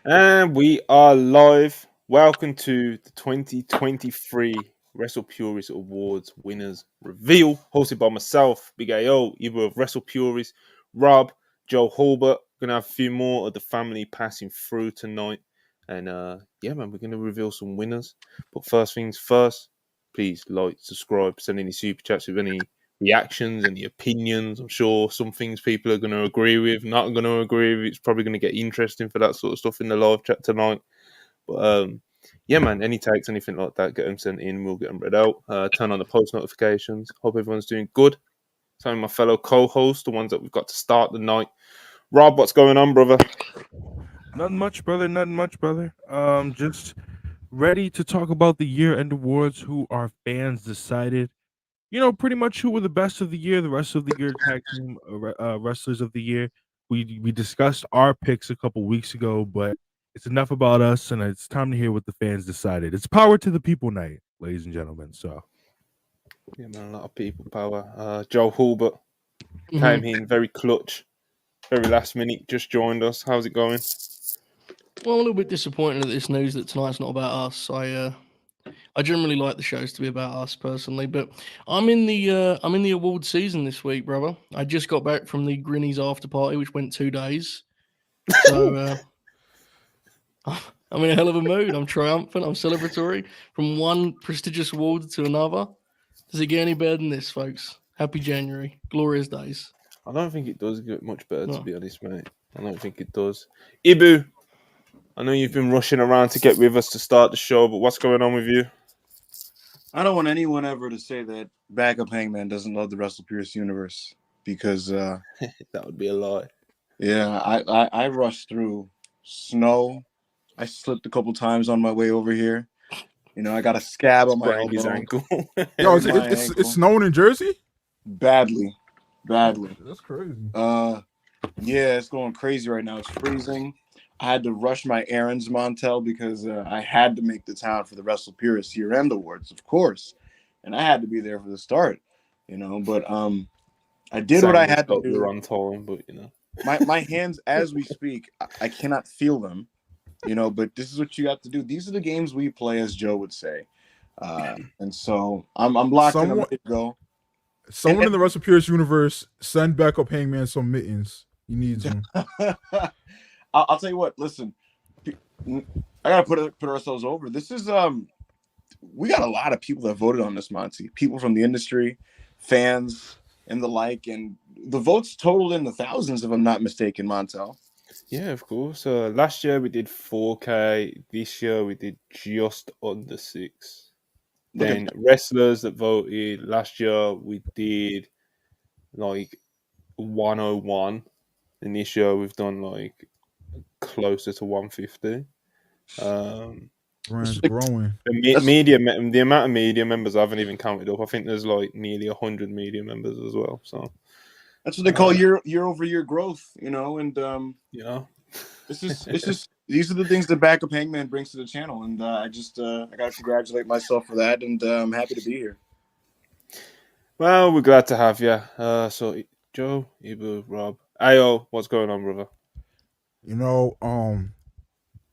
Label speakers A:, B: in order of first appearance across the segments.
A: And we are live. Welcome to the 2023 WrestlePurists Awards winners reveal, hosted by myself, Big AO, either of WrestlePurists, Rob, Joe Hulbert. Gonna have a few more of the family passing through tonight. And yeah, man, we're gonna reveal some winners. But first things first, please like, subscribe, send any super chats with any reactions, any opinions. I'm sure some things people are going to agree with, not going to agree with. It's probably going to get interesting for that sort of stuff in the live chat tonight. But yeah, man, any takes, anything like that, get them sent in. We'll get them read out. Turn on the post notifications. Hope everyone's doing good. Some of my fellow co-hosts, the ones that we've got to start the night. Rob, what's going on, brother?
B: Nothing much, brother. Nothing much, brother. Just ready to talk about the year-end awards. Who our fans decided, pretty much who were the best of the year, the rest of the year tag team wrestlers of the year. We discussed our picks a couple weeks ago, but it's enough about us, and it's time to hear what the fans decided. It's power to the people night, ladies and gentlemen. So
A: Yeah, man, a lot of people power. Joe Hulbert came
C: Mhm.
A: in very clutch, very last minute, just joined us. How's it going?
C: Well, I'm a little bit disappointed at this news that tonight's not about us. I generally like the shows to be about us personally, but I'm in the award season this week, brother. I just got back from the Grinnies after party, which went 2 days. So I'm in a hell of a mood. I'm triumphant. I'm celebratory from one prestigious award to another. Does it get any better than this, folks? Happy January, glorious days.
A: I don't think it does get much better, to
C: No.
A: be honest, mate. I don't think it does. Ibu, I know you've been rushing around to get with us to start the show, but what's going on with you?
D: I don't want anyone ever to say that Backup Hangman doesn't love the WrestlePurists universe because,
A: That would be a lie.
D: yeah, I rushed through snow. I slipped a couple times on my way over here. I got a scab on my
A: Sprained his
D: elbow.
A: ankle.
B: yo,
D: Hurt my
B: it's
D: ankle.
B: snowing in Jersey.
D: Badly.
B: That's crazy.
D: Yeah, it's going crazy right now. It's freezing. I had to rush my errands, Montel, because I had to make the town for the WrestlePurists year-end awards, of course, and I had to be there for the start. But I did what
A: Saying
D: I
A: this
D: had to
A: got the
D: do.
A: wrong time, but you know.
D: My hands, as we speak, I cannot feel them. But this is what you got to do. These are the games we play, as Joe would say. And so I'm locked in. I'm
B: Someone,
D: ready to go.
B: someone in the WrestlePurists universe send Backup Hangman some mittens. He needs them.
D: I'll tell you what. Listen, I gotta put ourselves over. This is we got a lot of people that voted on this, Monty. People from the industry, fans, and the like, and the votes totaled in the thousands, if I'm not mistaken, Montel.
A: Yeah, of course. Last year we did 4K. This year we did just under 6.
D: Look at
A: Then wrestlers that voted last year we did like 101, and this year we've done like closer to 150. Um,
B: Brand's growing.
A: the amount of media members I haven't even counted up. I think there's like nearly 100 media members as well. So
D: that's what they call year-over-year growth, and
A: you know,
D: it's just these are the things that Backup Hangman brings to the channel, and I gotta congratulate myself for that, and I'm happy to be here.
A: well, we're glad to have you. So Joe, Ibu, Rob, Ayo, what's going on, brother?
B: You know,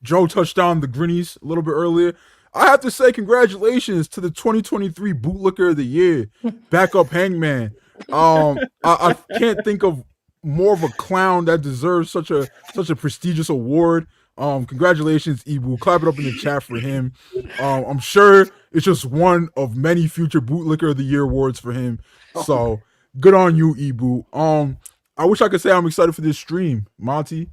B: Joe touched on the Grinnies a little bit earlier. I have to say congratulations to the 2023 Bootlicker of the Year, Backup Hangman. I can't think of more of a clown that deserves such a prestigious award. Congratulations, Ibu. Clap it up in the chat for him. I'm sure it's just one of many future Bootlicker of the Year awards for him. So good on you, Ibu. I wish I could say I'm excited for this stream, Monty.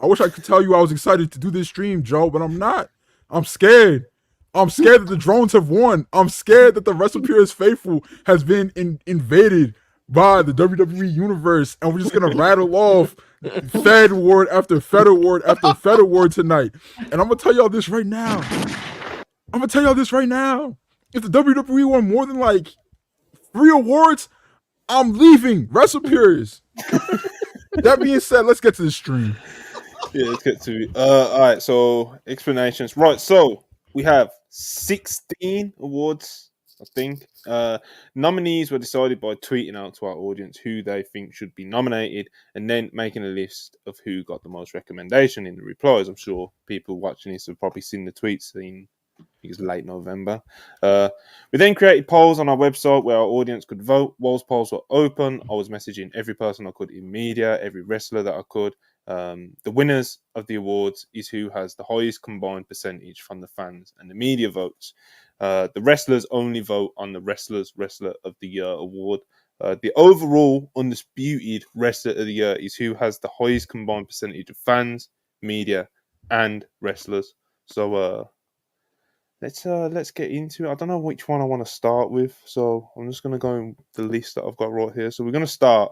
B: I wish I could tell you I was excited to do this stream, Joe, but I'm not. I'm scared. I'm scared that the drones have won. I'm scared that the WrestlePurists faithful has been invaded by the WWE universe, and we're just gonna rattle off Fed award after Fed award after Fed award tonight. And I'm gonna tell y'all this right now. If the WWE won more than like 3 awards, I'm leaving WrestlePurists. That being said, let's get to the stream.
A: Yeah, let's get to it. All right, so explanations. Right, so we have 16 awards I think. Nominees were decided by tweeting out to our audience who they think should be nominated and then making a list of who got the most recommendation in the replies. I'm sure people watching this have probably seen the tweets in I think it's late November. We then created polls on our website where our audience could vote. Whilst polls were open, I was messaging every person I could in media, every wrestler that I could. The winners of the awards is who has the highest combined percentage from the fans and the media votes. The wrestlers only vote on the Wrestler of the Year award. The overall undisputed Wrestler of the Year is who has the highest combined percentage of fans, media, and wrestlers. So let's get into it. I don't know which one I want to start with, so I'm just going to go in the list that I've got right here. So we're going to start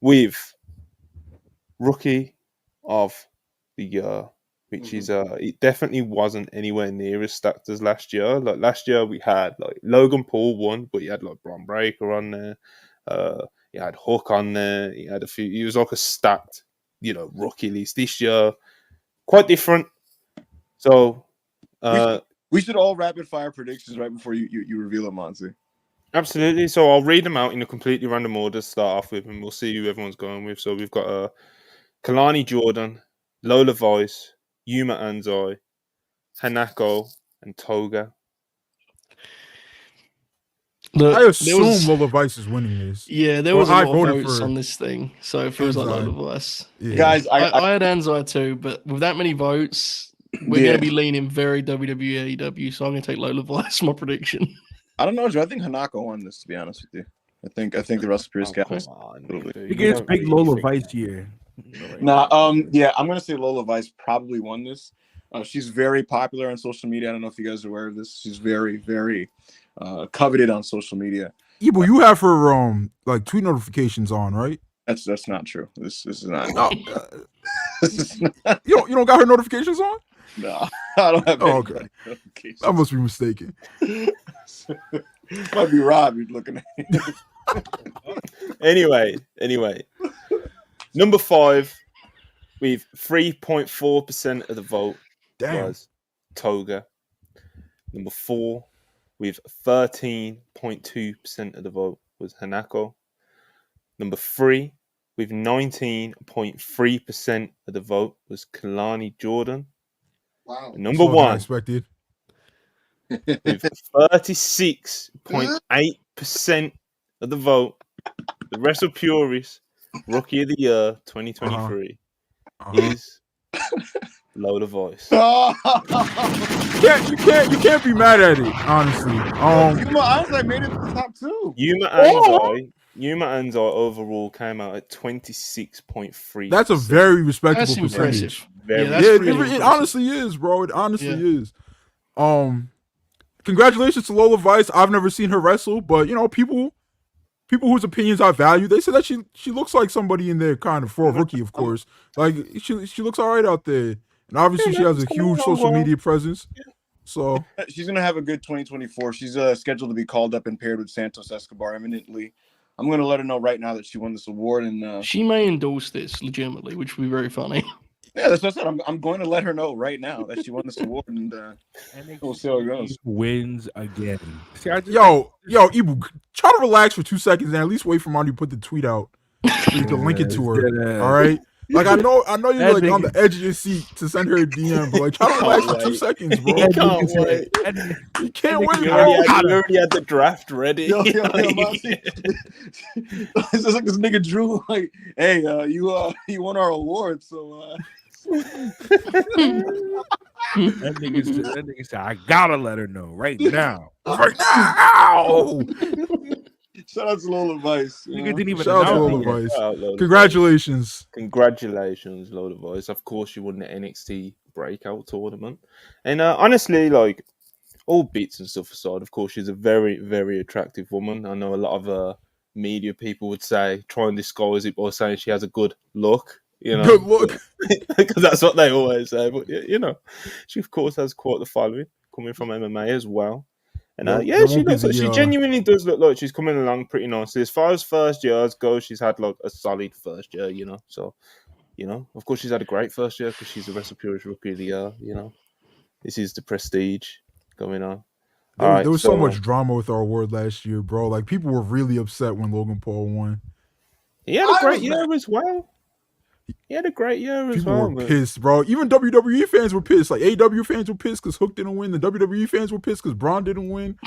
A: with Rookie of the Year, which is it definitely wasn't anywhere near as stacked as last year. Like last year, we had like Logan Paul won, but he had like Braun Breaker on there. He had Hook on there. He had a few. He was like a stacked, rookie list. This year, quite different. So.
D: We should all rapid fire predictions right before you reveal them, Monty.
A: Absolutely. So I'll read them out in a completely random order to start off with, and we'll see who everyone's going with. So we've got Kalani Jordan, Lola Vice, Yuma Anzai, Hanako, and Toga.
B: I assume Lola Vice is winning this.
C: Yeah, there was a lot of votes on this thing, so it feels like Lola Vice.
B: Yeah.
D: Guys,
C: I had Anzai too, but with that many votes, we're going to be leaning very WWE AEW, so I'm going to take Lola Vice, my prediction.
D: I don't know, Joe. I think Hanako won this, to be honest with you. I think the WrestlePurists got this.
E: He gets big Lola Vice here.
D: Nah, yeah, I'm gonna say Lola Vice probably won this. She's very popular on social media. I don't know if you guys are aware of this. She's very, very coveted on social media.
B: Ibo, you have her like tweet notifications on, right?
D: That's not true. This is not.
B: No,
D: This is not.
B: you don't got her notifications on?
D: No, I don't have.
B: Okay, I must be mistaken.
D: Might be Rob you're looking at.
A: Anyway, number 5 with 3.4% of the vote was Toga. Number 4 with 13.2% of the vote was Hanako. Number 3 with 19.3% of the vote was Kalani Jordan.
D: Wow.
A: And number 1
B: expected.
A: with 36.8% of the vote, the WrestlePurists Rookie of the Year 2023 is Lola Vice.
B: You can't be mad at it, honestly.
D: Yuma Anzai made it to the top 2.
A: Yuma Anzai overall came out at 26.3.
B: That's a very respectable
C: That's
B: percentage.
C: Impressive.
B: It honestly is, bro. It honestly is. Congratulations to Lola Vice. I've never seen her wrestle, but people whose opinions I value, they say that she looks like somebody in there kind of for a rookie, of course. Like she looks all right out there, and obviously she has a huge social media presence. So
D: she's gonna have a good 2024. She's scheduled to be called up and paired with Santos Escobar imminently. I'm gonna let her know right now that she won this award, and
C: she may endorse this legitimately, which would be very funny.
D: Yeah, that's what I said. I'm going to let her know right now that she won this award, and we'll see how it goes.
E: Wins again. See,
B: yo, Ibu, try to relax for 2 seconds and at least wait for Monty to put the tweet out so you can link it to her. All right. Like I know you're like on the edge of your seat to send her a DM, but like try to relax for 2 seconds, bro.
A: You can't wait.
B: You can't wait.
A: You already had the draft ready.
D: Yo, it's just like this nigga Drew, like, hey, you won our award, so
E: that nigga said, I gotta let her know right now.
B: Right now.
D: Shout out to Lola Vice.
E: Nigga didn't even
B: Shout out to Lola Vice. Congratulations.
A: Congratulations, Lola Vice. Of course, you won the NXT breakout tournament. And honestly, like, all bits and stuff aside, of course, she's a very, very attractive woman. I know a lot of media people would say, try and disguise it by saying she has a good look.
B: Good look.
A: Because that's what they always say. But, she, of course, has quite the following, coming from MMA as well. And she genuinely does look like she's coming along pretty nicely. As far as first years go, she's had like a solid first year, So, of course, she's had a great first year because she's a WrestlePurists Rookie of the Year, This is the prestige going on.
B: There was so much drama with our award last year, bro. Like people were really upset when Logan Paul won.
A: He had a great year as well.
B: People were pissed, bro. Even WWE fans were pissed. Like AEW fans were pissed because Hook didn't win. The WWE fans were pissed because Braun didn't win.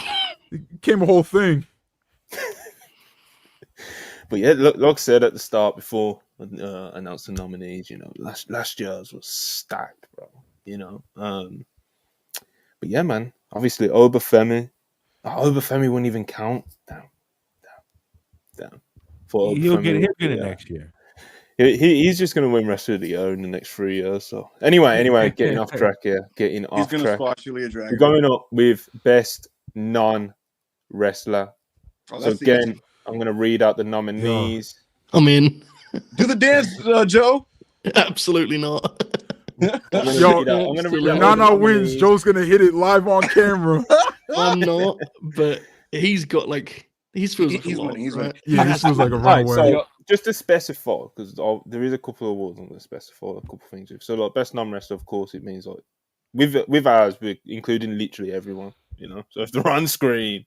B: It became a whole thing.
A: But yeah, like I said at the start before announcing the nominees, you know, last year's was stacked, bro. You know, but yeah, man. Obviously, Obafemi wouldn't even count. Damn.
E: He'll get it next year.
A: He's just going to win Wrestler of the Year in the next 3 years. So anyway, getting off track here.
D: He's going to squash Julia Dragon.
A: We're going up with best non-wrestler. So again, I'm going to read out the nominees.
C: I'm in.
D: Do the dance, Joe.
C: Absolutely not.
B: Nana wins. Joe's going to hit it live on camera.
C: I'm not, but he's got like he's feels like a lot, right?
B: Yeah, this feels like a runaway.
A: So just to specify, because there is a couple of awards I'm going to specify a couple of things with. So like best non-wrestler, of course, it means like with ours, we're including literally everyone. You know, so if they're on screen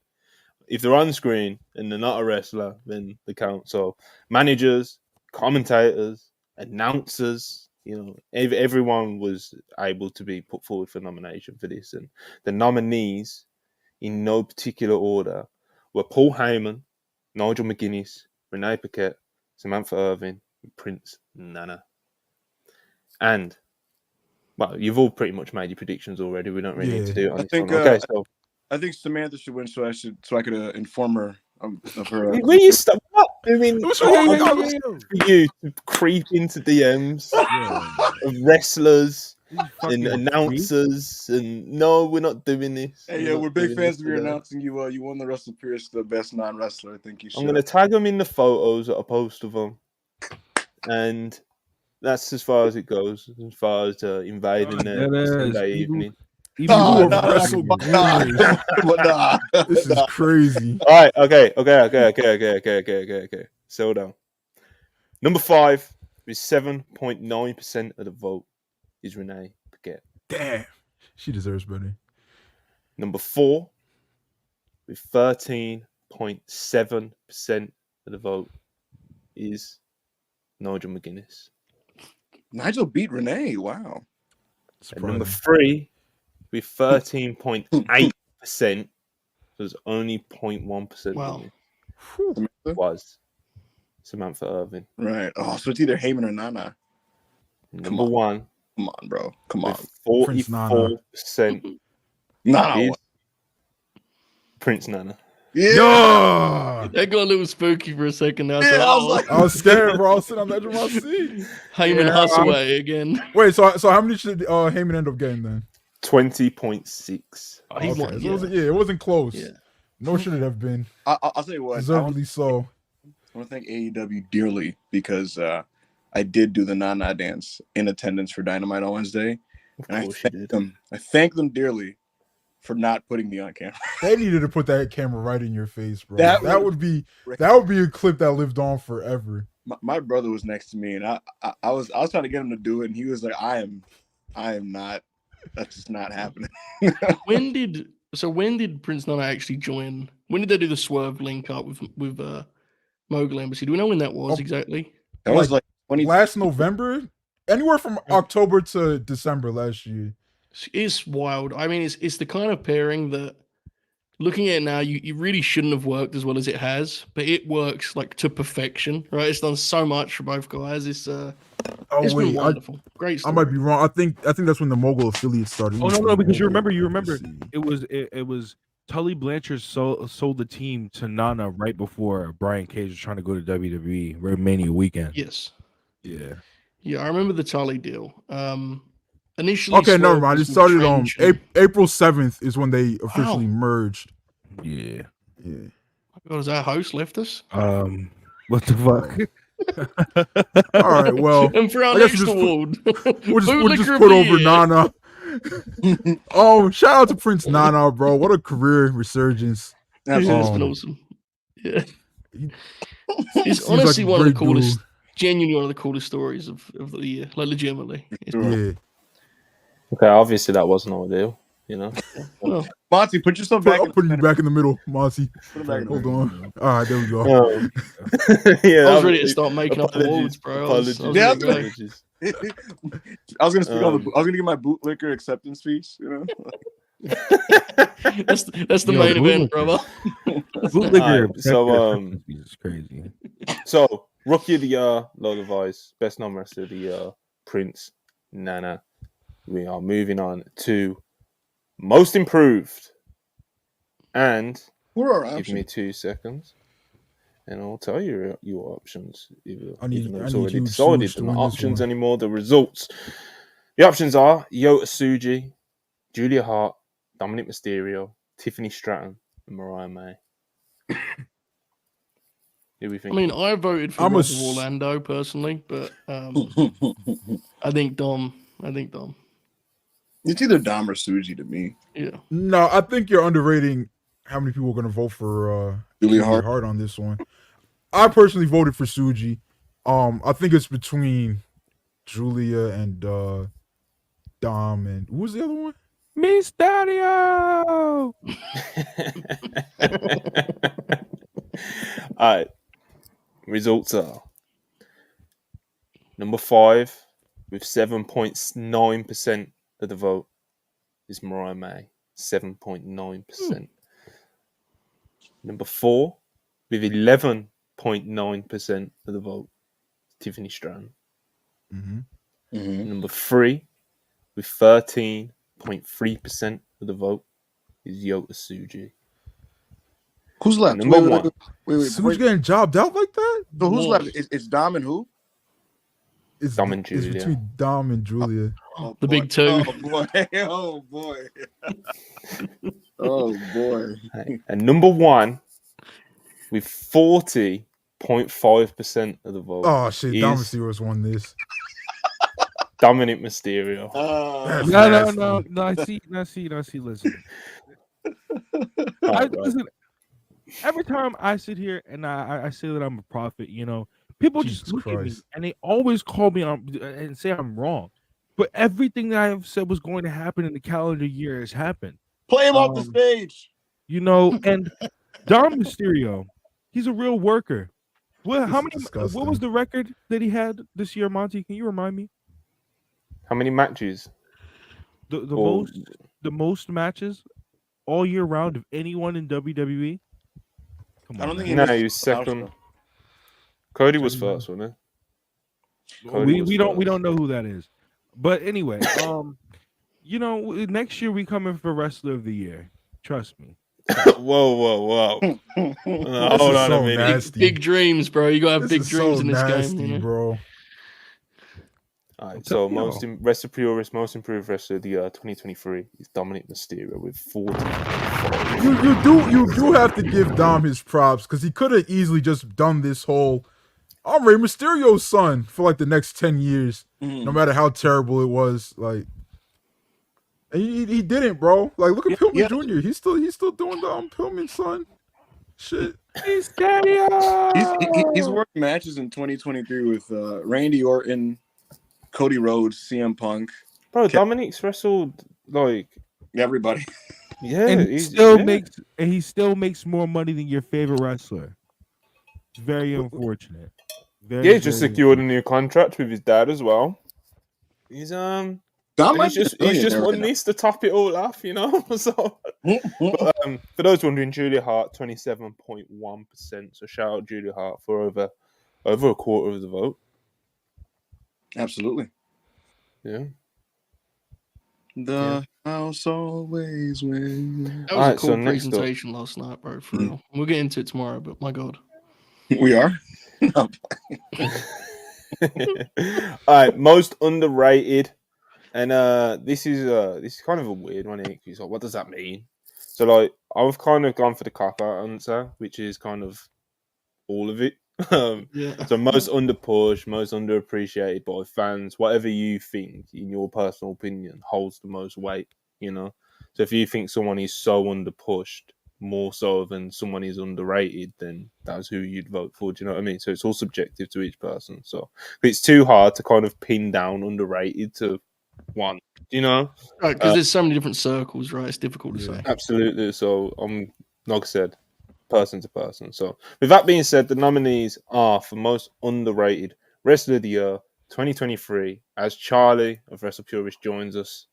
A: and they're not a wrestler, then they count. So managers, commentators, announcers, you know, everyone was able to be put forward for nomination for this. And the nominees, in no particular order, were Paul Heyman, Nigel McGuinness, Renee Paquette, Samantha Irvin, and Prince Nana. And, well, you've all pretty much made your predictions already. We don't really need to do it on this one. Okay, so
D: I think Samantha should win, so I could inform her of her.
A: Will you stop? I mean, for you to creep into DMs of wrestlers and announcers, and no, we're not doing this.
D: Hey, we're big fans of you announcing you. You won the WrestlePurists, the best non-wrestler. I think you should.
A: I'm gonna tag them in the photos that I post of them, and that's as far as it goes. As far as invading their Sunday evening.
B: This is crazy.
A: All right, okay. Settle down. Number 5 with 7.9% of the vote is Renee Paquette.
B: Damn, she deserves better.
A: Number 4 with 13.7% of the vote is Nigel McGuinness.
D: Nigel beat Renee. Wow.
A: And number 3 with 13.8%, so there's only 0.1%.
C: Wow.
A: Was Samantha Irvin.
D: Right. Oh, so it's either Heyman or Nana.
A: Number 1.
D: Come on, bro. Come on.
A: 44%.
D: Nana.
A: Prince Nana.
D: Yeah.
C: That got a little spooky for a second now.
D: Yeah,
B: I was scared, bro. I was sitting on the edge of my seat.
C: Heyman Husaway again.
B: Wait, so how many should Heyman end up getting then?
A: 20.6.
C: Oh, he won,
B: it wasn't close.
C: Yeah.
B: No, should it have been?
D: I'll tell you what.
B: Deservedly so.
D: I want to thank AEW dearly because I did do the Nana dance in attendance for Dynamite on Wednesday. And I thank them dearly for not putting me on camera.
B: They needed to put that camera right in your face, bro. That would be a clip that lived on forever.
D: My brother was next to me, and I was trying to get him to do it, and he was like, "I am not. That's just not happening."
C: When did Prince Nana actually join? When did they do the Swerve link up with Mogul Embassy? Do we know when that was exactly?
D: That was like
B: last November, anywhere from October to December last year.
C: It's wild. I mean, it's the kind of pairing that, looking at it now, you really shouldn't have worked as well as it has, but it works like to perfection, right? It's done so much for both guys. It's been wonderful. Great story.
B: I might be wrong. I think that's when the Mogul affiliate started.
E: Oh no, because you remember it was Tully Blanchard sold the team to Nana right before Brian Cage was trying to go to WWE Mania weekend.
C: Yes.
E: Yeah.
C: Yeah, I remember the Tully deal. Initially,
B: okay, never mind. It started on April 7th is when they officially merged.
E: Yeah.
C: God, has our host left us?
E: What the
B: fuck? All right, well,
C: and for our next award,
B: we'll just put over Nana. Oh, shout out to Prince Nana, bro! What a career resurgence.
C: It's been awesome. Yeah, it's honestly like one of the coolest. Genuinely one of the coolest stories of the year, like legitimately.
B: Yeah.
A: Okay, obviously that wasn't ideal. You know.
C: Well,
D: Monty, put yourself back.
B: I'm putting you back in the middle, Monty.
D: Put it back in the
B: Hold
D: middle.
B: on. All right, there we go.
A: Yeah,
C: I was ready to start making up awards, bro. I was
D: Yeah,
C: ready to go.
A: apologies.
D: I was gonna speak on the. I was gonna give my bootlicker acceptance speech. You know.
C: That's the
E: Yo,
C: main event,
E: bootlicker.
C: brother.
E: Bootlegger.
A: Alright, so
E: is crazy.
A: So rookie of the year, Lola Vice, best non-wrestler of the year, Prince Nana. We are moving on to most improved, and
D: Who are our
A: give me
D: options?
A: 2 seconds, and I'll tell you your options.
B: I need
A: Even though it's already
B: huge
A: decided,
B: Suge to
A: they're not
B: win this
A: options
B: one.
A: anymore. The results. The options are Yota Tsuji, Julia Hart, Dominic Mysterio, Tiffany Stratton, and Mariah May. Who we
C: I
A: think?
C: mean, I voted for
B: I'm a
C: Rob of
B: s-
C: Orlando personally, but I think Dom.
D: It's either Dom or Suji to me.
C: Yeah.
B: No, I think you're underrating how many people are going to vote for
D: Julia
B: Julia
D: Hart.
B: Hart on this one. I personally voted for Suji. I think it's between Julia and Dom and who was the other one?
E: Mysterio.
A: All right. Results are number 5 with 7.9% of the vote is Mariah May. 7.9%. Number 4 with 11.9% of the vote, Tiffany Stratton.
B: Mm-hmm.
A: Number 3 with 13.3% of the vote is Yota Tsuji.
D: Who's left?
A: Number
D: Wait,
A: 1.
B: Suge getting jobbed out like that?
D: So who's
C: What?
D: left? It's Dom and who?
B: It's,
A: Dom and
B: it's
A: Julia.
B: between Dom and Julia.
D: Oh,
C: The
D: boy.
C: big two.
D: Oh boy! Oh boy! Oh boy!
A: And number 1 with 40.5% of the vote
B: Oh shit, Dom
A: is
B: Mysterio's won this.
A: Dominic Mysterio.
B: That's
E: No. I see. Listen.
A: Right.
E: Listen. Every time I sit here and I say that I'm a prophet, you know, people
B: Jesus
E: just look at me
B: Christ.
E: and they always call me on and say I'm wrong. But everything that I have said was going to happen in the calendar year has happened.
D: Play him off the stage.
E: You know, and Dom Mysterio, he's a real worker. Well,
B: This
E: how
B: is
E: many?
B: disgusting.
E: What was the record that he had this year, Monty? Can you remind me?
A: How many matches?
E: The
A: Or-
E: most matches all year round of anyone in WWE. Come
D: I don't
E: on,
D: think
E: man.
D: he
A: No,
D: missed
A: he was
D: the house
A: second.
D: show.
A: Cody was
E: Second.
A: first, wasn't he?
E: we don't know who that is. But anyway, you know, next year we coming for Wrestler of the Year. Trust me.
A: Whoa.
B: This
A: Hold
B: is
A: on
B: so
A: a minute.
B: nasty.
C: Big dreams, bro. You gotta have
B: This
C: big
B: is
C: dreams
B: so
C: in this
B: nasty,
C: game, you know?
B: bro.
A: All right,
E: I'm
A: so
E: telling y'all.
A: most Wrestler Purist, most improved wrestler of the year 2023 is Dominic Mysterio with 40.
B: You do have to give Dom his props because he could have easily just done this whole I'm Rey Mysterio's son for like the next 10 years, no matter how terrible it was. Like, and he didn't, bro. Like, look at Pillman Jr. He's still doing the Pillman son shit.
E: Mysterio.
D: He's worked matches in 2023 with Randy Orton, Cody Rhodes, CM Punk,
A: Bro, Dominic's wrestled like
D: everybody.
A: yeah,
E: and he still makes more money than your favorite wrestler. It's very unfortunate.
A: He just secured a new contract with his dad as well. He's
D: Dom
A: and
D: might
A: he's
D: be a
A: just
D: millionaire
A: won
D: right now.
A: this to top it all off, you know. So, but, for those wondering, Julia Hart 27.1%. So shout out Julia Hart for over a quarter of the vote.
D: Absolutely.
A: Yeah.
D: The house always wins.
C: That was a
A: Alright, so
C: cool
A: next up.
C: presentation last night, bro. For real. We'll get into it tomorrow, but my God.
D: We are.
A: All right, most underrated, and this is kind of a weird one. Because like, what does that mean? So like, I've kind of gone for the cop out answer, which is kind of all of it.
C: Yeah.
A: So most underpushed, most underappreciated by fans, whatever you think, in your personal opinion, holds the most weight. You know, so if you think someone is so underpushed, more so than someone is underrated, then that's who you'd vote for. Do you know what I mean? So it's all subjective to each person. So it's too hard to kind of pin down underrated to one. You know,
C: Right, because there's so many different circles, right? It's difficult to
B: Yeah.
C: say.
A: absolutely. So like I said, person to person. So with that being said, the nominees are for most underrated wrestler of the year 2023. As Charlie of WrestlePurists joins us.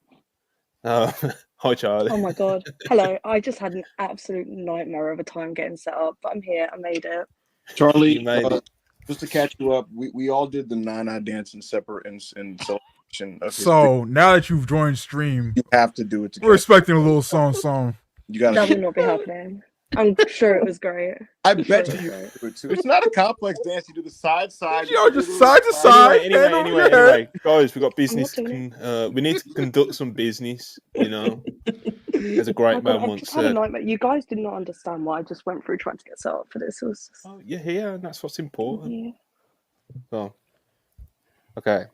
A: Hi, Charlie.
F: Oh my god. Hello. I just had an absolute nightmare of a time getting set up, but I'm here. I made it.
D: Charlie,
A: You made it.
D: just to catch you up, we all did the Nana dance in separate in celebration of his
B: So now that you've joined stream,
D: you have to do it together.
B: we're expecting a little song.
D: You gotta.
F: That will not be happening. I'm sure it was great.
D: I
F: I'm
D: bet
F: sure
D: you
F: it
D: you
F: was great.
D: do it too. It's not a complex dance. You do the side.
B: Yo, just side to side. hand over your head.
A: Anyway, guys, we got business.
F: doing
A: We need to conduct some business. You know, as a great
F: My God,
A: man
F: I've
A: once
F: just had a
A: said.
F: nightmare. You guys did not understand what I just went through trying to get set up for this. It was just,
A: Oh, yeah, and that's what's important.
F: yeah.
A: So, okay.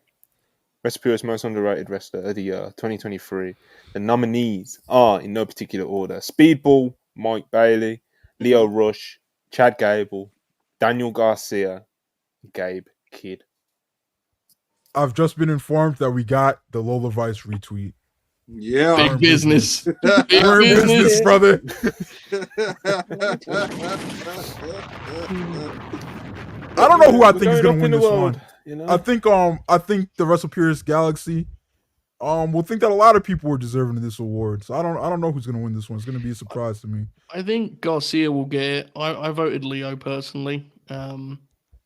A: WrestlePurists Most Underrated Wrestler of the Year 2023. The nominees are, in no particular order, Speedball, Mike Bailey, Leo Rush, Chad Gable, Daniel Garcia, Gabe Kidd.
B: I've just been informed that we got the Lola Vice retweet.
D: Yeah.
C: Big business. Big
B: We're in business,
C: business.
B: brother. I don't know who I think is gonna win this one.
A: You know?
B: I think the WrestlePurists Galaxy will think that a lot of people were deserving of this award. So I don't know who's gonna win this one. It's gonna be a surprise to me.
C: I think Garcia will get it. I voted Leo personally.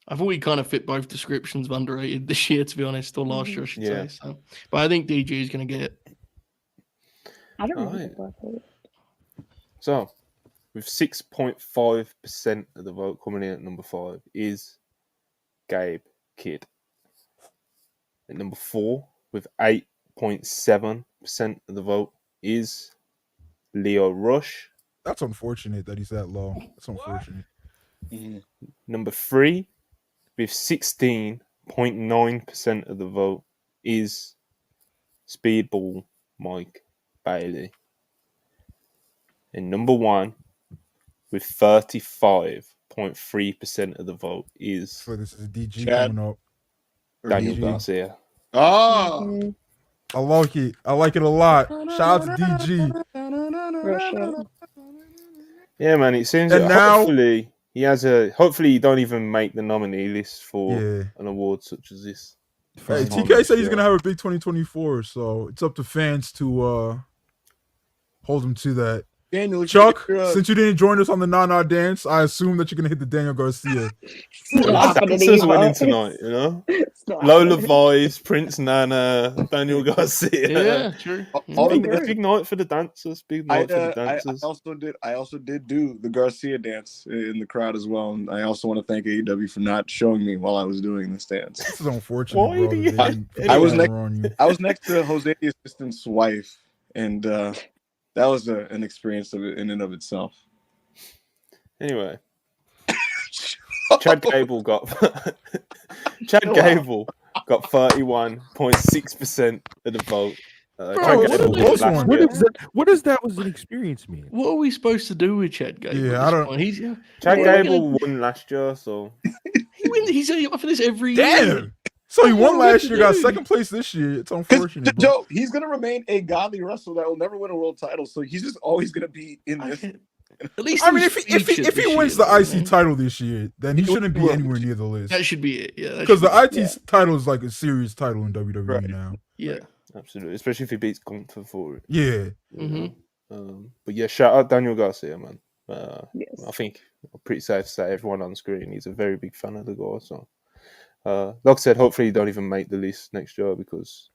C: I thought he kind of fit both descriptions of underrated this year, to be honest, or last year, I should say. So, but I think DG is going to get it.
F: I don't
A: Alright.
F: know.
A: So, with 6.5% of the vote coming in at number 5 is Gabe Kidd. At number 4, with 8.7% of the vote is Leo Rush.
B: That's unfortunate that he's that low. That's unfortunate.
A: Number 3, with 16.9% of the vote is Speedball Mike Bailey. And number 1, with 35.3% of the vote is
B: So this is DG
D: Chad.
B: coming up.
A: Daniel
B: DG.
A: Garcia.
D: Oh.
B: I like it. I like it a lot. Shout out to DG.
A: Yeah, man. It seems
B: And
A: that
B: now-
A: hopefully he has a. Hopefully, he don't even make the nominee list for
B: Yeah.
A: an award such as this.
B: Hey,
A: First time
B: TK
A: this
B: said he's
A: year.
B: gonna have a big 2024, so it's up to fans to hold him to that.
D: Daniel,
B: Chuck, since you didn't join us on the Nana dance, I assume that you're gonna hit the Daniel Garcia.
F: It's not happening
A: Dancers
F: either.
A: winning tonight, you know.
F: It's not
A: Lola
F: happening.
A: Vice, Prince Nana, Daniel Garcia.
C: Yeah, true.
D: all
A: Big,
D: the-
A: big night for the dancers. Big night for the dancers.
D: I also did do the Garcia dance in the crowd as well, and I also want to thank AEW for not showing me while I was doing this dance.
B: This is unfortunate,
A: Why
B: bro.
A: do
B: that
A: you-
B: they didn't put
D: I was
B: the
D: next-
B: camera on you.
D: I was next to Jose the assistant's wife, and that was an experience of it in and of itself.
A: Anyway, Chad Gable got Chad Gable got 31.6% of the vote.
C: Bro,
A: Chad
C: what
A: Gable
C: a
A: won
B: close
A: last
B: one.
A: year.
E: What does that was an experience mean?
C: What are we supposed to do with Chad Gable?
B: Yeah,
C: at
B: I
C: this
B: don't-
C: point? He's
A: Chad
F: Yeah.
A: Gable won last year, so
C: he's up for this every year.
B: Damn. So he
C: What
B: won
C: are we
B: last
C: to
B: year, got
C: do?
B: second place this year. It's
D: 'Cause,
B: unfortunate, bro.
D: Joe, he's gonna remain a godly wrestler that will never win a world title, so he's just always gonna be in this.
C: Okay. At least
B: I
C: he
B: mean,
C: was
B: if
C: featured
B: he
C: this
B: wins
C: year,
B: the
C: though,
B: IC
C: man.
B: title this year, then he
D: He
B: shouldn't be
D: will.
B: anywhere near the list.
C: That should be it. Yeah, that
B: Because
C: should
B: the
C: be
B: IT title is like a serious title in WWE
D: Right.
B: now.
C: yeah.
A: absolutely, especially if he beats Gunther for it.
B: Yeah.
A: you
C: Mhm.
A: know. But yeah, shout out Daniel Garcia, man.
F: Yes.
A: I think I'm pretty safe to say everyone on screen he's a very big fan of the guy. So, like I said, hopefully he don't even make the list next year because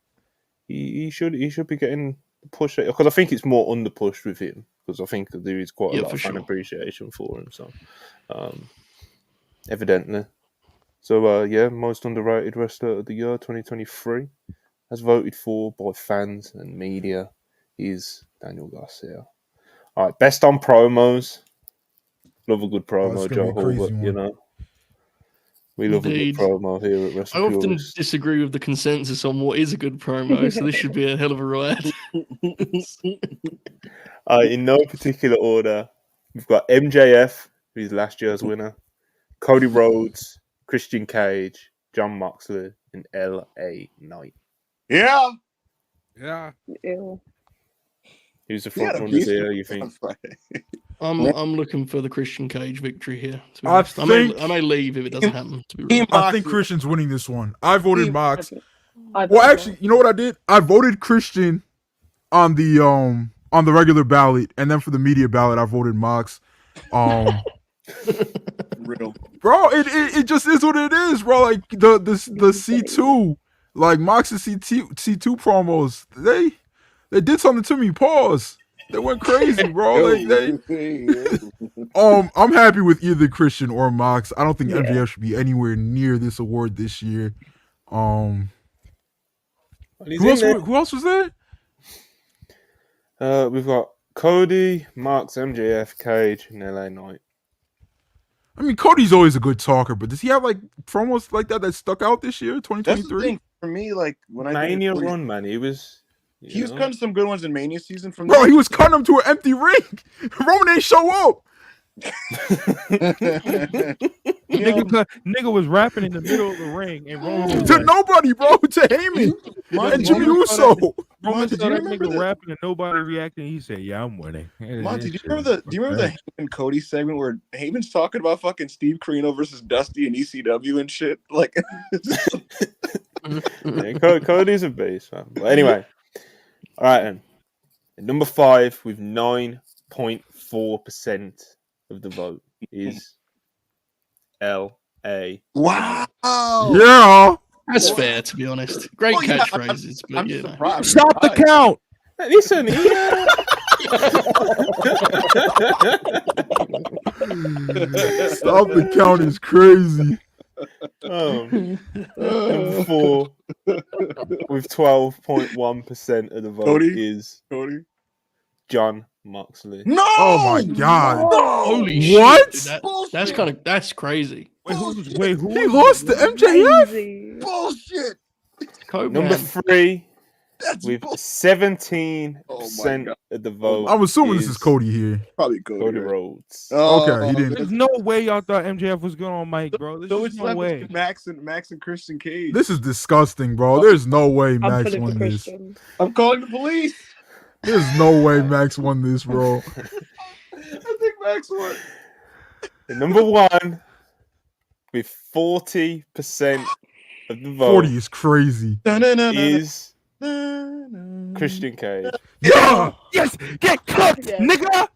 A: he should be getting the push because I think it's more under pushed with him because I think there is quite a
C: Yeah,
A: lot
C: for
A: of fan
C: sure.
A: appreciation for him. So, evidently, so yeah, most underrated wrestler of the year 2023, as voted for by fans and media, is Daniel Garcia. All right, best on promos. Love a good
B: Oh,
A: promo,
B: it's gonna
A: Joe
B: be a crazy
A: Hall, but you
B: one.
A: know. We love
C: Indeed.
A: a good promo here at
C: I often
A: WrestlePurists.
C: disagree with the consensus on what is a good promo, so this should be a hell of a ride.
A: In no particular order, we've got MJF, who's last year's winner, Cody Rhodes, Christian Cage, John Moxley, and LA Knight.
D: Yeah,
E: Yeah.
F: Ew.
A: Who's the
D: We had
A: front
D: a
A: runners
D: beast
A: here, you
D: on
A: think?
D: Friday.
C: I'm looking for the Christian Cage victory here. To be
B: I
C: honest, I may
B: think-
C: leave if it doesn't happen. To be
D: Team
C: real.
B: I think
D: Moxley.
B: Christian's winning this one. I voted
D: Team-
B: Mox.
F: I
B: Well,
F: voted
B: actually, you know what I did? I voted Christian on the regular ballot, and then for the media ballot, I voted Mox.
D: Real.
B: Bro, it just is what it is, bro. Like the C2, like Mox's C2 promos, they did something to me. Pause. They went crazy, bro. I'm happy with either Christian or Mox. I don't think
F: Yeah.
B: MJF should be anywhere near this award this year.
A: Well, he's
B: Who
A: in
B: else?
A: there.
B: Who else was there?
A: We've got Cody, Marks, MJF, Cage, and LA Knight.
B: I mean, Cody's always a good talker, but does he have like promos like that stuck out this year,
D: That's the
B: 2023?
D: thing for me. Like when I
A: Mania
D: did it,
A: run, man. He was.
D: he was cutting some good ones in Mania season. From
B: Bro, he was cutting him to an empty ring. Roman ain't show up.
E: Nigga was rapping in the middle of the ring, and Roman was
B: To
E: like,
B: nobody, bro. To Heyman and Jimmy Uso.
E: Roman
D: Monty,
E: saw
D: do you
E: that
D: remember
E: nigga
D: the-
E: rapping and nobody reacting. He said, "Yeah, I'm winning."
D: Monty, do you remember the Heyman Cody segment where Heyman's talking about fucking Steve Corino versus Dusty and ECW and shit? Like,
A: Yeah, Cody's a beast, man. But anyway, all right then. At number 5 with 9.4% of the vote is L.A.
D: wow.
B: Yeah.
C: That's fair, to be honest. Great
D: Well, yeah,
C: catchphrases, but
D: I'm
C: you know.
D: surprised.
E: Stop the count.
A: Listen,
B: Stop the count is crazy.
A: Number 4 with 12.1% of the vote
D: Cody?
A: is
D: Cody.
A: John Moxley.
D: No.
B: Oh my god.
C: Holy
B: What?
C: shit!
D: Bullshit.
C: That's crazy.
E: Who?
B: He lost to MJF?
F: Crazy.
D: Bullshit.
C: Coke
A: Number
C: man.
A: 3
D: That's
A: with
D: bullshit.
A: 17%
D: Oh my God.
A: of the vote.
B: I'm assuming this is Cody here.
D: Probably Cody.
A: Cody
D: right?
A: Rhodes.
B: Okay, he didn't.
E: There's no way y'all thought MJF was good on mic, bro. There's
D: So
E: just
D: it's
E: no
D: left
E: way.
D: with Max and Christian Cage.
B: This is disgusting, bro. There's no way
F: I'm
B: Max
F: pulling for
B: won this.
F: Christian.
D: I'm calling the police.
B: There's no way Max won this, bro.
D: I think Max won.
A: And number 1 with 40% of the vote
B: 40 is crazy.
A: is Christian Cage.
B: Yeah!
E: Yes, get cooked,
F: Yeah.
E: nigga.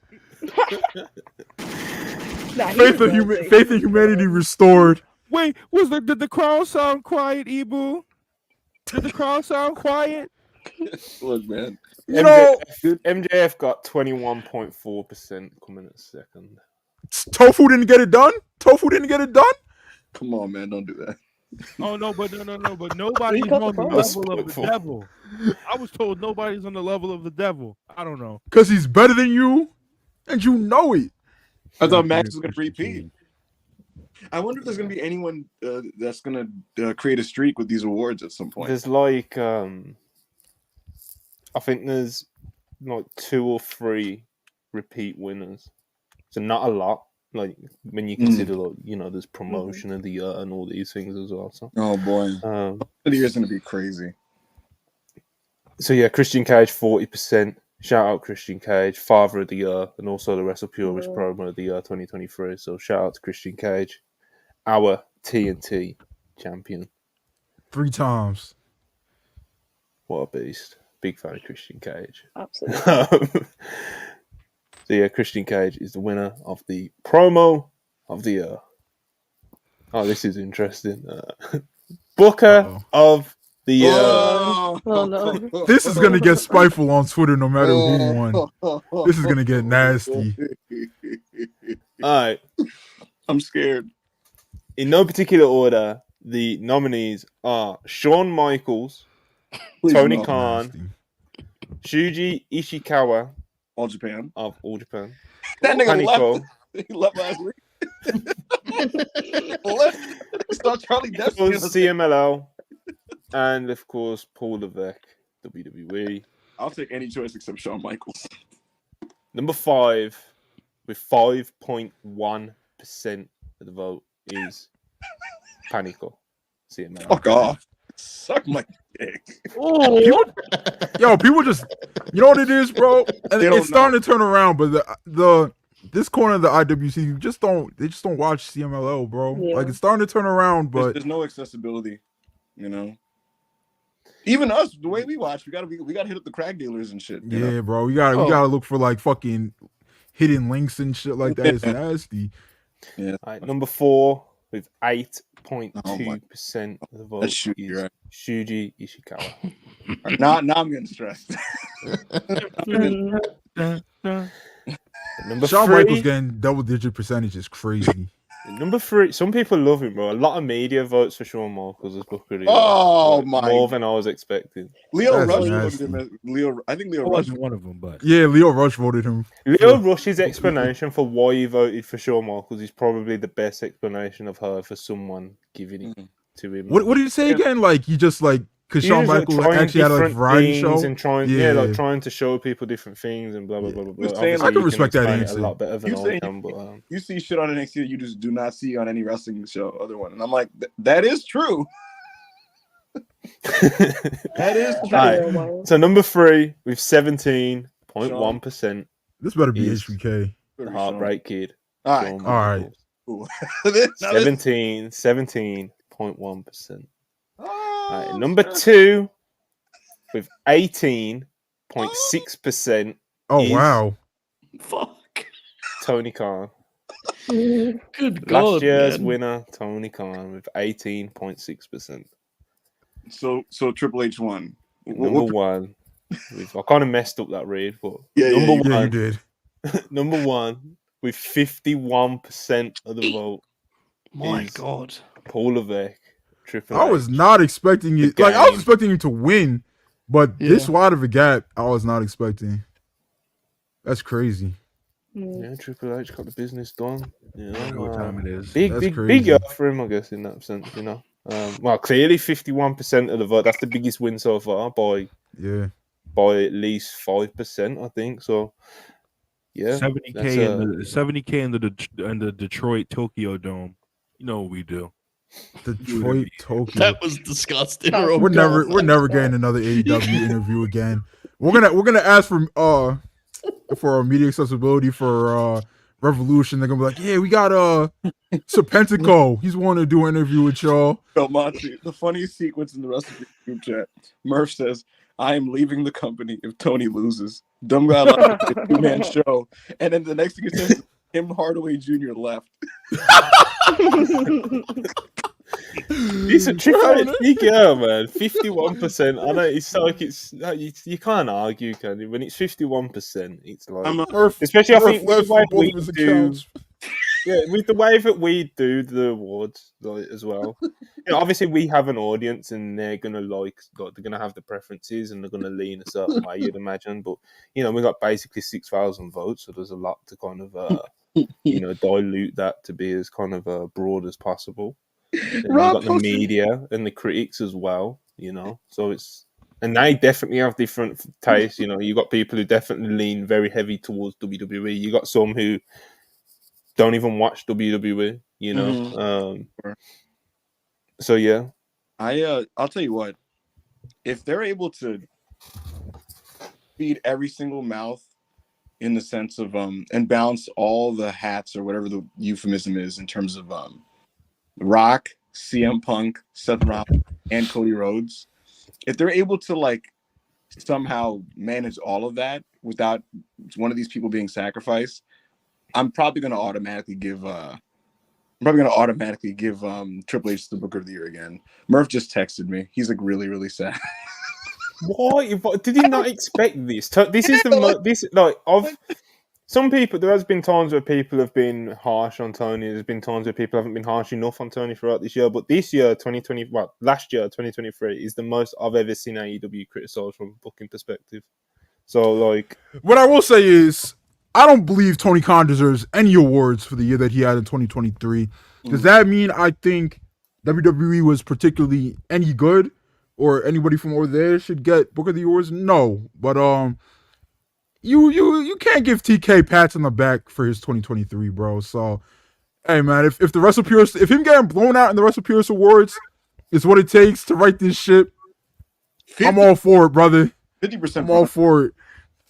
F: Nah, he
B: Faith
F: deserves it.
B: in humanity restored.
E: Wait, did the crowd sound quiet, Ibu? Did the crowd sound quiet?
D: Look, man.
B: You know,
A: MJF got 21.4% coming at second.
B: Tofu didn't get it done? Tofu didn't get it done?
D: Come on, man. Don't do that.
E: Oh no, but nobody's
F: got the
E: on the
F: problem.
E: level of the
A: Spookful.
E: devil. I was told nobody's on the level of the devil. I don't know.
B: Because he's better than you, and you know it.
D: I thought Max was going to repeat. I wonder if there's going to be anyone that's going to create a streak with these awards at some point.
A: There's like, I think there's like 2 or 3 repeat winners. So not a lot. Like when you consider, like, you know, there's promotion of the year and all these things as well. So,
D: Oh, boy. The year's going to be crazy.
A: so yeah, Christian Cage 40%. Shout out Christian Cage, Father of the Year, and also the WrestlePurists Promo of the Year 2023. So shout out to Christian Cage, our TNT champion.
B: 3 times.
A: What a beast! Big fan of Christian Cage.
F: Absolutely.
A: So yeah, Christian Cage is the winner of the Promo of the Year. Oh, this is interesting. Booker of the Year.
F: Oh no.
B: This is going to get spiteful on Twitter no matter who won. This is going to get nasty.
A: All right.
D: I'm scared.
A: In no particular order, the nominees are Shawn Michaels,
D: Please
A: Tony
D: no.
A: Khan,
B: Nasty.
A: Shuji Ishikawa
D: All Japan.
A: of All Japan,
D: That nigga
A: Panico,
D: left. He left last week. Left. Saw Charlie Dempsey.
A: CMLL, and of course Paul Levesque, WWE.
D: I'll take any choice except Shawn Michaels.
A: Number 5, with 5.1% of the vote, is Panico, CMLL.
D: Fuck off. Suck my dick.
C: Oh,
B: Yo, people just, you know what it is, bro? And
D: They don't
B: it's starting to turn around, but the this corner of the IWC they just don't watch CMLL, bro.
F: Yeah.
B: Like it's starting to turn around, but
D: There's no accessibility, you know. Even us, the way we watch, we gotta hit up the crack dealers and shit. You
B: yeah,
D: know?
B: bro, we gotta look for like fucking hidden links and shit like that. It's nasty.
D: Yeah.
A: All right, number 4 with 8.2% of the vote
D: That's Shuji,
A: is
D: right?
A: Shuji Ishikawa.
D: Now I'm getting stressed.
A: Number
B: Shawn
A: 3,
B: Michaels getting double-digit percentage is crazy.
A: number 3. Some people love him, bro. A lot of media votes for Shawn Michaels as Booker.
D: Oh,
A: Like,
D: my
A: more than I was expecting.
D: Leo
B: That's
D: Rush
B: nasty.
D: voted him. I think Leo
E: I
D: Rush.
E: wasn't one of them, but
B: Yeah, Leo Rush voted him.
A: Leo Rush's explanation for why he voted for Shawn Michaels is probably the best explanation I've heard for someone giving it to him.
B: What did he say again? Like he just like because
A: He
B: Shawn
A: was, like,
B: Michaels
A: trying
B: actually had like a
A: different
B: variety
A: things
B: show
A: and trying, like trying to show people different things and blah blah blah blah.
D: He was
A: blah.
D: saying,
A: Obviously,
B: I can
A: you
B: respect that
A: explain it
B: answer.
A: a lot better than
D: You
A: I
D: saying-
A: can, but
D: You see shit on NXT that you just do not see on any wrestling show, other one, and I'm like, that is true. That is true.
A: Alright.
F: Real wild.
A: So number 3 with 17.1%,
B: This better be
A: Is-
B: HBK.
A: the Heartbreak Kid.
D: All right,
A: Shawn
B: All right.
A: Michaels.
D: cool. Now this-
A: 17.1%. Alright,
D: Oh,
A: number
D: shit.
A: 2 with 18.6%
B: Oh
A: is-
B: wow.
C: Fuck.
A: Tony Khan.
C: Good God.
A: Last year's
C: man.
A: winner, Tony Khan, with 18.6%.
D: So Triple H won.
A: Number 1. I kind of messed up that read, but
D: Yeah, yeah,
A: number
B: Yeah, you
A: 1,
B: did.
A: number 1 with 51% of the vote,
C: My
A: is-
C: God.
A: Paul Levesque. Triple
B: I
A: H.
B: was not expecting it.
A: The
B: Like I was
A: game.
B: expecting him to win, but this
C: Yeah.
B: wide of a gap, I was not expecting. That's crazy.
A: Yeah, Triple H got the business done. You
E: I know what
A: know,
E: time it is.
A: big,
B: That's
A: big,
B: crazy.
A: big year for him, I guess, in that sense. You know, well, clearly 51% of the vote. That's the biggest win so far by
B: Yeah.
A: at least 5%, I think. So, yeah,
E: 70K in the Detroit Tokyo Dome. You know what we do.
B: Detroit, Tokyo.
C: That was disgusting.
F: That's
C: Rob.
B: We're never
F: God,
B: getting
F: God.
B: another AEW interview again. We're gonna ask for media accessibility for Revolution. They're gonna be like, yeah, we got Serpentico. He's wanting to do an interview with y'all.
D: So Monty, the funniest sequence in the rest of the group chat. Murph says, "I am leaving the company if Tony loses." Dumb guy like a 2-man show, and then the next thing he says, Tim Hardaway Jr. left.
A: It's a Triple H big year, man. 51%. I know it's like you can't argue, can you? When it's 51%, it's like
B: Murph,
A: especially I
B: Murph
A: think with
B: left
A: the way
B: for both
A: we
B: of his
A: do,
B: accounts.
A: yeah, with the way that we do the awards like, as well. You know, obviously we have an audience and they're gonna like they're gonna have the preferences and they're gonna lean a certain way, you'd imagine. But we got basically 6,000 votes, so there's a lot to kind of dilute that to be as kind of broad as possible. And you've got the media and the critics as well, so it's and they definitely have different tastes. You got people who definitely lean very heavy towards WWE. You got some who don't even watch WWE, so yeah.
D: I'll tell you what, if they're able to feed every single mouth in the sense of and balance all the hats or whatever the euphemism is in terms of Rock, CM Punk, Seth Rollins, and Cody Rhodes, if they're able to like somehow manage all of that without one of these people being sacrificed, I'm probably going to automatically give Triple H the Booker of the Year again. Murph just texted me. He's like really, really sad.
A: Why? Did he not expect this? This is some people. There has been times where people have been harsh on Tony. There's been times where people haven't been harsh enough on Tony throughout this year. But this year, last year, 2023, is the most I've ever seen AEW criticised from a booking perspective. So, like,
B: what I will say is, I don't believe Tony Khan deserves any awards for the year that he had in 2023. Does that mean I think WWE was particularly any good, or anybody from over there should get Book of the Awards? No, but you can't give TK pats on the back for his 2023, bro. So, hey man, if the WrestlePurists, if him getting blown out in the WrestlePurists Awards is what it takes to write this ship, I'm all for it, brother.
D: 50%.
B: I'm all for it.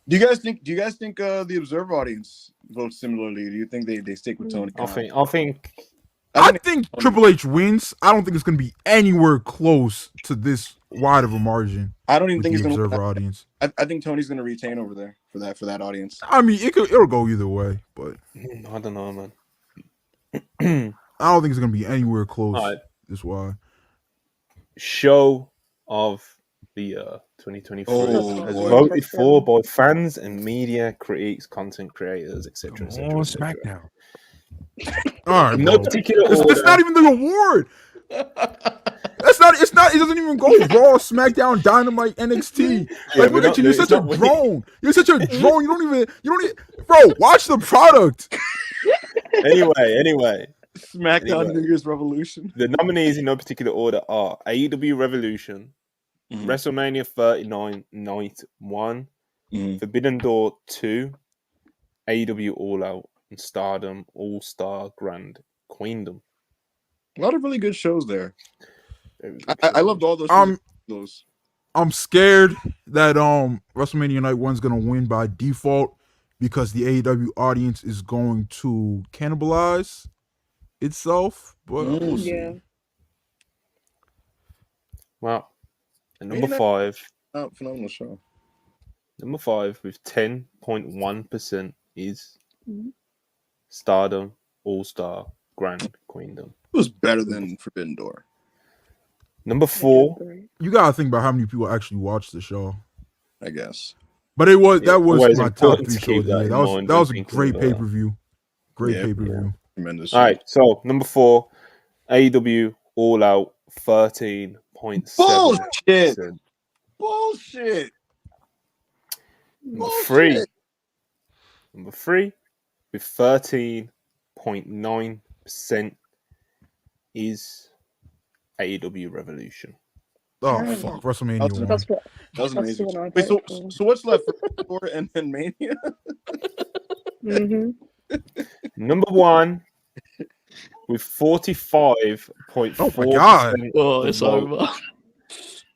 D: Do you guys think the Observer audience votes similarly? Do you think they stick with Tony
A: I
D: Khan?
A: think
B: I think Triple H wins. I don't think it's going to be anywhere close to this wide of a margin.
D: I don't even
B: with
D: think
B: the
D: he's going
B: Observer
D: to.
B: audience.
D: I think Tony's going to retain over there for that audience.
B: I mean, it'll go either way, but
A: I don't know, man.
B: I don't think it's going to be anywhere close.
A: All right.
B: This why.
A: Show of the year 2023
D: Oh,
A: as
D: boy.
A: voted for by fans and media, critics, content creators, etc.,
E: Come on, SmackDown.
B: All right,
A: No
B: bro.
A: particular
B: It's
A: order.
B: not even the award. That's not. It's not. It doesn't even go Raw, SmackDown, Dynamite, NXT. Like, look at you. You're such a drone. You're such a drone. You don't even. Bro, watch the product.
A: Anyway.
D: SmackDown New Year's Revolution.
A: The nominees in no particular order are AEW Revolution,
D: Mhm.
A: WrestleMania 39 Night 1,
D: Mhm.
A: Forbidden Door 2, AEW All Out, and Stardom All Star Grand Queendom.
D: A lot of really good shows there.
A: Very good
D: I
A: shows.
D: loved all those. Those.
B: I'm scared that WrestleMania Night 1's gonna win by default because the AEW audience is going to cannibalize itself. But we'll see.
F: Yeah.
A: Well, and number
D: Maybe
A: 5.
D: Phenomenal show.
A: Number 5 with 10.1% is
F: Mhm.
A: Stardom All Star Grand Queendom.
D: It was better than Forbidden Door.
A: Number 4.
B: You gotta think about how many people actually watched the show.
D: I guess.
B: But that was
A: always
B: my top
A: important
B: 3
A: to
B: show
A: keep
B: of the
A: that
B: year.
A: in mind
B: That
A: when
B: was a
A: thinking
B: great
A: about
B: pay
A: that.
B: per view. Great
D: Yeah,
B: pay per view.
D: Tremendous.
A: All right, so number 4, AEW All Out 13.7%.
D: Bullshit.
A: Number 3 with 13.9% is AEW Revolution.
B: Oh
F: Yeah.
B: fuck, WrestleMania 1.
F: That's what.
D: That was
F: That's the
D: amazing.
F: one I
D: Wait,
F: voted for.
D: so what's left for Door and then Mania?
F: Mm-hmm.
A: Number 1 with 45.4%.
B: Oh my God.
C: Oh,
A: of
C: it's
A: vote.
C: over.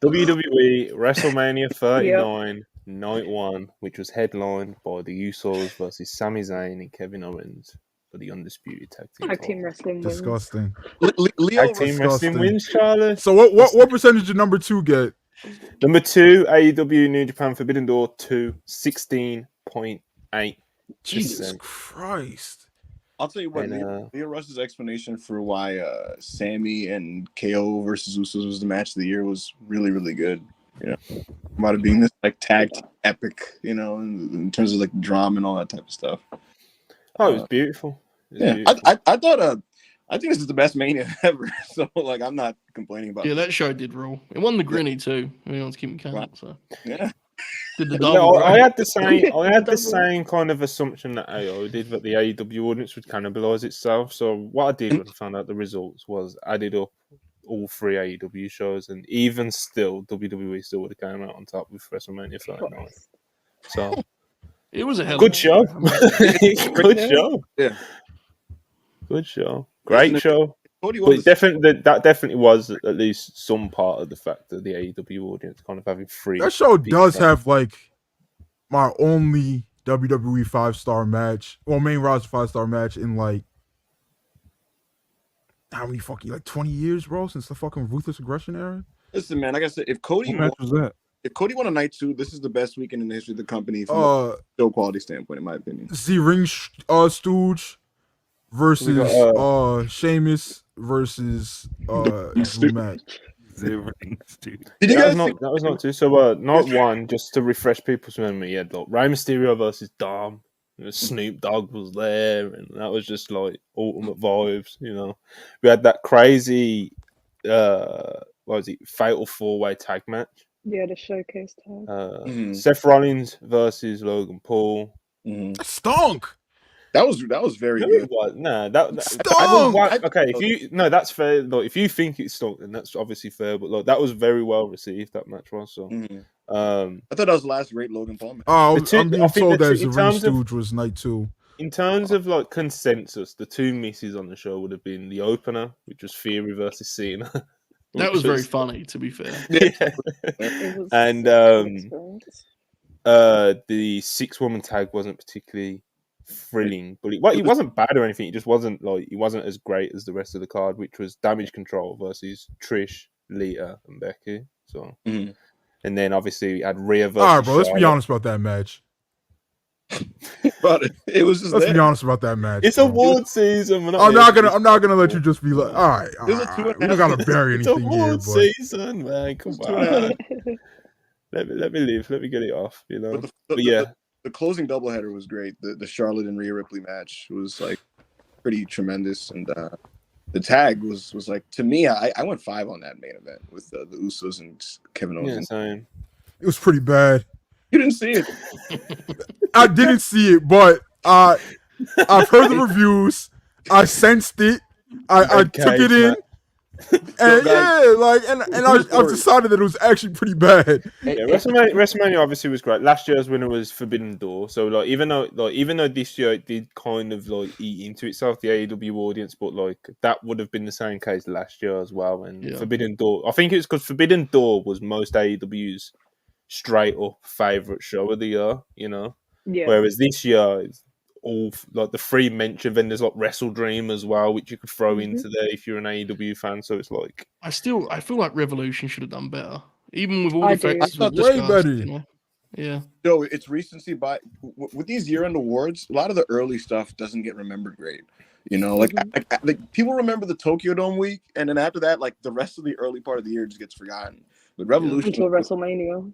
A: WWE WrestleMania 39 Night 1, which was headlined by the Usos versus Sami Zayn and Kevin Owens for the Undisputed Tag Team
F: Tag team
A: title.
F: wrestling wins.
B: Disgusting.
D: Leo
A: Tag Team
B: Disgusting.
A: Wrestling wins, Charlotte.
B: So what percentage did number 2 get?
A: Number 2, AEW New Japan Forbidden Door 2, 16.8%.
B: Jesus Christ.
D: I'll tell you what,
A: And,
D: Leo Rush's explanation for why Sammy and KO versus Usos was the match of the year was really, really good. You know, about it being this like tag team epic, you know, in terms of like drama and all that type of stuff.
A: Oh, it was beautiful.
D: I thought I think this is the best Mania ever. So like I'm not complaining about
C: Yeah,
D: this.
C: that show did rule. It won the Grinny too. Everyone's keeping count. So
D: Yeah.
C: did the
A: Yeah,
C: double.
A: I
C: right?
A: had the same. I had the
F: Double.
A: same kind of assumption that AO did, that the AEW audience would cannibalize itself. So what I did when I found out the results was added up all 3 AEW shows, and even still, WWE still would have came out on top with WrestleMania 39. So
C: It was a hell
A: good
C: of a
A: show. Good
F: Yeah.
A: show.
D: Yeah.
A: Good show. Great show.
D: Cody
A: But
D: won
A: it that definitely was at least some part of the fact that the AEW audience kind of having 3.
B: That show
A: big
B: does
A: fans.
B: have like my only WWE 5-star match, well, main roster 5-star match in like how many fucking, like 20 years, bro, since the fucking Ruthless Aggression era.
D: Listen, man, like I said, if Cody
E: What match was that?
D: won a night 2, this is the best weekend in the history of the company from a show quality standpoint, in my opinion.
B: Z-Ring Stooge versus Sheamus versus Drew Mack.
D: Did you
A: That
D: guys
A: was not too. So, night 1, just to refresh people's memory, you had like Rey Mysterio versus Dom. Snoop Dogg was there, and that was just like ultimate vibes. You know, we had that crazy, what was it, fatal 4-way tag match.
F: Yeah, the showcase tag.
A: Seth Rollins versus Logan Paul.
B: Stunk.
D: That was very good.
A: Okay, if you that's fair. Like, if you think it's stunk, then that's obviously fair. But like, that was very well received. That match was so.
D: I thought that was the last great Logan Paul match.
B: I'm being told that Z-Ring Stooge was night 2.
A: In terms of like consensus, the 2 misses on the show would have been the opener, which was Theory versus Cena.
C: That was very funny, to be fair.
A: Yeah.
F: It was
A: And
F: an experience.
A: the 6-woman tag wasn't particularly thrilling, but it wasn't bad or anything. It just wasn't it wasn't as great as the rest of the card, which was Damage Control versus Trish, Lita, and Becky. So, and then obviously we had Rhea versus
B: All right, bro. Let's be
A: Charlotte.
B: honest about that match.
D: But it was just
B: Let's
D: there.
B: be honest about that match.
A: It's
B: bro.
A: award season.
B: I'm not gonna let you just be like, all right.
D: There's a 2.5
B: We don't gotta bury
A: It's
B: anything here,
A: award
B: but
A: season, man. Come on. Let me live. Let me get it off. You know. But yeah,
D: the closing doubleheader was great. The Charlotte and Rhea Ripley match was like pretty tremendous, and the tag was like, to me, I went 5 on that main event with the Usos and Kevin Owens.
A: yeah, same.
B: it was pretty bad.
D: You didn't see it.
B: I didn't see it, but I've heard the reviews. I sensed it. I took it in. And I've decided that it was actually pretty bad.
A: Yeah, WrestleMania obviously was great. Last year's winner was Forbidden Door. So like even though this year it did kind of like eat into itself, the AEW audience, but like that would have been the same case last year as well. And Forbidden Door, I think it's because Forbidden Door was most AEW's straight up favorite show of the year. You know, whereas this year it's all like the free mention. Then there's like Wrestle Dream as well, which you could throw into there if you're an AEW fan. So it's like
C: I feel like Revolution should have done better, even with all
F: I
C: the
F: do.
C: factors
B: I
C: we've
B: thought way
C: discussed,
B: better.
C: you know? Yeah.
D: No, it's recency by with these year-end awards. A lot of the early stuff doesn't get remembered great. You know, like people remember the Tokyo Dome week, and then after that, like the rest of the early part of the year just gets forgotten. But Revolution
F: Until WrestleMania.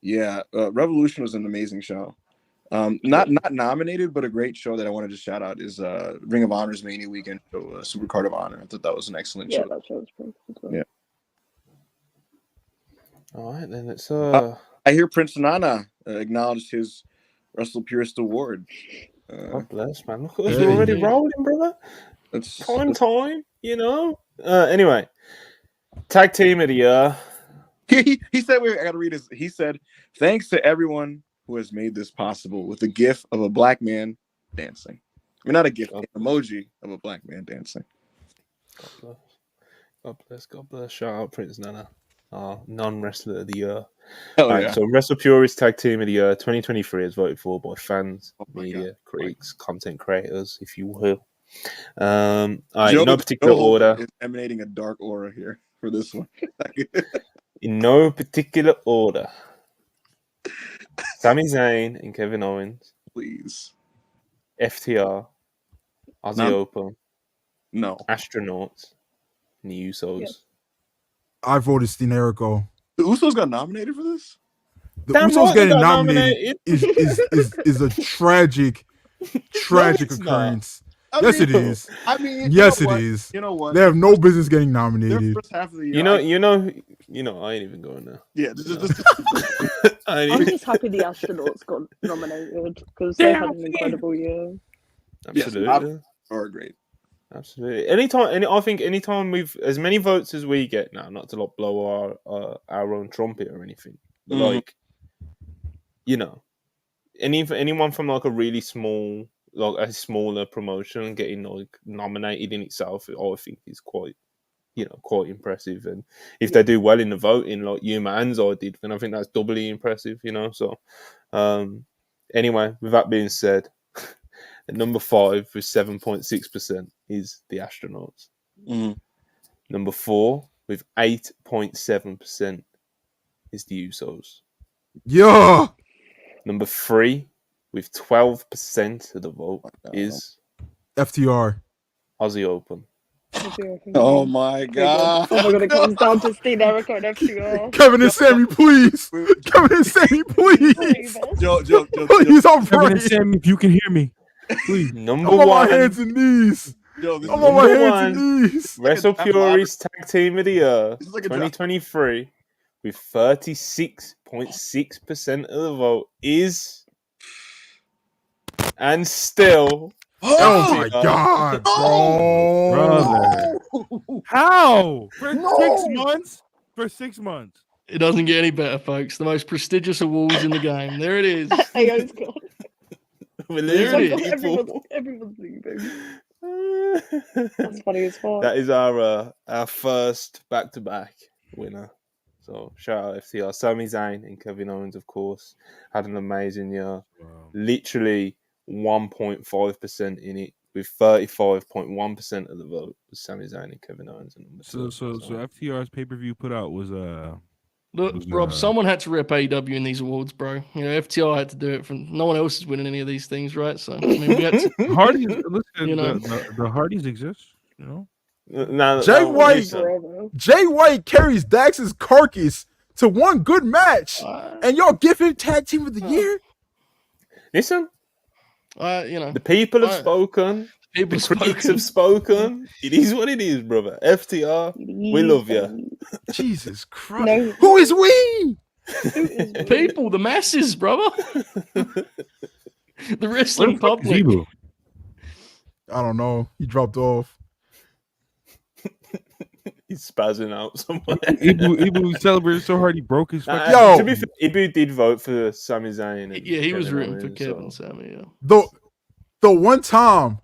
D: Yeah, Revolution was an amazing show. Not nominated, but a great show that I wanted to shout out is Ring of Honor's Mania Weekend show, Supercard of Honor. I thought that was an excellent show.
F: That show was pretty good.
D: Yeah.
A: all right, then it's
D: I hear Prince Nana acknowledged his WrestlePurists Award.
A: God bless, man. Look at us, we're already rolling, brother.
D: That's
A: Time, you know. Anyway, tag team of the year.
D: He said, I gotta read his. He said, "Thanks to everyone who has made this possible with the gif of a black man dancing. I mean, not a gif, an emoji of a black man dancing."
A: God bless. Shout out Prince Nana, non-wrestler of the year.
D: Hell
A: Right,
D: yeah.
A: so WrestlePurists Tag Team of the Year 2023 is voted for by fans,
D: my
A: media,
D: God.
A: critics, content creators, if you will. All right, in no particular
D: Joe
A: order.
D: is emanating a dark aura here for this one.
A: In no particular order. Sami Zayn and Kevin Owens,
D: Please.
A: FTR, Aussie
D: No.
A: Open,
D: No.
A: Astronauts, and the Usos.
F: Yep.
B: I voted Steenerico.
D: The Usos got nominated for this?
B: The
A: Damn
B: Usos
A: right they
B: getting
A: got
B: nominated is a tragic
A: it's
B: occurrence.
D: I
B: Yes,
D: mean,
B: it is.
D: I mean,
B: Yes,
D: you know
B: it
D: what?
B: is.
D: You know what?
B: They have no business getting
D: Their
B: nominated.
D: first half of the year.
A: You know, I ain't even going there.
D: Yeah,
A: I ain't
F: I'm
A: even,
F: just happy the astronauts got nominated because they had an incredible year.
A: absolutely.
D: are great.
A: Absolutely. I think anytime we've as many votes as we get now, not to like blow our own trumpet or anything, but like, you know, anyone from like a really small, like a smaller promotion getting like nominated in itself, I think is quite impressive. And if they do well in the voting, like Yuma and I did, then I think that's doubly impressive. You know, so anyway, with that being said. At number 5 with 7.6% is the Astronauts. Number 4 with 8.7% is the Usos.
B: Yeah.
A: Number 3 with 12% of the vote is
B: FTR.
A: Aussie Open.
D: Oh my god!
F: Oh my god! It comes down to Steenerico and FTR.
B: Kevin and Sammy, please. Kevin and Sammy, please.
D: Joe,
B: Please, I'm
E: Kevin
B: praying.
E: and Sammy, if you can hear me, please.
A: Number
B: I'm on my
A: 1,
B: hands and knees.
D: Joe, this
B: I'm
D: is
B: on my
A: Number
B: hands and
A: one.
B: knees.
A: WrestlePurists Tag Team of the Year
D: This is like a
A: 2023 with 36.6% of the vote is, and still,
B: Oh my god, bro.
E: Brother. How? For 6 months? For 6 months.
C: It doesn't get any better, folks. The most prestigious awards in the game. There it is.
F: AO's gone.
A: we're
C: There
A: losing
C: it is.
A: people.
F: Everyone's leaving. That's funny as fuck.
A: That is our first back-to-back winner. So So shout out FTR. Sami Zayn and Kevin Owens, of course, had an amazing year.
E: Wow.
A: Literally 1.5% in it, with 35.1% of the vote was Sami Zayn and Kevin Owens. And number
E: So
A: two.
E: FTR's pay-per-view put out was
C: Look,
E: was,
C: Rob, someone had to rep AEW in these awards, bro. You know, FTR had to do it. From no one else is winning any of these things, right? So I mean, we had to.
E: Hardys. Listen,
C: You know.
E: the Hardys exist. You know.
B: Jay White-
A: listen.
F: Forever.
B: Jay White carries Dax's carcass to one good match, and y'all give him tag team of the year.
A: Listen,
C: You know,
A: the people have
C: I-
A: spoken.
C: people
A: The critics
C: spoken.
A: have spoken. It is what it is, brother. FTR, we love you.
B: Jesus Christ!
F: No.
B: Who is we?
F: Who is we?
C: People, the masses, brother. The wrestling
E: Where the fuck is
C: public.
E: Ibu?
B: I don't know. He dropped off.
A: He's spazzing out somewhere.
E: Ibu celebrated so hard he broke his fucking.
B: Yo.
A: To be fair, Ibu did vote for Sami Zayn. And
C: Yeah, he was
A: Kevin
C: rooting for
A: Owens,
C: Kevin
A: so-
C: Sammy. Yeah.
B: The one time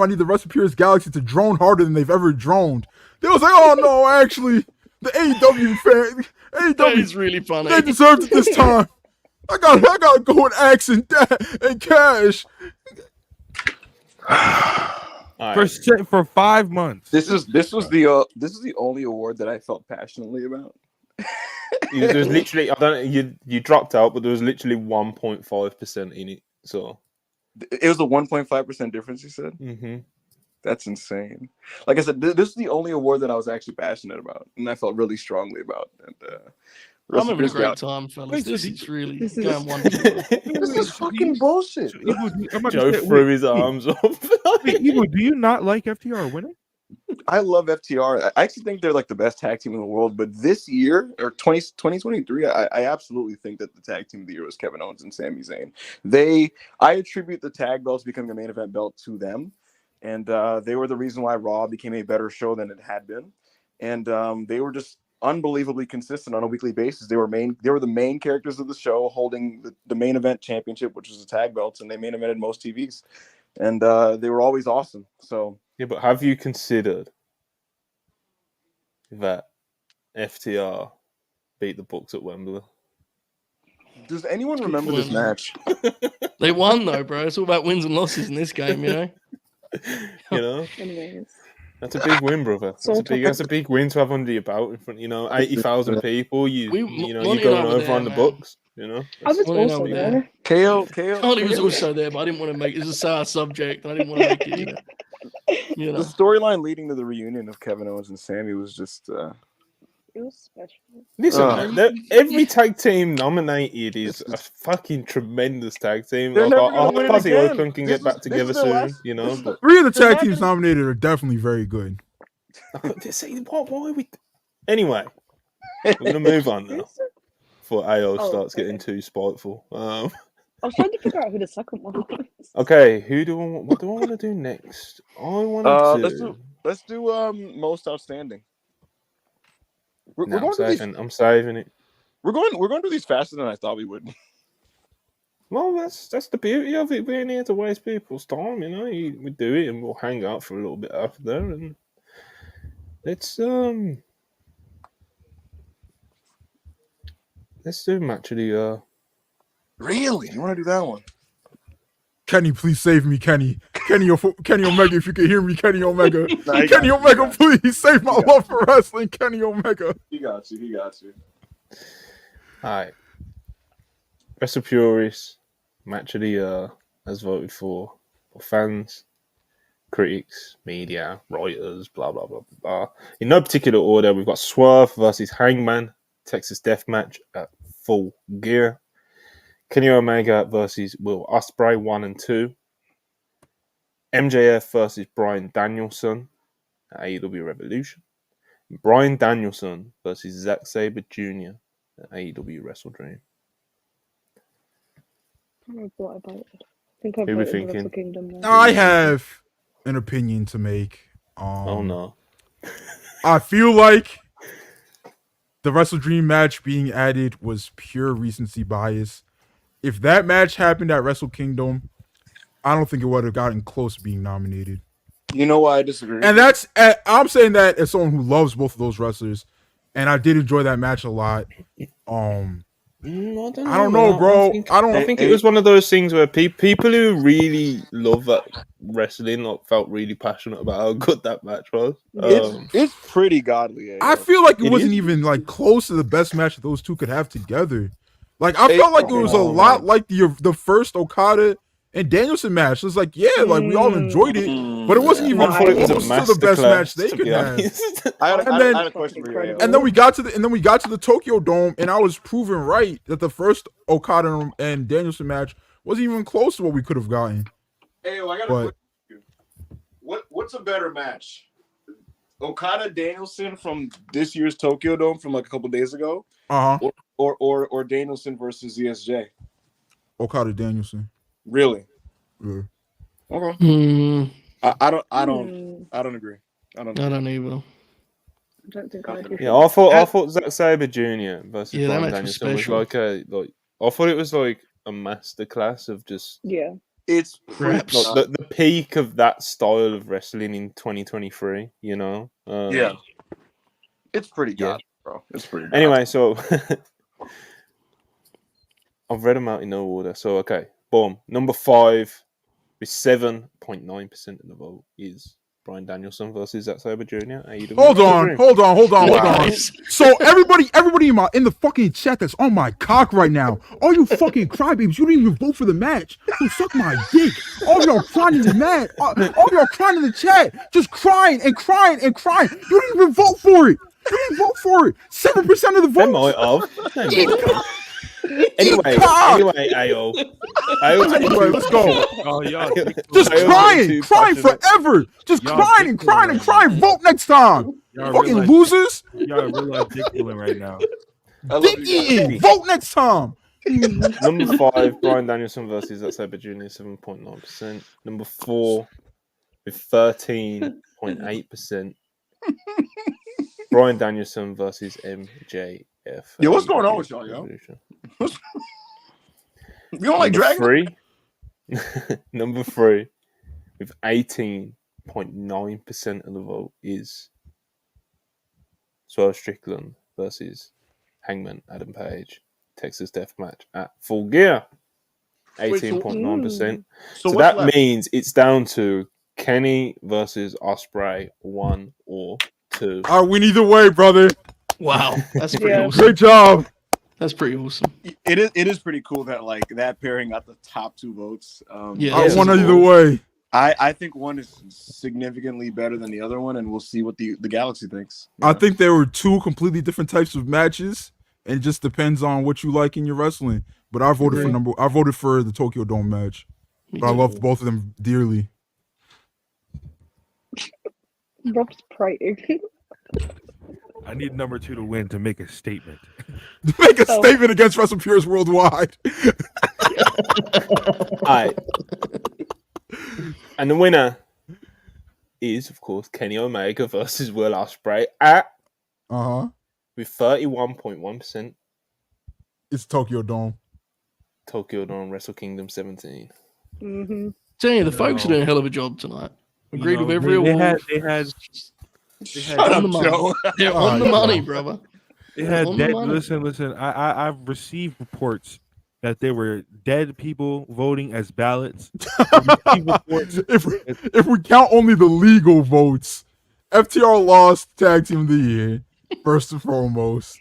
B: I need the WrestlePurists Galaxy to drone harder than they've ever droned. They was like, oh no, actually, the AEW fan,
C: That
B: AEW,
C: is really funny.
B: they deserved it this time. I gotta go with Axe and Cash.
A: All right.
E: For 5 months.
D: This was the only award that I felt passionately about.
A: There was literally, I don't know, you dropped out, but there was literally 1.5% in it. So,
D: It was a 1.5% difference. You said that's insane. Like I said, this is the only award that I was actually passionate about, and I felt really strongly about. And
C: I'm having a
D: WrestlePurists
C: great
D: Galaxy.
C: time, fellas.
E: Wait,
C: This
E: so
C: is really
F: This is-
C: going wonderful.
D: This is fucking bullshit.
E: So, Ibu, I'm about to
A: Joe
E: say,
A: threw
E: wait,
A: his arms up.
E: wait, Ibu, do you not like FTR winning?
D: I love FTR. I actually think they're like the best tag team in the world. But this year, or 2023, I absolutely think that the tag team of the year was Kevin Owens and Sami Zayn. I attribute the tag belts becoming a main event belt to them. And they were the reason why Raw became a better show than it had been. And they were just unbelievably consistent on a weekly basis. They were the main characters of the show, holding the main event championship, which was the tag belts, and they main evented most TVs. And they were always awesome. So
A: Yeah, but have you considered that FTR beat the Bucks at Wembley?
D: does anyone remember this match?
C: They won though, bro. It's all about wins and losses in this game, you know.
A: You know,
F: Anyways.
A: that's a big win, brother. That's a big win to have under your belt in front. 80,000 people. You're
C: Monty
A: going
C: and I were
A: over
C: there,
A: on the
C: man.
A: Bucks. You know,
F: I was
C: Well, you know,
F: also
C: yeah.
F: there.
D: KO.
C: Charlie was also there, but I didn't want to make it was a sour subject. And I didn't want to make it. You
D: The
C: know.
D: storyline leading to the reunion of Kevin Owens and Sammy was just
F: It was special.
A: listen, every tag team nominated is a fucking tremendous tag team.
D: They're
A: Like,
D: never
A: I
D: gonna
A: hope
D: win it
A: Aussie
D: again.
A: Oakland can
D: This
A: get back
D: is
A: together
D: their
A: soon.
D: last-
A: You know, but
B: 3 of the
D: They're
B: tag
D: not
B: teams
D: gonna-
B: nominated are definitely very good.
A: see, why are we? Anyway, we're gonna move on now before AO starts getting too spiteful.
F: I was trying to figure out who the second one was.
A: Okay, what do I want to do next? I want to.
D: let's do most outstanding. We're
A: No,
D: going to these,
A: I'm saving it.
D: we're going to these faster than I thought we would.
A: Well, that's the beauty of it. Being here to waste people's time, you know. We do it, and we'll hang out for a little bit after there, and let's do match of the year.
D: Really? You want to do that one?
B: Kenny, please save me, Kenny. Kenny Omega, if you can hear me, Kenny Omega.
D: Nah, he
B: Kenny
D: got you,
B: Omega,
D: he got you.
B: please save my love for wrestling, Kenny Omega.
D: He got you.
A: All right, WrestlePurists match of the year as voted for fans, critics, media, writers, blah blah blah blah. In no particular order, we've got Swerve versus Hangman, Texas Death Match at Full Gear. Kenny Omega versus Will Ospreay 1 and 2. MJF versus Bryan Danielson at AEW Revolution. Bryan Danielson versus Zack Sabre Jr. at AEW Wrestle Dream.
F: I don't know what I voted. I think I
A: Who we
F: voted
A: thinking?
F: Wrestle Kingdom. Now.
B: I have an opinion to make.
A: Oh no.
B: I feel like the Wrestle Dream match being added was pure recency bias. If that match happened at Wrestle Kingdom, I don't think it would have gotten close to being nominated.
D: You know why I disagree?
B: And I'm saying that as someone who loves both of those wrestlers. and I did enjoy that match a lot.
A: I
B: don't know, bro.
A: I think it was one of those things where people who really love that wrestling felt really passionate about how good that match was.
D: It's pretty godly.
B: I feel like it
A: It
B: wasn't
A: is.
B: even like close to the best match that those two could have together. Like I felt like it was a
A: Oh,
B: lot
A: man.
B: like the first Okada and Danielson match. It's like, yeah, like we all enjoyed it, but it wasn't even
A: I thought it was a
B: close to the best match
A: masterclass,
B: they
A: to
B: could
A: be
B: have.
A: honest.
D: I had
B: then-
D: a question for you.
B: And then we got to the Tokyo Dome, and I was proven right that the first Okada and Danielson match wasn't even close to what we could have gotten.
D: Hey, I got a
B: But
D: question for you. What's a better match? Okada Danielson from this year's Tokyo Dome from like a couple days ago, or Danielson versus ZSJ?
B: Okada Danielson.
D: Really?
B: Yeah.
D: Okay. I don't agree. I don't either.
F: I don't think I do.
A: Yeah, I thought Zack Sabre Jr. versus
C: Yeah, that
A: Bryan
C: match was
A: Danielson was
C: special.
A: I thought it was like a masterclass of just
D: It's
C: Perhaps.
A: like the peak of that style of wrestling in 2023. You know.
D: Yeah. It's pretty good, bro. It's pretty good.
A: Anyway, so I've read them out in no order. So okay, boom. Number 5 with 7.9% of the vote is Bryan Danielson versus Zack Sabre Jr.
B: Hold on.
C: Wow.
B: So everybody in the fucking chat that's on my cock right now, all you fucking crybabies, you didn't even vote for the match. So suck my dick. All y'all crying in the mat. All y'all crying in the chat. Just crying and crying and crying. You didn't even vote for it. 7% of the
A: They
B: votes.
A: might have. Anyway, Ayo.
B: Anyway, let's go.
E: Oh, y'all.
B: Just crying forever. Just
E: Y'all
B: crying and crying and crying. Vote next time.
E: Y'all
B: Fucking
E: realize-
B: losers.
E: Y'all realize dick pulling right now.
B: Dick eating. Vote next time.
A: Number 5, Bryan Danielson versus Zack Sabre Jr. 7.9%. Number 4 with 13.8%. Bryan Danielson versus MJF.
D: Yo, what's going on with y'all, yo? You don't like Dragon?
A: Number 3 with 18.9% of the vote is Swerve Strickland versus Hangman Adam Page. Texas Death Match at Full Gear. 18.9%. So that means it's down to Kenny versus Ospreay 1 or 2.
B: I win either way, brother.
C: Wow, that's pretty awesome.
B: Great job.
C: That's pretty awesome.
D: It is pretty cool that like that pairing got the top 2 votes.
C: Yeah,
B: I won either way.
D: I think one is significantly better than the other one, and we'll see what the Galaxy thinks.
B: I think there were 2 completely different types of matches, and it just depends on what you like in your wrestling. But I voted for the Tokyo Dome match. But I loved both of them dearly.
F: Rob's praying.
E: I need number 2 to win to make a statement.
B: Make a statement against WrestlePurists worldwide.
A: Alright. And the winner is, of course, Kenny Omega versus Will Ospreay at with 31.1%.
B: It's Tokyo Dome.
A: Tokyo Dome Wrestle Kingdom 17.
F: Mm-hmm.
C: Tell you, the folks are doing a hell of a job tonight. Agreed with every
E: they
C: award.
E: had
D: Shut up, Joe.
C: They're on the money, brother.
E: They had
C: On the
E: dead.
C: money.
E: Listen. I've received reports that there were dead people voting as ballots.
B: if we count only the legal votes, FTR lost Tag Team of the Year, first and foremost.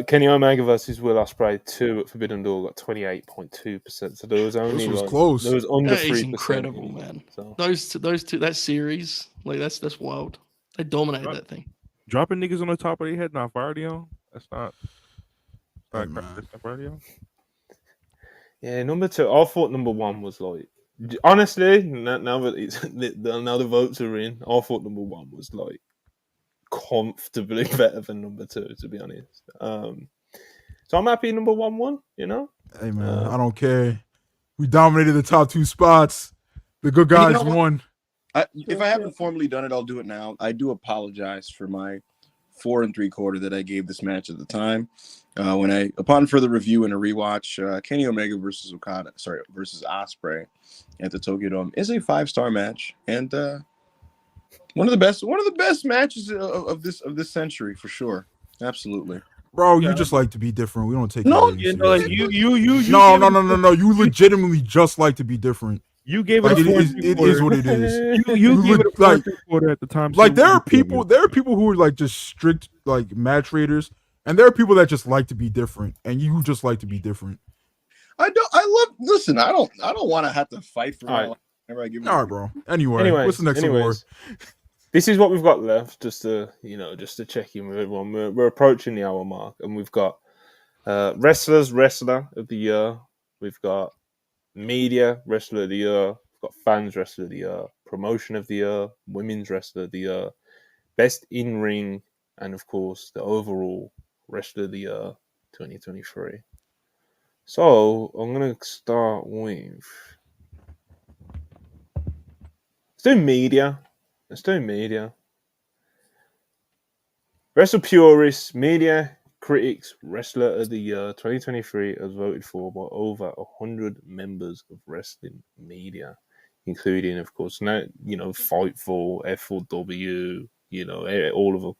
A: Kenny Omega versus Will Ospreay 2 at Forbidden Door got 28.2%. So there was only
B: close.
A: There was under
C: That
A: 3%.
C: is incredible, man.
A: So.
C: Those two, that series, like that's wild. They dominated that thing.
E: Dropping niggas on the top of their head, not cardio. That's not cardio.
A: Yeah, number 2. I thought number 1 was like, honestly, now that now the votes are in, I thought number 1 was like comfortably better than number 2, to be honest. So I'm happy number 1 won, you know?
B: Hey man, I don't care. We dominated the top 2 spots. The good guys won.
D: If I haven't formally done it, I'll do it now. I do apologize for my 4 3/4 that I gave this match at the time. Upon further review and a rewatch, Kenny Omega versus Ospreay at the Tokyo Dome is a 5-star match, and One of the best matches of this century for sure. Absolutely.
B: Bro,
E: Yeah.
B: you just like to be different. We don't take
D: No,
B: you
E: You
B: seriously.
E: know, like you
B: No.
E: gave it
B: You legitimately just like to be different.
E: You gave
B: Like
E: it a
B: it is what it is.
E: You gave it a 4
B: like
E: 3/4 at the time.
B: like
E: so
B: there are
E: we-
B: people who are like just strict like match raiders, and there are people that just like to be different, and you just like to be different.
D: Listen, I don't want to have to fight for my
A: Alright.
D: life whenever I give it.
B: All right, bro. Anyway, what's the next award?
A: This is what we've got left, just to check in with everyone. We're approaching the hour mark, and we've got wrestler of the year. We've got media wrestler of the year. We've got fans wrestler of the year. Promotion of the year. Women's wrestler of the year. Best in ring, and of course the overall wrestler of the year 2023. So I'm gonna start with. Let's do media. WrestlePurists Media Critics Wrestler of the Year 2023 as voted for by over 100 members of wrestling media, including, of course, Fightful, F4W, all of them.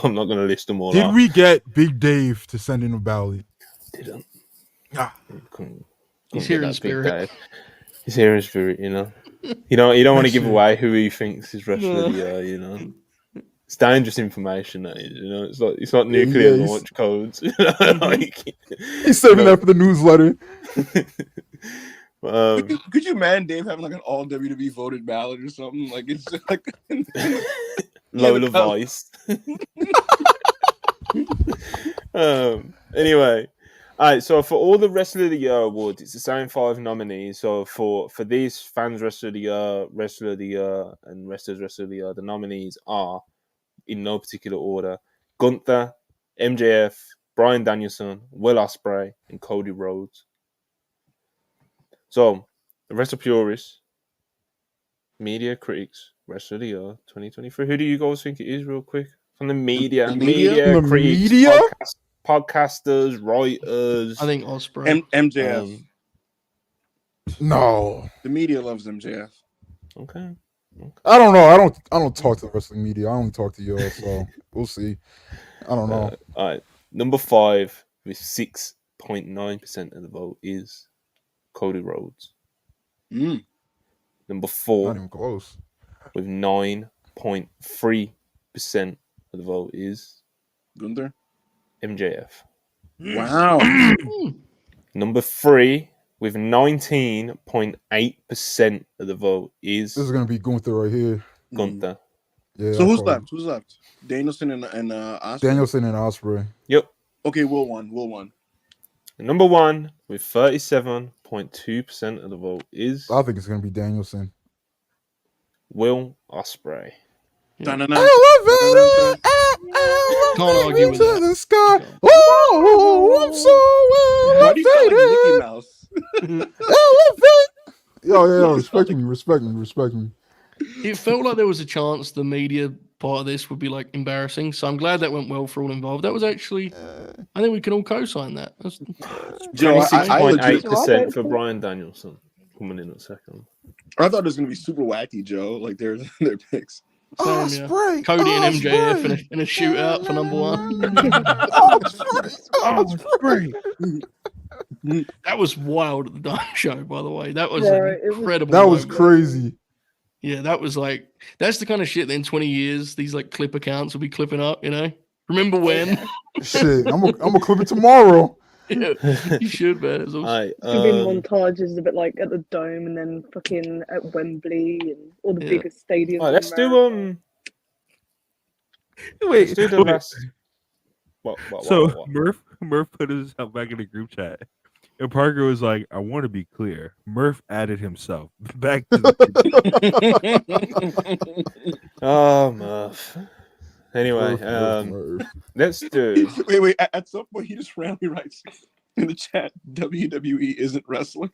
A: I'm not going to list them all.
B: Did we get Big Dave to send in a ballot?
A: Didn't.
C: Couldn't He's here in spirit.
A: He's here in spirit. You don't want to give away who he thinks is wrestler of the year. It's dangerous information, that is. It's like nuclear launch codes.
B: He's saving that for the newsletter.
D: Could you man Dave having like an all WWE voted ballot or something? Like it's like
A: Lola Vice. Anyway, all right. So for all the Wrestler of the Year awards, it's the same 5 nominees. So for these fans Wrestler of the Year, Wrestler of the Year, and Wrestlers Wrestler of the Year, the nominees are, in no particular order, Gunther, MJF, Bryan Danielson, Will Ospreay, and Cody Rhodes. So, the WrestlePurists Media Critics Wrestler of the Year 2023. Who do you guys think it is, real quick? From the media?
B: The
A: critics,
B: media?
A: Podcasters, writers.
C: I think Ospreay.
D: MJF.
B: No.
D: The media loves MJF.
A: Okay.
B: I don't know. I don't talk to the wrestling media. I only talk to y'all, so we'll see. I don't know.
A: All right. Number 5 with 6.9% of the vote is Cody Rhodes. Number 4,
B: not even close,
A: with 9.3% of the vote is
D: Gunther.
A: MJF.
D: Wow.
A: Number 3, with 19.8% of the vote is.
B: This is gonna be Gunther right here.
A: Gunther.
B: Yeah.
D: So who's left? Danielson and Ospreay?
B: Danielson and Ospreay.
A: Yep.
D: Okay, Will won.
A: Number 1 with 37.2% of the vote is.
B: I think it's gonna be Danielson.
A: Will Ospreay.
C: Yeah.
B: Elevator,
C: Can't argue with that.
B: the sky. Oh, I'm so
D: Why do you sound like Mickey
B: elevated. Elevate. Yo, respect me.
C: It felt like there was a chance the media part of this would be like embarrassing, so I'm glad that went well for all involved. That was actually, I think we can all co-sign that. That's,
D: Joe,
A: 26.8% for Bryan Danielson coming in at second.
D: I thought it was gonna be super wacky, Joe. Like their picks.
C: same, yeah. Cody and MJF in a shootout for number 1. That was wild at the Dime Show, by the way. That was incredible.
B: That was crazy.
C: Yeah, that was like, that's the kind of shit that in 20 years, these like clip accounts will be clipping up, Remember when?
B: Shit, I'm gonna clip it tomorrow.
C: Yeah, you should, man. It's awesome.
F: Could be montages a bit like at the Dome and then fucking at Wembley and all the biggest stadiums.
A: Right, let's do
E: Wait,
A: let's do the last. What?
E: Murph put himself back in the group chat, and Parker was like, "I want to be clear." Murph added himself back to the.
A: Oh, Murph. Anyway, let's do.
D: Wait. At some point, he just randomly writes in the chat, "WWE isn't wrestling."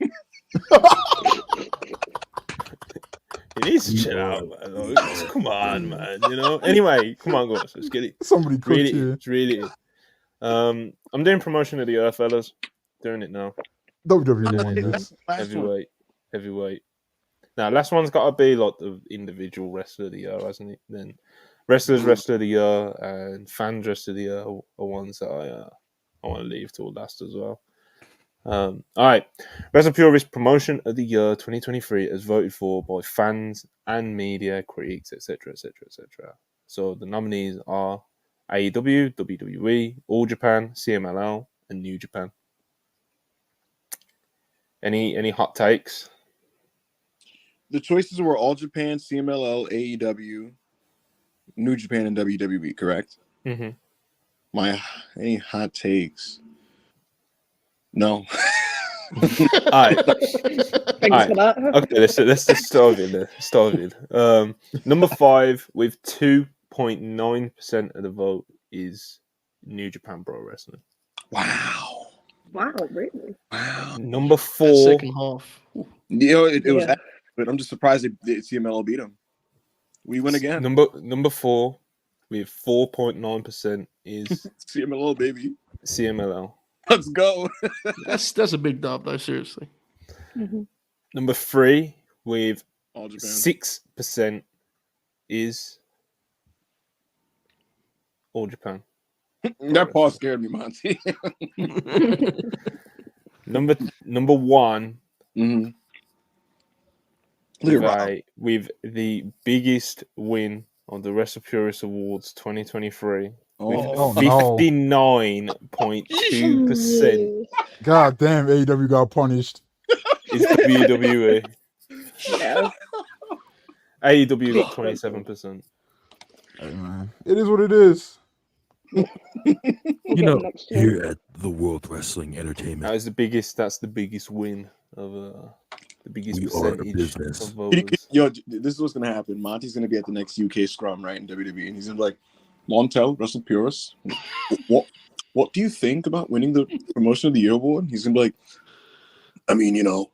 A: He needs to chill out, man. Come on, man. Anyway, come on, guys. Let's get it.
B: Somebody cooked here.
A: It's really. I'm doing promotion of the year, fellas. Doing it now.
B: WWE won this.
A: Heavyweight. Now, last one's got to be like the individual wrestler of the year, hasn't it? Then wrestlers wrestler of the year and fans wrestler of the year are ones that I want to leave till last as well. All right, WrestlePurists Promotion of the Year 2023 as voted for by fans and media, critics, etc., etc., etc. So the nominees are AEW, WWE, All Japan, CMLL, and New Japan. Any hot takes?
D: The choices were All Japan, CMLL, AEW, New Japan, and WWE. Correct?
A: Mm-hmm.
D: Any hot takes? No.
A: All right.
F: Thanks for that.
A: Okay, let's just start with. Number 5 with 2.9% of the vote is New Japan Pro Wrestling.
D: Wow.
F: Wow, really?
D: Wow.
A: Number
C: That
A: 4.
C: second half. Ooh.
D: You know, it was,
F: Yeah.
D: but I'm just surprised that CMLL beat him. We win again.
A: Number 4 with 4.9% is
D: CMLL, baby.
A: CMLL.
D: Let's go.
C: That's a big dub, though. Seriously.
F: Mhm.
A: Number 3 with
D: All Japan.
A: 6% is All Japan.
D: That pause scared me, Monty.
A: Number 1
D: Mm-hmm. Look at Rob.
A: with the biggest win on the WrestlePurists Awards 2023 with
B: Oh, no.
A: 59.2%
B: God damn, AEW got punished.
A: is WWE.
F: Yeah.
A: AEW got 27%.
B: Hey, man, it is what it is.
F: We'll
E: You
F: get
E: know,
F: them next year.
E: here at the World Wrestling Entertainment,
A: That's the biggest win of the biggest
E: We are a
A: percentage
E: business.
A: of voters.
D: Yo, this is what's gonna happen. Monty's gonna be at the next UK Scrum, right, in WWE, and he's gonna be like, Montel, WrestlePurists, what do you think about winning the Promotion of the Year award? He's gonna be like, I mean, you know,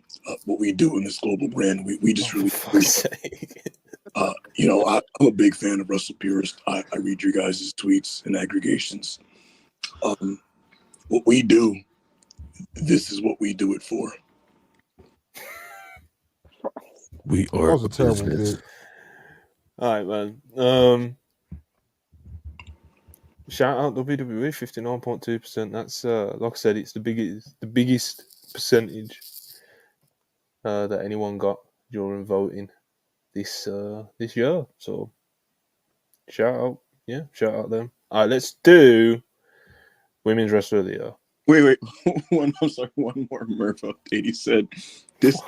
D: what we do in this global brand, we just
A: Oh,
D: really,
A: for fuck's sake.
D: you know, I'm a big fan of WrestlePurists. I read your guys' tweets and aggregations. What we do, this is what we do it for.
E: We
B: That
E: are
B: was a terrible
E: business.
B: bit.
A: All right, man. Shout out WWE 59.2%. That's like I said, it's the biggest percentage that anyone got during voting this year. So shout out them. All right, let's do Women's Wrestler of the Year.
D: Wait. One more Murph update. He said, This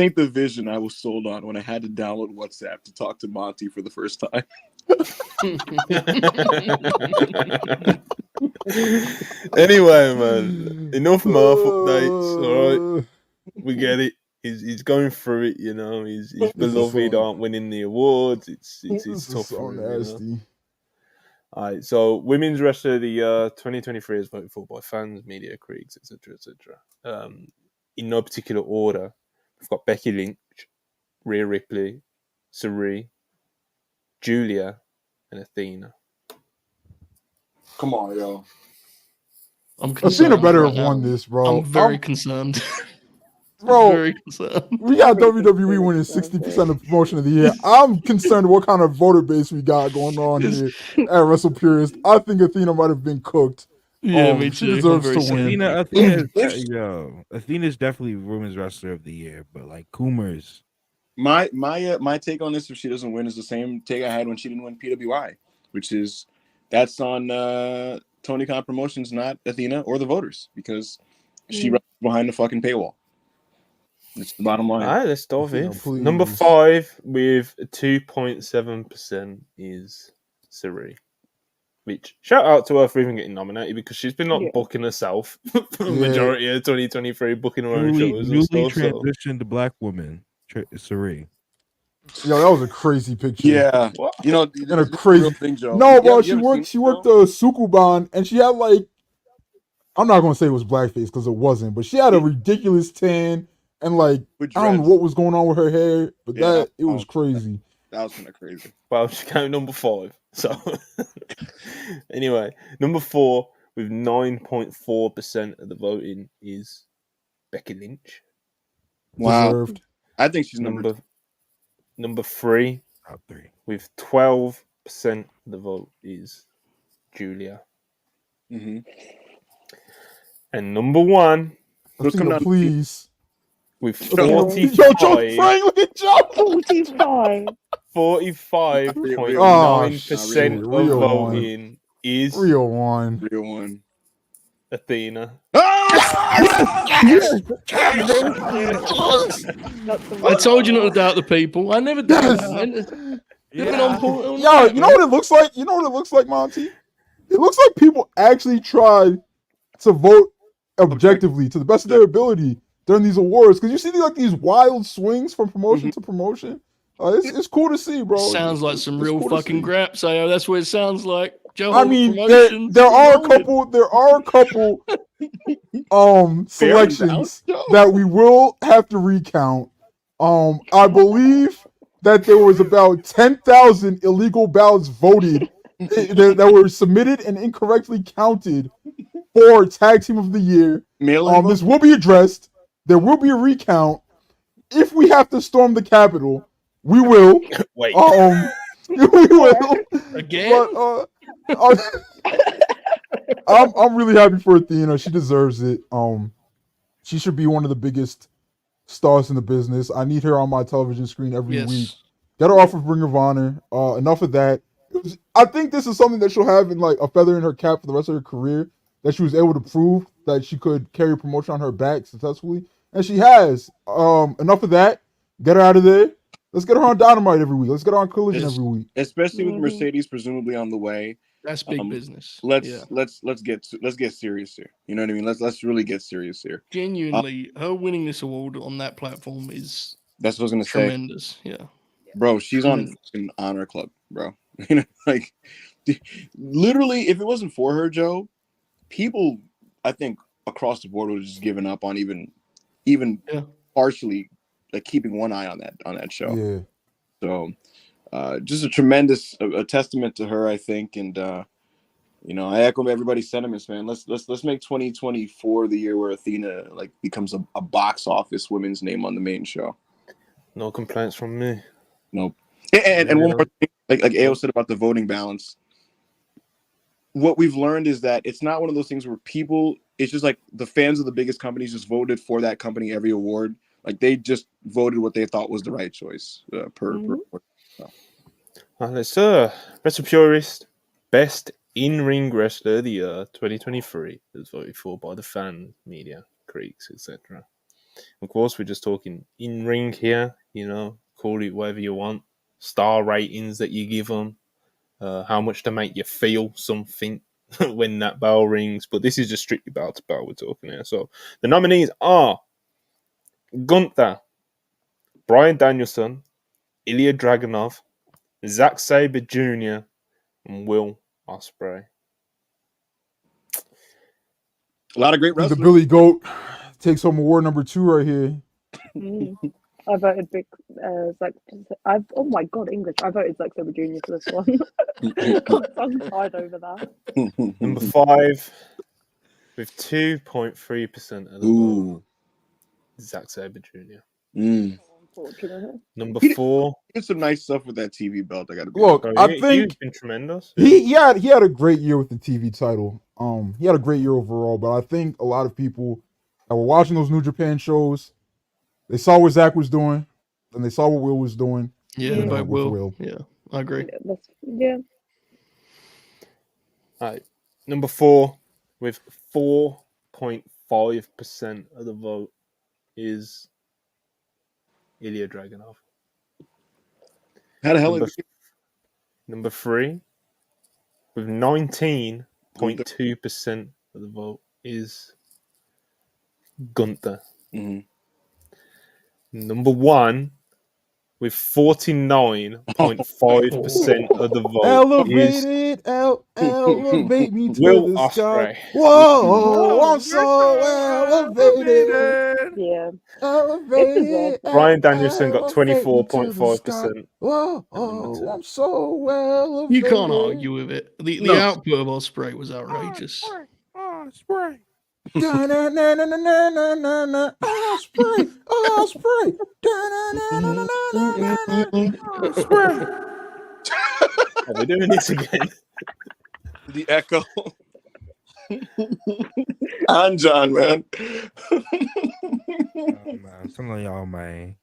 D: ain't the vision I was sold on when I had to download WhatsApp to talk to Monty for the first time.
A: Anyway, man, enough Murph updates. All right, we get it. He's going through it. You know, his beloved aren't winning the awards. It's
B: This
A: tough
B: is so
A: for him. You know?
B: nasty.
A: All right, so Women's Wrestler of the Year 2023 is voted for by fans, media, critics, etc., etc. In no particular order, we've got Becky Lynch, Rhea Ripley, Saree, Julia, and Athena.
D: Come on, yo.
C: I'm
B: Athena
C: concerned
B: better
C: right
B: have won
C: now.
B: this, bro.
C: I'm very concerned.
B: Bro,
C: Very concerned.
B: we got
F: Very
B: WWE winning
F: concerned,
B: 60% of promotion of the year. I'm concerned what kind of voter base we got going on
C: Yes.
B: here at WrestlePurists. I think Athena might have been cooked.
C: Yeah, me
B: She
C: too. I'm
B: deserves
C: very
B: to
C: scared.
B: win.
E: Athena's definitely Women's Wrestler of the Year, but like Coomers.
D: My take on this, if she doesn't win, is the same take I had when she didn't win PWI, which is that's on Tony Khan Promotions, not Athena or the voters, because she runs behind the fucking paywall. It's the bottom line.
A: All right, let's dive
B: Athena,
A: in.
B: please.
A: Number 5 with 2.7% is Saree. Which shout out to her for even getting nominated because she's been like booking herself for the majority of 2023, booking her own shows and
E: Newly
A: stuff.
E: transitioned black woman, Saree.
B: Yo, that was a crazy picture.
D: Yeah,
A: What?
D: you know,
B: And a crazy
D: thing, Joe.
B: No, bro,
D: You
B: she
D: ever
B: worked.
D: seen
B: She
D: it,
B: worked
D: Joe?
B: the Sukuban, and she had like, I'm not gonna say it was blackface because it wasn't, but she had a ridiculous tan and like
D: With
B: I don't know
D: dreads.
B: what was going on with her hair, but
D: Yeah,
B: it was crazy.
D: That was kind of crazy.
A: Well, she came number 5. So anyway, number 4 with 9.4% of the voting is Becky Lynch.
D: Wow.
B: Deserved.
D: I think she's number
A: Number 3
E: Top 3.
A: with 12% of the vote is Julia.
D: Mm-hmm.
A: And number 1
B: Athena, please.
A: with
F: Yo,
A: 45.
B: Yo, Joe Frank, look at Joe.
F: 45.
A: 45.9%
B: shit,
A: of
B: real
A: voting is
B: Real one.
D: Real one.
A: Athena.
F: Yes.
C: I told you not to doubt the people. I never doubted
B: Yes.
C: them. They've been on point all
B: Yo,
C: night,
B: you know
C: man.
B: what it looks like? You know what it looks like, Monty? It looks like people actually tried to vote objectively to the best of their ability during these awards. Because you see these wild swings from promotion to promotion. It's cool to see, bro.
C: Sounds like some real
B: cool to
C: fucking
B: see.
C: grap, Sayo. That's what it sounds like. Joe,
B: I mean,
C: promotions.
B: there are a couple selections that we will have to recount. I believe that there was about 10,000 illegal ballots voted that were submitted and incorrectly counted for Tag Team of the Year. This will be addressed. There will be a recount. If we have to storm the Capitol, we will.
A: Wait.
B: We will.
C: Again?
B: But, I'm really happy for Athena. She deserves it. She should be one of the biggest stars in the business. I need her on my television screen every week. Get her off of Ring of Honor. Enough of that. I think this is something that she'll have in like a feather in her cap for the rest of her career. That she was able to prove that she could carry promotion on her back successfully, and she has. Enough of that. Get her out of there. Let's get her on Dynamite every week. Let's get her on Collision every week.
D: Especially with Mercedes presumably on the way.
C: That's big business.
D: Let's get serious here. You know what I mean? Let's really get serious here.
C: Genuinely, her winning this award on that platform is
D: that's what I was gonna
C: tremendous.
D: say.
C: Yeah,
D: bro, she's on fucking Honor Club, bro. You know, like literally, if it wasn't for her, Joe, people, I think across the board would have just given up on even partially like keeping one eye on that show.
B: Yeah.
D: So, just a tremendous a testament to her, I think, and you know, I echo everybody's sentiments, man. Let's make 2024 the year where Athena like becomes a box office women's name on the main show.
A: No complaints from me.
D: Nope. And one more thing, like Ao said about the voting balance. What we've learned is that it's not one of those things where people. It's just like the fans of the biggest companies just voted for that company every award. Like they just voted what they thought was the right choice per award. So.
A: Let's WrestlePurist Best In-Ring Wrestler of the Year 2023 is voted for by the fan, media, critics, etc. Of course, we're just talking in-ring here. You know, call it whatever you want. Star ratings that you give them, how much to make you feel something when that bell rings. But this is just strictly bell to bell we're talking here. So the nominees are Gunther, Bryan Danielson, Ilya Dragunov, Zack Sabre Jr., and Will Ospreay.
D: A lot of great wrestlers.
B: The Billy Goat takes home award number 2 right here.
F: I voted big Zack. Oh my god, English! I voted Zack Sabre Jr. for this one. Got tongue-tied over that.
A: Number 5 with 2.3% of the vote. Zack Sabre Jr.
F: Unfortunately.
A: Number 4.
D: He did some nice stuff with that TV belt. I gotta be
B: Look,
D: honest.
B: I think
A: he's been tremendous.
B: He had a great year with the TV title. He had a great year overall, but I think a lot of people that were watching those New Japan shows, they saw what Zach was doing, and they saw what Will was doing.
C: Yeah, by Will. Yeah, I agree.
F: Yeah.
A: All right. Number 4 with 4.5% of the vote is Ilya Dragunov.
D: How the hell
A: Number 3 with 19.2% of the vote is Gunther.
D: Mm-hmm.
A: Number 1 with 49.5% of the vote
B: Elevated, elevate me to
A: Will
B: the
A: Ospreay.
B: sky. Whoa, I'm so elevated.
F: Yeah.
B: Elevated.
A: Bryan Danielson got 24.5%.
B: Whoa, I'm so elevated.
C: You can't argue with it. The output of Ospreay was outrageous.
E: Spray.
B: Da-na-na-na-na-na-na-na. Osprey, Osprey. Da-na-na-na-na-na-na. Osprey.
A: Are we doing this again?
D: The echo. On John, man.
E: Oh, man, some of y'all, man.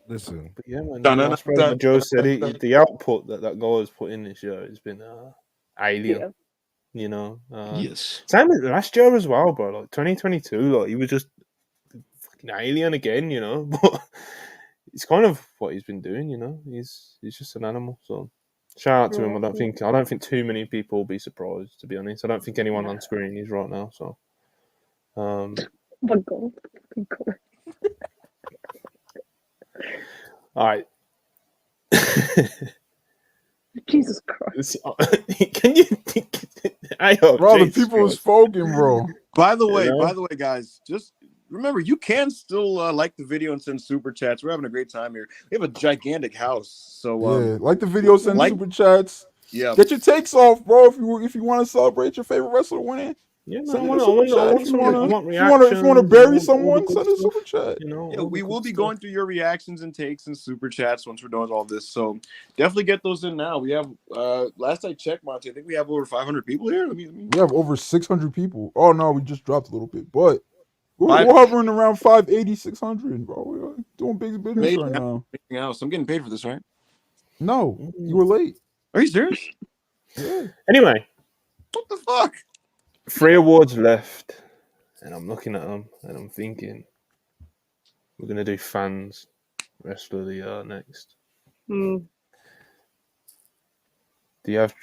E: Listen,
A: But yeah, man.
D: Dun, dun,
A: Osprey,
D: dun,
A: like Joe said,
D: dun, dun.
A: the output that guy has put in this year has been alien.
F: Yeah.
A: You know,
C: Yes.
A: same as last year as well, bro. Like 2022, like he was just fucking alien again. You know, but it's kind of what he's been doing. You know, he's just an animal. So shout out to him. I don't think too many people will be surprised. To be honest, I don't think anyone on screen is right now. So,
F: Oh my god.
A: all right.
F: Jesus Christ.
A: Can you?
B: Bro, the people is spoken, bro.
D: By the way,
A: know?
D: guys, just remember you can still like the video and send super chats. We're having a great time here. We have a gigantic house, so
B: Yeah, like the video, send
D: like-
B: super chats.
D: yeah.
B: Get your takes off, bro. If you want to celebrate your favorite wrestler winning,
A: Yeah, no,
B: send
A: I
B: it
A: want
B: a super chat. If you want to bury someone, send a super chat.
A: You know,
D: Yeah,
A: all the
D: we
A: good
D: will be
A: stuff.
D: going through your reactions and takes and super chats once we're done with all this. So definitely get those in now. We have last I checked, Monty, I think we have over 500 people here. Let me
B: We have over 600 people. Oh no, we just dropped a little bit, but we're
D: Five-
B: hovering around 580, 600, bro. We're doing big business
D: Amazing.
B: right now.
D: Else. I'm getting paid for this, right?
B: No, you were late.
D: Are you serious?
B: Yeah.
A: Anyway,
D: What the fuck?
A: 3 awards left, and I'm looking at them and I'm thinking we're gonna do fans wrestler of the year next.
F: Mm.
A: Do you have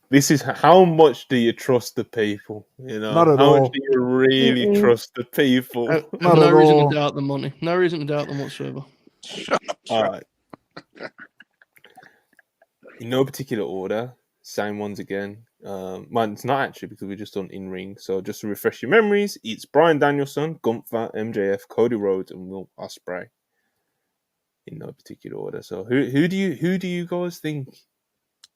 A: this is how much do you trust the people? You know,
B: Not at
A: how
B: all.
A: much do you really
F: Mm-mm.
A: trust the people?
B: Not
C: no
B: at
C: reason
B: all.
C: to doubt them, Monty. No reason to doubt them whatsoever.
A: All right. In no particular order, same ones again. Well, it's not actually because we just done in ring. So just to refresh your memories, it's Bryan Danielson, Gunther, MJF, Cody Rhodes, and Will Ospreay. In no particular order. So who do you guys think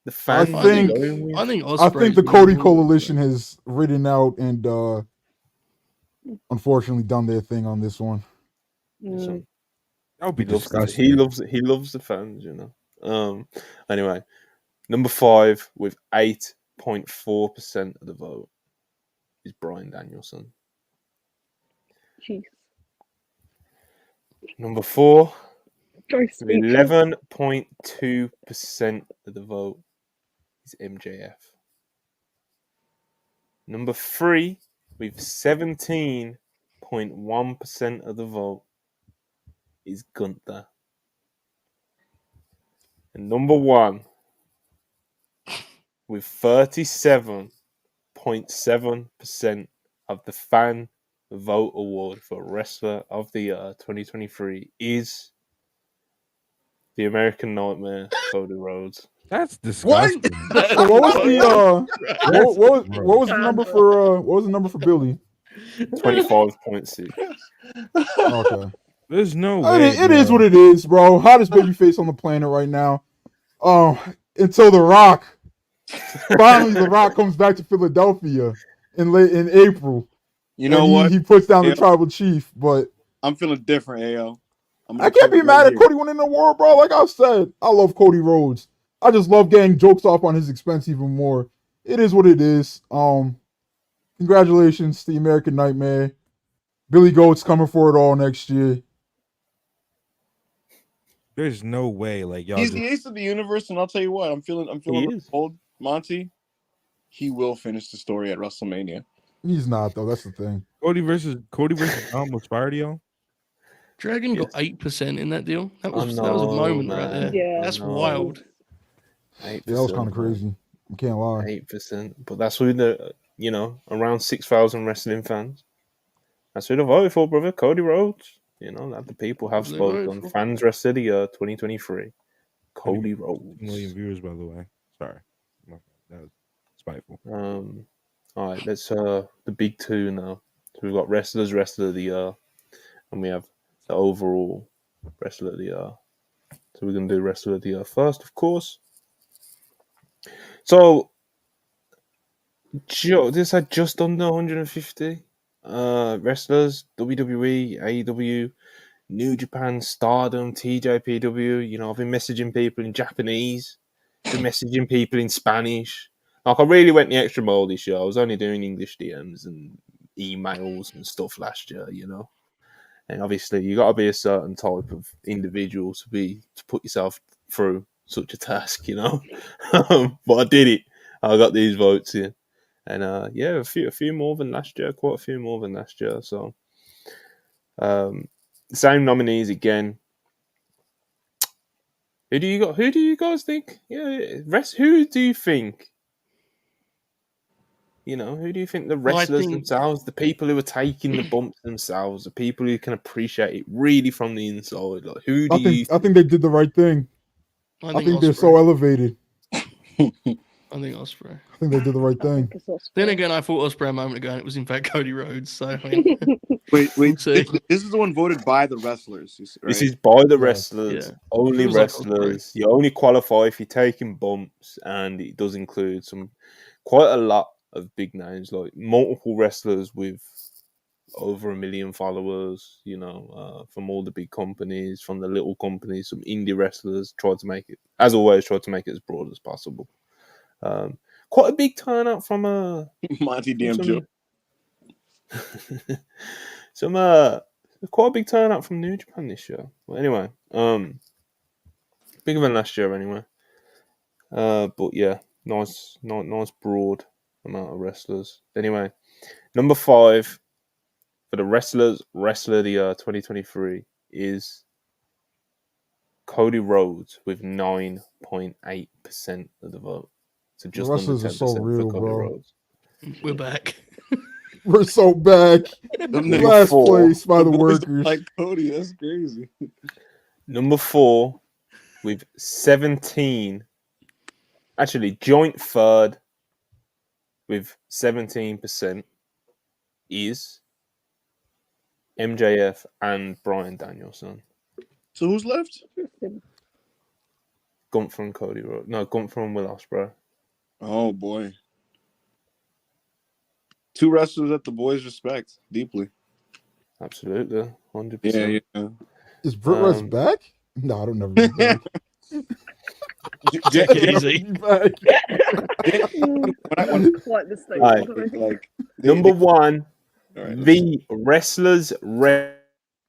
A: the fans are
B: think-
A: going with?
C: I think
B: I think
C: Ospreay's
B: the Cody
C: winning.
B: Coalition has ridden out and unfortunately done their thing on this one.
F: Mm.
E: that would be
A: He loves
E: disgusting.
A: he loves the fans, you know. Anyway, number 5 with 8.4% of the vote is Bryan Danielson.
F: Jeez.
A: Number 4
F: Very
A: with
F: speechless.
A: 11.2% of the vote is MJF. Number 3 with 17.1% of the vote is Gunther. And number 1 with 37.7% of the fan vote award for Wrestler of the Year 2023 is the American Nightmare, Cody Rhodes.
E: That's disgusting.
B: So what was the what
E: Bro.
B: was the number for what was the number for Billy?
A: 25.6.
B: Okay.
E: There's no way.
B: It is what it is, bro. Hottest babyface on the planet right now. Until The Rock. Finally, The Rock comes back to Philadelphia in April.
D: You know
B: and
D: what?
B: He puts down the
D: Yeah.
B: tribal chief, but
D: I'm feeling different, AO.
B: I can't be mad at Cody winning the award, bro. Like I said, I love Cody Rhodes. I just love getting jokes off on his expense even more. It is what it is. Congratulations to the American Nightmare. Billy Goat's coming for it all next year.
E: There's no way, like y'all.
D: He's
E: Just,
D: the ace of the universe, and I'll tell you what, I'm feeling
A: is.
D: old. Monty, he will finish the story at WrestleMania.
B: He's not though. That's the thing.
E: Cody versus Dom was fired, y'all.
C: Dragon got
A: Yes.
C: 8% in that deal. That was
A: I
C: that was a
A: know,
C: moment right
A: man.
C: there.
F: Yeah.
C: That's
A: I know.
C: wild.
A: 8%.
B: Yeah, that was kind of crazy. I can't lie.
A: 8%. But that's who around 6,000 wrestling fans. That's who they voted for, brother. Cody Rhodes. That the people have
C: They voted
A: spoken.
C: for.
A: Fans Wrestler of the Year 2023. Cody Rhodes.
E: 2 million viewers, by the way. Sorry, that was spiteful.
A: All right, let's the big two now. So we've got Wrestler of the Year, and we have the overall Wrestler of the Year. So we're gonna do Wrestler of the Year first, of course. So Joe, this had just under 150 wrestlers, WWE, AEW, New Japan, Stardom, TJPW. You know, I've been messaging people in Japanese, been messaging people in Spanish. Like, I really went the extra mile this year. I was only doing English DMs and emails and stuff last year, you know. And obviously, you got to be a certain type of individual to put yourself through such a task, you know. But I did it. I got these votes in, and yeah, a few more than last year. Quite a few more than last year. So, same nominees again. Who do you guys think? Yeah, who do you think? You know, who do you think the wrestlers themselves, the people who are taking the bumps themselves, the people who can appreciate it really from the inside? Like, who do you?
B: I think they did the right thing.
C: I
B: think they're so elevated.
C: I think Ospreay.
B: I think they did the right thing.
C: Then again, I thought Ospreay a moment ago, and it was in fact Cody Rhodes. So I mean,
D: wait,
C: see.
D: This is the one voted by the wrestlers, right?
A: This is by the wrestlers, only wrestlers. You only qualify if you're taking bumps, and it does include quite a lot of big names, like multiple wrestlers with over 1 million followers, you know, from all the big companies, from the little companies, some indie wrestlers. Tried to make it as broad as possible. Quite a big turnout from
D: Monty DMJ.
A: Quite a big turnout from New Japan this year. Well, anyway, bigger than last year anyway. But yeah, nice broad amount of wrestlers. Anyway, number 5 for the wrestler of the year 2023 is Cody Rhodes with 9.8% of the vote. So just under 10%
B: are so real,
A: for Cody
B: bro.
A: Rhodes.
C: We're back.
B: We're so back. Last place by the workers.
D: Like Cody, that's crazy.
A: Number 4 with 17. Actually, joint third with 17% is MJF and Bryan Danielson.
D: So who's left?
A: Gunther and Cody Rhodes. No, Gunther and Will Ospreay.
D: Oh boy. 2 wrestlers that the boys respect deeply.
A: Absolutely. 100%.
D: Yeah.
B: Is Britt West back? No, I don't never be back.
C: Take it easy.
A: Number 1, the wrestlers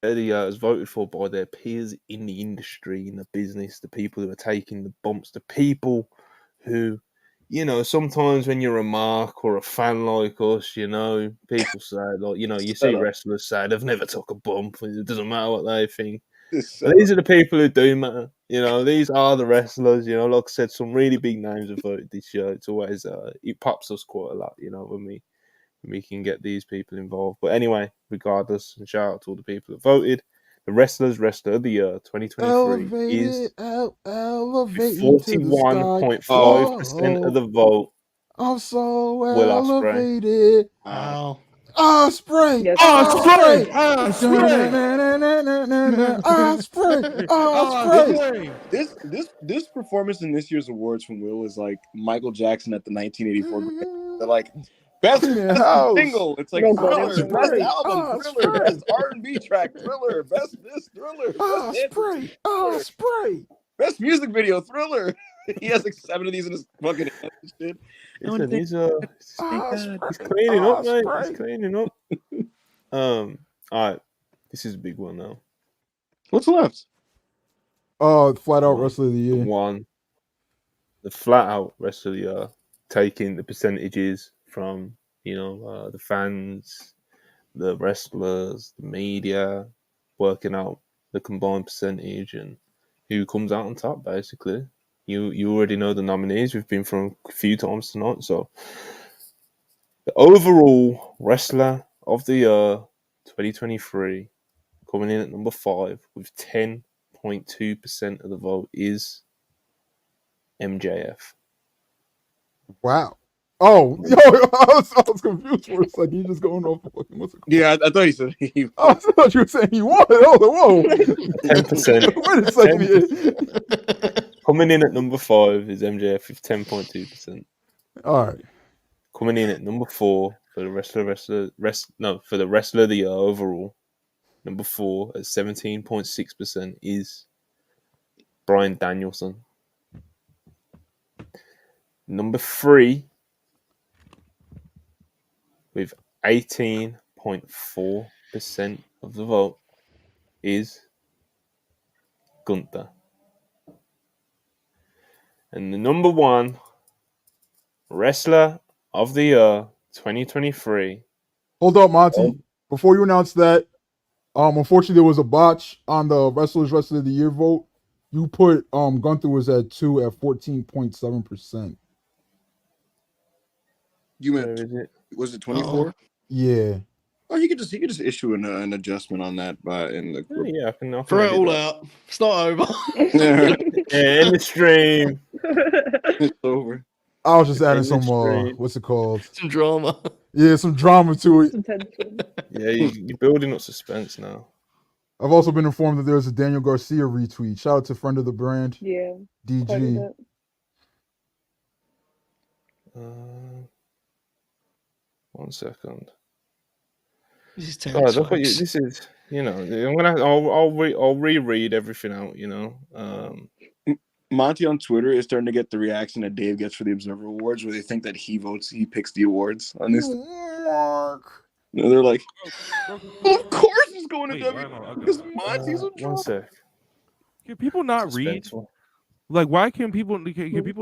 A: is voted for by their peers in the industry, in the business, the people who are taking the bumps, the people who, you know, sometimes when you're a mark or a fan like us, you know, people say, like, you know, you see wrestlers say they've never took a bump, and it doesn't matter what they think. But these are the people who do matter. You know, these are the wrestlers. You know, like I said, some really big names have voted this year. It's always it pops us quite a lot. You know, when we can get these people involved. But anyway, regardless, and shout out to all the people that voted. The wrestler of the year 2023 is 41.5% of the vote.
B: I'm so
A: Will
B: elevated.
C: Wow.
B: Ospreay!
F: Yes.
B: Ospreay!
C: Ospreay!
D: This performance in this year's awards from Will is like Michael Jackson at the 1984. They're like best single. It's like Thriller, best album, Thriller, best R&B track, Thriller, best this, Thriller,
B: Ospreay!
D: Best music video, Thriller. He has like 7 of these in his fucking head and shit.
A: He's cleaning up, mate. He's cleaning up. All right. This is a big one now.
D: What's left?
B: Flat out wrestler of the year.
A: The flat out wrestler of the year, taking the percentages from, you know, the fans, the wrestlers, the media, working out the combined percentage and who comes out on top, basically. You already know the nominees. We've been through a few times tonight. So the overall wrestler of the year 2023 coming in at number 5 with 10.2% of the vote is MJF.
B: Wow. Oh, yo, I was confused for a second. You just going off the fucking what's it called?
D: Yeah, I thought you said he.
B: I thought you were saying he won. Whoa.
A: 10%.
B: Wait a second.
A: Coming in at number 5 is MJF with 10.2%.
B: All right.
A: Coming in at number 4 for the wrestler of the year overall. Number 4 at 17.6% is Bryan Danielson. Number 3 with 18.4% of the vote is Gunther. And the number 1 wrestler of the year 2023.
B: Hold up, Monty. Before you announce that, unfortunately there was a botch on the Wrestlers Wrestler of the Year vote. You put Gunther was at 2 at 14.7%.
D: You
A: Where
D: meant
A: is it?
D: was it 24?
B: Yeah.
D: Oh, he could just issue an adjustment on that in the
A: Oh, yeah, I can
C: Throw it
A: edit
C: all
A: that.
C: out. Start over.
A: Yeah, in the stream.
D: It's over.
B: I was just adding
A: In the
B: some
A: stream.
B: what's it called?
C: Some drama.
B: Yeah, some drama to it.
F: Some tension.
A: Yeah, you're building up suspense now.
B: I've also been informed that there's a Daniel Garcia retweet. Shout out to friend of the brand,
F: Yeah.
B: DG.
F: Quoted it.
A: One second.
C: This is
A: God,
C: tense.
A: look what
C: folks.
A: this is. I'll reread everything out.
D: Monty on Twitter is starting to get the reaction that Dave gets for the Observer Awards, where they think that he picks the awards on this. No, they're like, well, of course he's going to WWE because Monty's in
A: One
D: trouble.
A: sec.
E: Can people not read?
A: Suspenseful.
E: Like, why can people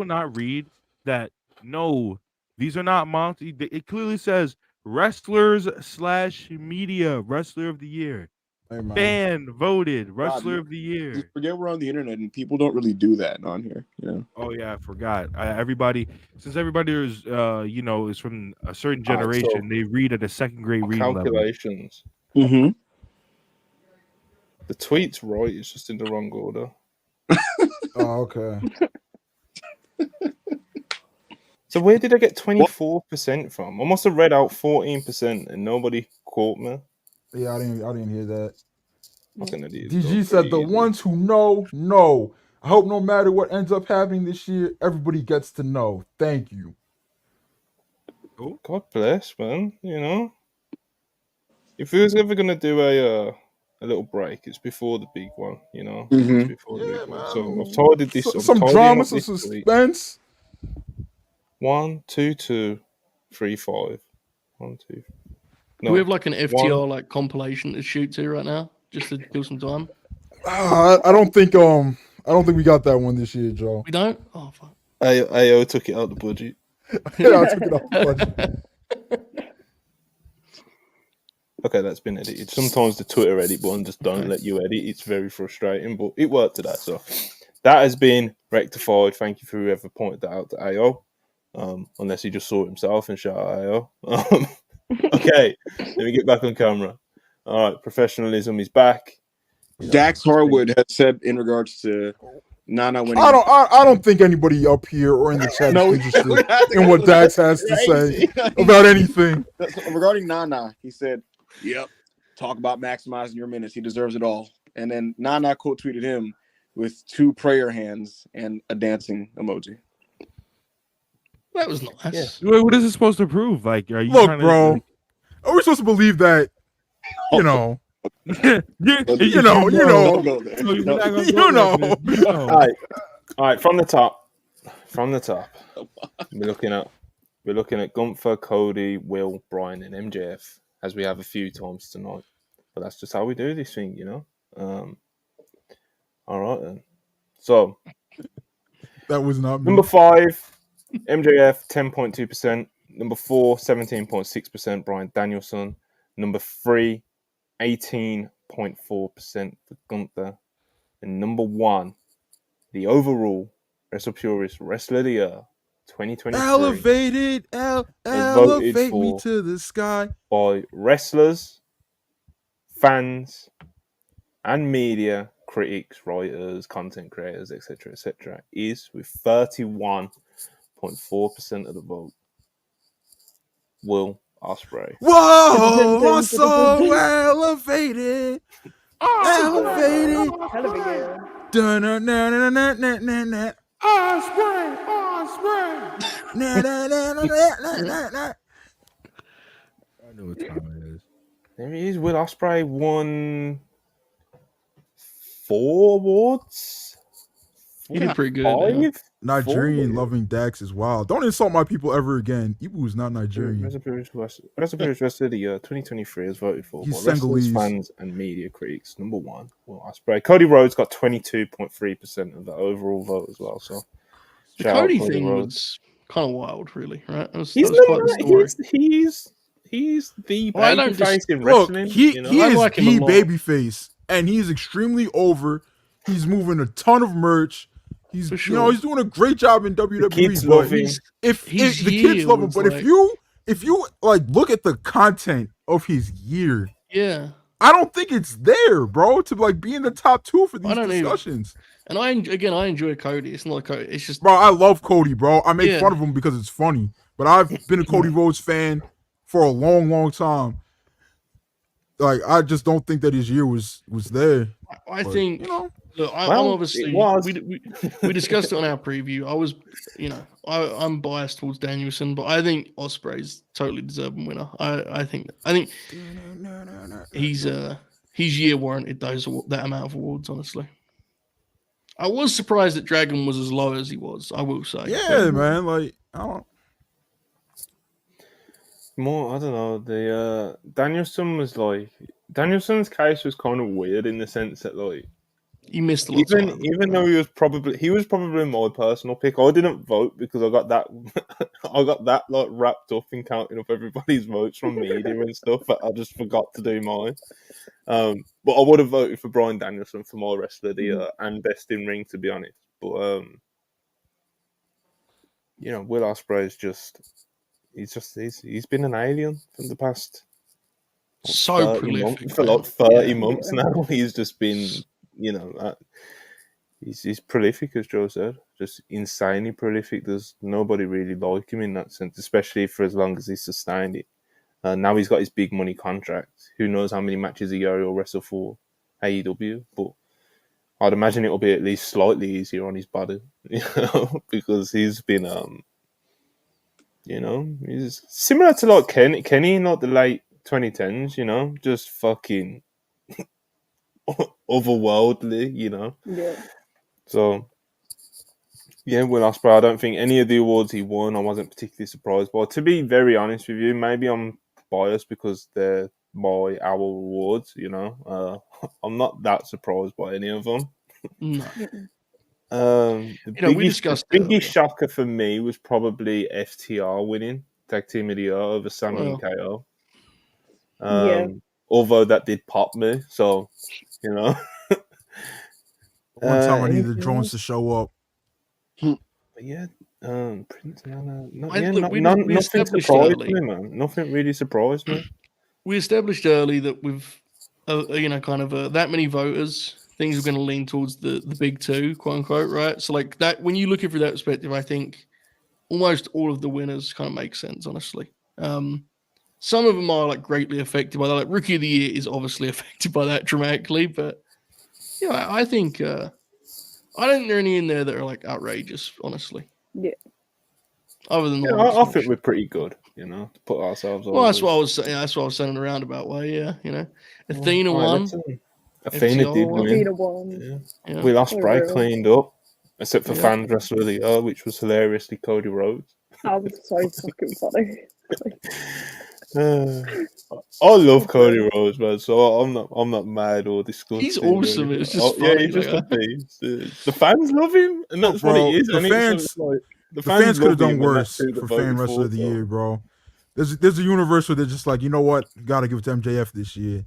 E: not read that? No, these are not Monty. It clearly says wrestlers/media wrestler of the year.
B: Hey, man.
E: Fan voted wrestler of the
D: You
E: year.
D: forget we're on the internet and people don't really do that on here.
E: Oh yeah, I forgot. Since everybody is is from a certain
A: All right, so
E: generation, they read at a second grade reading level.
A: calculations.
D: Mm-hmm.
A: The tweet's right. It's just in the wrong order.
B: Oh, okay.
A: So where did I get 24% from? I must have read out 14% and nobody caught me.
B: Yeah, I didn't hear that.
A: Fucking idiot.
B: DG said the ones who know. I hope no matter what ends up happening this year, everybody gets to know. Thank you.
A: God bless, man. If we was ever gonna do a little break, it's before the big one.
D: Mm-hmm.
A: It's before the big one. So I've tidied this.
B: Some drama, some suspense.
A: 1, 2, 2, 3, 5. 1, 2. No,
C: Do we have like an FTR compilation to shoot to right now, just to kill some time?
B: I don't think we got that one this year, Joe.
C: We don't. Oh fuck.
A: AO took it out the budget.
B: Yeah, I took it off the budget.
A: Okay, that's been edited. Sometimes the Twitter edit button just don't let you edit. It's very frustrating, but it worked today. So that has been rectified. Thank you for whoever pointed that out to AO. Unless he just saw it himself and shout out AO. Okay, let me get back on camera. All right, professionalism is back.
D: Dax Harwood has said in regards to Nana winning.
B: I don't think anybody up here or in the chat is interested in what Dax has to say about anything.
D: Regarding Nana, he said, "Yep, talk about maximizing your minutes. He deserves it all." And then Nana quote tweeted him with 2 prayer hands and a dancing emoji.
C: That was nice.
E: Yeah. What is it supposed to prove? Like, are you
B: Look, bro? Are we supposed to believe that? You know. You know.
A: All right. From the top. We're looking at Gunther, Cody, Will, Brian, and MJF, as we have a few times tonight. But that's just how we do this thing, All right then. So
B: that was not me.
A: Number 5, MJF, 10.2%. Number 4, 17.6%, Bryan Danielson. Number 3, 18.4% for Gunther. And number 1, the overall WrestlePurists Wrestler of the Year 2023.
B: Elevate me to the sky.
A: By wrestlers, fans, and media, critics, writers, content creators, etc., is with 31.4% of the vote. Will Ospreay.
B: Whoa, I'm so elevated. Elevated.
F: Hell of a year.
B: Dun-dun-dun-dun-dun-dun-dun.
E: Osprey.
B: Nah, nah, nah, nah, nah, nah, nah.
E: I know what time it is.
A: There he is. Will Ospreay won 4 awards.
C: He did pretty good. Yeah.
A: 5?
B: Nigerian
A: 4?
B: loving Dax is wild. Don't insult my people ever again. Ibu is not Nigerian.
A: WrestlePurists Rest of the Year 2023 is voted for
B: He's
A: by wrestlers,
B: Senegalese.
A: fans, and media critics. Number 1, Will Ospreay. Cody Rhodes got 22.3% of the overall vote as well. So,
C: The
A: shout out
C: Cody
A: Cody
C: thing
A: Rhodes.
C: was kind of wild, really, right? That was
A: He's
C: quite the story.
A: he's the
C: Well, I don't
A: babyface in
B: Look,
A: wrestling.
B: he
A: You know?
B: he
C: I
B: is
C: like him a
B: the
C: lot.
B: babyface, and he's extremely over. He's moving a ton of merch. He's
C: For
B: you know
C: sure.
B: he's doing a great job in WWE.
A: The kids
B: but
A: love him.
B: if
C: his
B: the kids
C: year
B: love him,
C: was
B: but
C: like-
B: if you like look at the content of his year,
C: Yeah.
B: I don't think it's there, bro, to like be in the top 2 for these
C: don't either.
B: discussions.
C: And I enjoy Cody. It's not like Cody. It's just
B: Bro, I love Cody, bro. I make
C: Yeah.
B: fun of him because it's funny, but I've been a Cody Rhodes fan for a long, long time. Like, I just don't think that his year was there.
C: I
B: But,
C: think.
B: you know,
C: Look, I'm
A: Well,
C: obviously.
A: it was.
C: We discussed it on our preview. I was, I'm biased towards Danielson, but I think Ospreay's totally deserving winner. I think he's his year warranted that amount of awards. Honestly, I was surprised that Dragon was as low as he was. I will say.
B: yeah, man. Like, I don't.
A: More, I don't know. The Danielson's case was kind of weird in the sense that like
C: He missed a lot of time.
A: even though he was probably my personal pick. I didn't vote because I got that like wrapped up in counting up everybody's votes from media and stuff. But I just forgot to do mine. But I would have voted for Bryan Danielson for my wrestler of the year and best in ring, to be honest. But Will Ospreay is he's been an alien for the past
C: So prolific
A: for like 30
C: man.
A: months now. He's just been, he's prolific, as Joe said, just insanely prolific. There's nobody really like him in that sense, especially for as long as he's sustained it. Now he's got his big money contract. Who knows how many matches a year he'll wrestle for AEW, but I'd imagine it'll be at least slightly easier on his body, because he's been, he's similar to like Kenny in like the late 2010s, just fucking otherworldly,
F: Yeah.
A: So, Will Ospreay, I don't think any of the awards he won, I wasn't particularly surprised by. To be very honest with you, maybe I'm biased because they're our awards, I'm not that surprised by any of them.
C: No.
A: The
C: we discussed it
A: biggest
C: earlier.
A: shocker for me was probably FTR winning Tag Team of the Year over Sammy and KO.
F: Yeah.
A: Although that did pop me, so
B: One time I needed the
A: anything
B: drones
A: else?
B: to show up.
A: But yeah, Prince Nana.
C: We
A: Nothing
C: established
A: surprised
C: early.
A: me, man. Nothing really surprised me.
C: We established early that with that many voters, things were going to lean towards the big two, quote unquote, right? So like that, when you look at it from that perspective, I think almost all of the winners kind of make sense, honestly. Some of them are like greatly affected by that. Like Rookie of the Year is obviously affected by that dramatically, but I think I don't think there are any in there that are like outrageous, honestly.
F: Yeah.
C: Other than
A: I think we're pretty good, to put ourselves on.
C: well, that's what I was saying. That's what I was saying in a roundabout way. Yeah, Athena won.
A: Athena did
C: FTR
A: win.
F: Athena won.
C: Yeah.
A: Will Ospreay
F: Real.
A: cleaned up, except for
C: Yeah.
A: Fans Wrestler of the Year, which was hilariously Cody Rhodes.
F: That was so fucking funny.
A: I love Cody Rhodes, man. So I'm not mad or disgusted.
C: He's awesome. It's just
A: yeah,
C: funny.
A: he's just a beast. The fans love him, and that's
B: Bro,
A: what it is.
B: the
A: and
B: fans-
A: it's like,
B: The fans could have
A: love him,
B: done
A: and that's
B: worse
A: who they
B: for
A: voted
B: Fan Wrestler of the
A: so.
B: Year, bro. There's a universe where they're just like, you know what, gotta give it to MJF this year,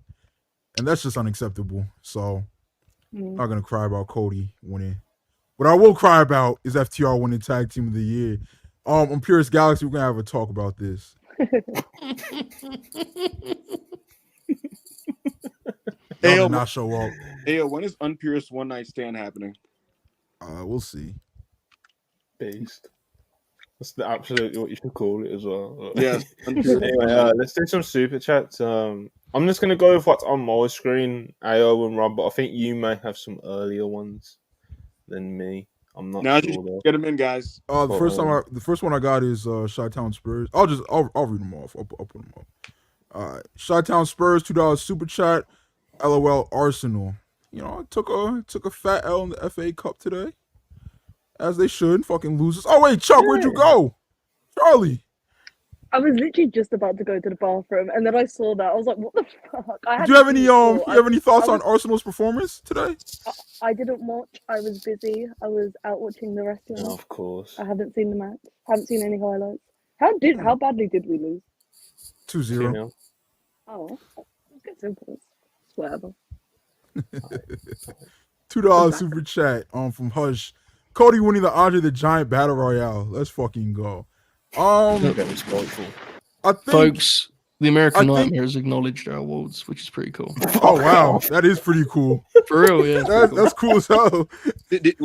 B: and that's just unacceptable. So I'm not gonna cry about Cody winning. What I will cry about is FTR winning Tag Team of the Year. On Purist Galaxy, we're gonna have a talk about this. Y'all did not show up.
D: Hey, when is Unpurist One Night Stand happening?
B: We'll see.
A: Beast. That's absolutely what you should call it as well.
D: Yes.
A: Anyway, let's do some super chats. I'm just gonna go with what's on my screen, AO and Rob, but I think you may have some earlier ones than me. I'm not
D: Now
A: sure though.
D: get them in, guys.
B: The first one I got is Chi-Town Spurs. I'll read them off. I'll put them up. All right, Chi-Town Spurs, $2 super chat. LOL Arsenal. You know, took a fat L in the FA Cup today, as they should. Fucking losers. Oh wait, Chuck, where'd you go, Charlie?
F: I was literally just about to go to the bathroom, and then I saw that. I was like, "What the fuck?"
B: Do you have any thoughts on Arsenal's performance today?
F: I didn't watch. I was busy. I was out watching the wrestling.
A: No, of course.
F: I haven't seen the match. Haven't seen any highlights. How badly did we lose?
B: 2-0.
A: 2-0.
F: Oh, let's get simple. It's whatever.
B: $2 super chat from Hush. Cody winning the Andre the Giant Battle Royale. Let's fucking go.
A: Very spiteful.
B: I think,
C: Folks, the American Nightmare has acknowledged our awards, which is pretty cool.
B: Oh wow, that is pretty cool.
C: For real, yeah.
B: That's cool as hell.
D: He just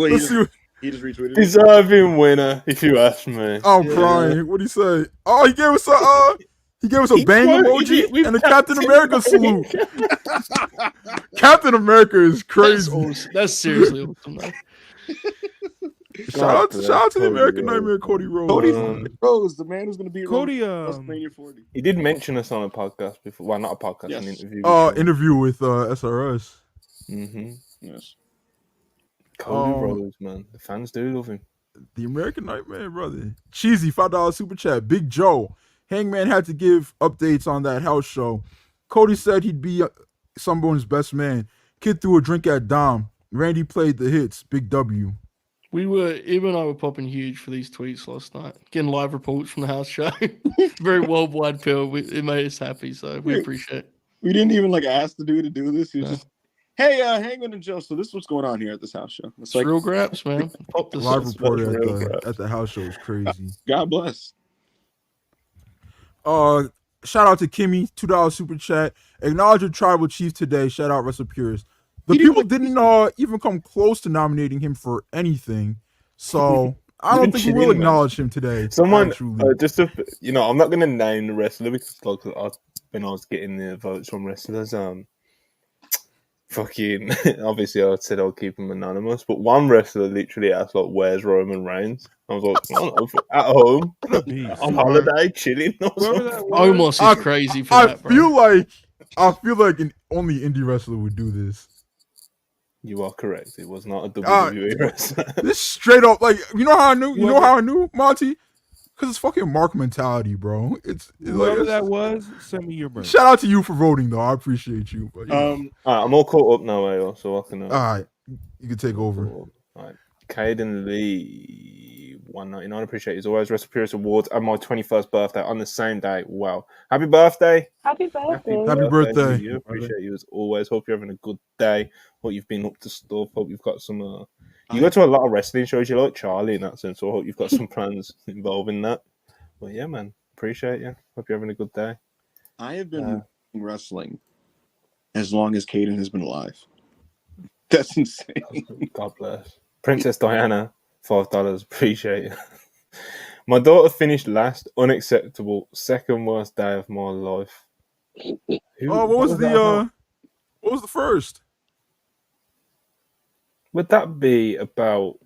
D: retweeted.
A: Deserving winner, if you ask me.
B: I'm crying. What'd he say? Oh, he gave us a bang emoji and a Captain America salute. Captain America is crazy.
C: That's awesome. That's seriously awesome, though.
B: Shout out to the American Nightmare, Cody Rhodes.
D: Cody Rhodes, the man who's going to be
E: Cody.
D: WrestleMania 40.
A: He did mention us on a podcast before. Well, not a podcast,
D: Yes.
A: an interview.
B: Interview with SRS.
A: Mm-hmm.
D: Yes.
A: Cody Rhodes, man. The fans do love him.
B: The American Nightmare, brother. Cheesy, $5 super chat. Big Joe. Hangman had to give updates on that house show. Cody said he'd be Sunburn's best man. Kid threw a drink at Dom. Randy played the hits. Big W.
C: Eva and I were popping huge for these tweets last night, getting live reports from the house show. Very worldwide pill. It made us happy, so we appreciate it.
D: We didn't even ask the dude to do this. He was just, hey, Hangman and Joe, so this is what's going on here at this house show. It's like,
C: real graps, man. Pop this
B: Live
C: up.
B: report at the house show is crazy.
D: God bless.
B: Shout out to Kimmy, $2 super chat. Acknowledge your tribal chief today. Shout out WrestlePurists. The people didn't even come close to nominating him for anything, so I don't think we will acknowledge him today.
A: Someone just to, I'm not gonna name the wrestler because when I was getting the votes from wrestlers, fucking obviously I said I'll keep them anonymous, but one wrestler literally asked like, "Where's Roman Reigns?" I was like, "At home on holiday, chilling."
C: Omos is crazy for that, bro.
B: I feel like only indie wrestler would do this.
A: You are correct. It was not a WWE wrestler.
B: This straight up, you know how I knew? You know how I knew, Monty? Because it's fucking Mark mentality, bro.
E: Whoever that was, send me your birth.
B: Shout out to you for voting, though. I appreciate you. But,
A: all right, I'm all caught up now, AO, so I can.
B: All right, you can take over.
A: All right, Caden Lee, 199. Appreciate it. As always, WrestlePurists Awards and my 21st birthday on the same day. Wow, happy birthday!
F: Happy birthday!
B: Happy birthday!
A: You. Appreciate you as always. Hope you're having a good day. Hope you've been up to stuff. Hope you've got some. You go to a lot of wrestling shows. You like Charlie in that sense. So I hope you've got some plans involving that. But yeah, man, appreciate you. Hope you're having a good day.
D: I have been wrestling as long as Caden has been alive. That's insane.
A: God bless. Princess Diana, $5. Appreciate it. My daughter finished last. Unacceptable. Second worst day of my life.
B: What was the first?
A: Would that be about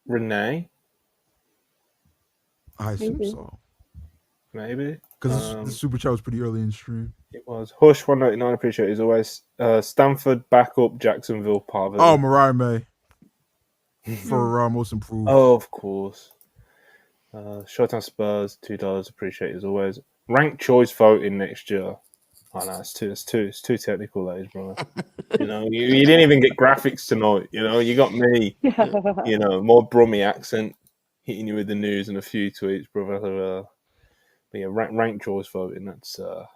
A: Renee?
B: I assume so.
A: Maybe.
B: Because the super chat was pretty early in the stream.
A: It was. Hush 199, appreciate it as always. Stanford, backup, Jacksonville, Parville.
B: Oh, Mariah May. For most improved.
A: Oh, of course. Showtime Spurs, $2, appreciate it as always. Ranked choice voting next year. Oh no, it's too technical, age, bro. You didn't even get graphics tonight. You got me. More Brummy accent hitting you with the news and a few tweets, brother. But yeah, ranked choice voting. That's a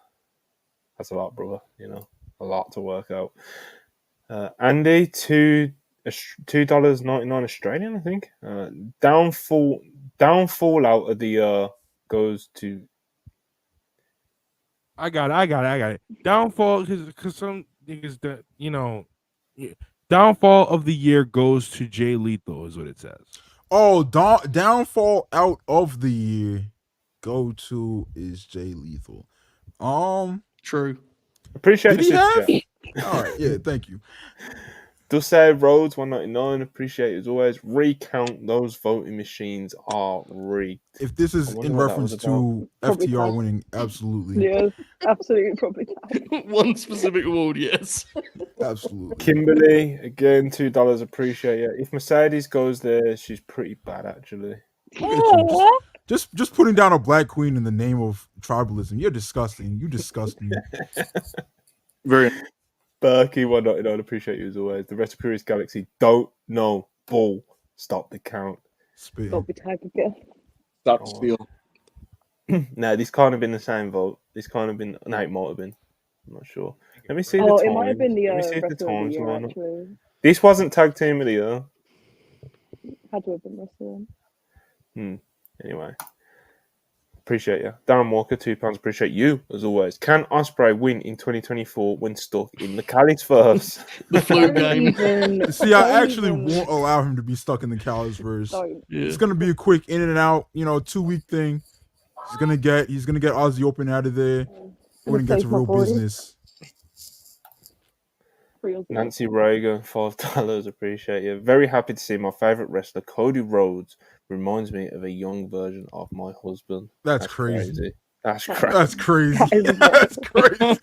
A: lot, brother. A lot to work out. Andy, $2.99 Australian, I think. Downfall out of the year goes to.
E: I got it. Downfall because some niggas that downfall of the year goes to Jay Lethal is what it says.
B: Oh, downfall out of the year go to is Jay Lethal.
C: True.
A: Appreciate
B: did he have?
A: chat.
B: All right, yeah, thank you.
A: Dusay Rhodes 199. Appreciate it as always. Recount those voting machines are rigged.
B: If this is
A: wonder
B: in
A: what that was
B: reference to
F: Probably
B: FTR
F: tagged.
B: winning, absolutely,
F: Yeah, absolutely, probably tagged.
C: One specific award, yes.
B: absolutely.
A: Kimberly, again, $2. Appreciate it. If Mercedes goes there, she's pretty bad, actually.
B: Look at you. Just putting down a black queen in the name of tribalism. You're disgusting. You disgust me.
D: Very
A: Berkey 199. Appreciate you as always. The WrestlePurists Galaxy don't know bull. Stop the count.
B: Spitting.
F: Got to be tagged again.
D: stop the steal.
A: No, this can't have been the same vote. This can't have been. No, it might have been. I'm not sure. Let me see the
F: Oh,
A: times.
F: it might have been the
A: Let me see if the
F: wrestler of the
A: times
F: year,
A: line up.
F: actually.
A: This wasn't tag team of the year.
F: Had to have been wrestler.
A: Anyway, appreciate you. Darren Walker, £2. Appreciate you as always. Can Ospreay win in 2024 when stuck in the Californiverse?
C: The flu
F: Don't
C: game.
F: even.
B: See, I
F: don't
B: actually
F: even-
B: won't allow him to be stuck in the Californiverse.
F: Don't.
C: Yeah.
B: It's gonna be a quick in and out, 2-week thing. He's gonna get Aussie Open out of there. We're gonna get to
F: Save my
B: real
F: boys.
B: business.
F: Real good.
A: Nancy Reagan, $5. Appreciate you. Very happy to see my favorite wrestler, Cody Rhodes, reminds me of a young version of my husband.
B: That's crazy.
A: That's
F: That's
A: crazy.
B: That's crazy.
F: That is
B: That's crazy.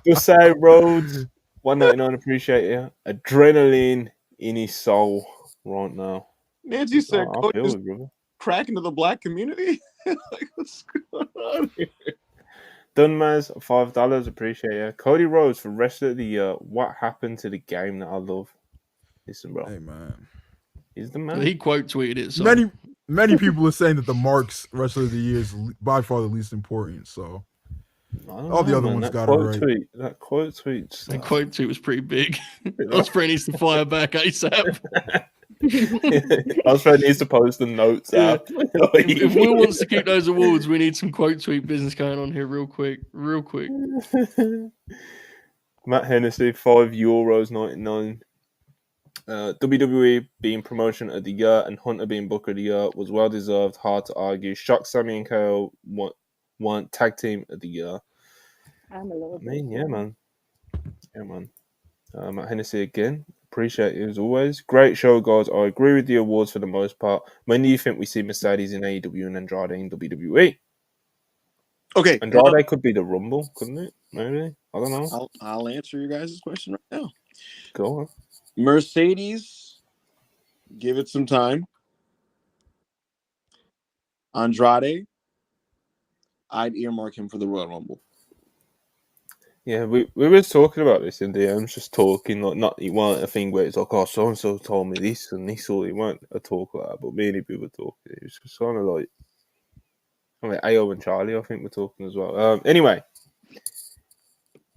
A: Just say Rhodes, 199. Appreciate you. Adrenaline in his soul right now.
D: Nancy said,
A: I
D: "Coach
A: feel
D: is
A: it, brother.
D: crack into the black community." Like, what's going on here?
A: Dunmaz, $5. Appreciate you. Cody Rhodes for Wrestler of the Year. What happened to the game that I love? Listen, bro.
B: Hey man.
A: He's the man.
C: He quote tweeted it. So.
B: Many people are saying that the Marks Wrestler of the Year is by far the least important. So all the other ones got it right.
A: That quote tweet.
C: The quote tweet was pretty big. Ospreay needs to fire back ASAP.
A: Ospreay needs to post the notes
C: Yeah.
A: out.
C: If Will wants to keep those awards, we need some quote tweet business going on here real quick.
A: Matt Hennessy, €5.99. WWE being promotion of the year and Hunter being Booker of the year was well deserved. Hard to argue. Shock Sammy and KO won tag team of the year.
F: I'm a little
A: Yeah, man. Matt Hennessy again. Appreciate it as always. Great show, guys. I agree with the awards for the most part. When do you think we see Mercedes in AEW and Andrade in WWE?
D: Okay,
A: Andrade could be the Rumble, couldn't it? Maybe. I don't know.
D: I'll answer your guys' question right now.
A: Go on.
D: Mercedes, give it some time. Andrade, I'd earmark him for the Royal Rumble.
A: Yeah, we were talking about this in DMs, just talking, like, not, it wasn't a thing where it's like, oh, so-and-so told me this and this, or it weren't a talk like that, but me and people were talking. It was just kind of like, AO and Charlie, I think, were talking as well. Anyway,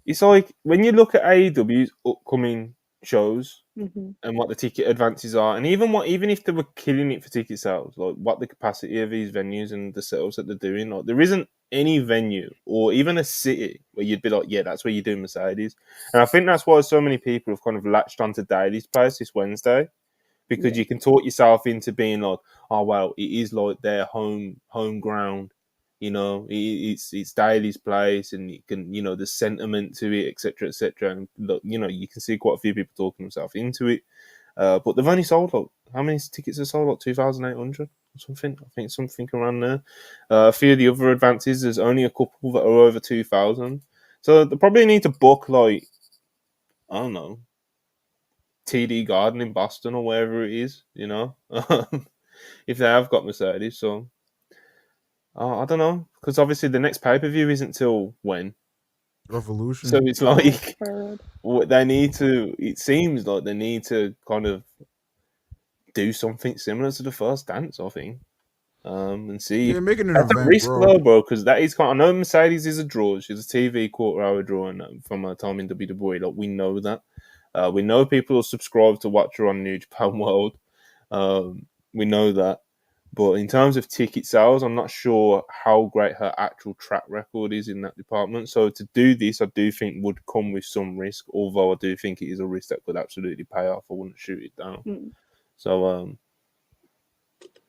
A: it's like, when you look at AEW's upcoming shows and what the ticket advances are, and even if they were killing it for ticket sales, like what the capacity of these venues and the setups that they're doing, like there isn't any venue or even a city where you'd be like, yeah, that's where you do Mercedes. And I think that's why so many people have kind of latched onto Daly's place this Wednesday, because you can talk yourself into being like, oh well, it is like their home ground. It's Daly's place, and you can, the sentiment to it, etc., etc. And look, you can see quite a few people talking themselves into it. But they've only sold how many tickets are sold? 2,800 or something. I think something around there. A few of the other advances, there's only a couple that are over 2,000. So they probably need to book I don't know, TD Garden in Boston or wherever it is. If they have got Mercedes, so. I don't know, because obviously the next pay-per-view isn't till when?
B: Revolution.
A: So it's like it seems like they need to kind of do something similar to the first dance, I think. And see.
B: Yeah, making an
A: that's
B: event,
A: a risk,
B: bro.
A: because that is kind of, I know Mercedes is a draw. She's a TV quarter-hour draw from her time in WWE. Like, we know that. We know people will subscribe to watch her on New Japan World. We know that. But in terms of ticket sales, I'm not sure how great her actual track record is in that department. So to do this, I do think would come with some risk, although I do think it is a risk that could absolutely pay off. I wouldn't shoot it down. So,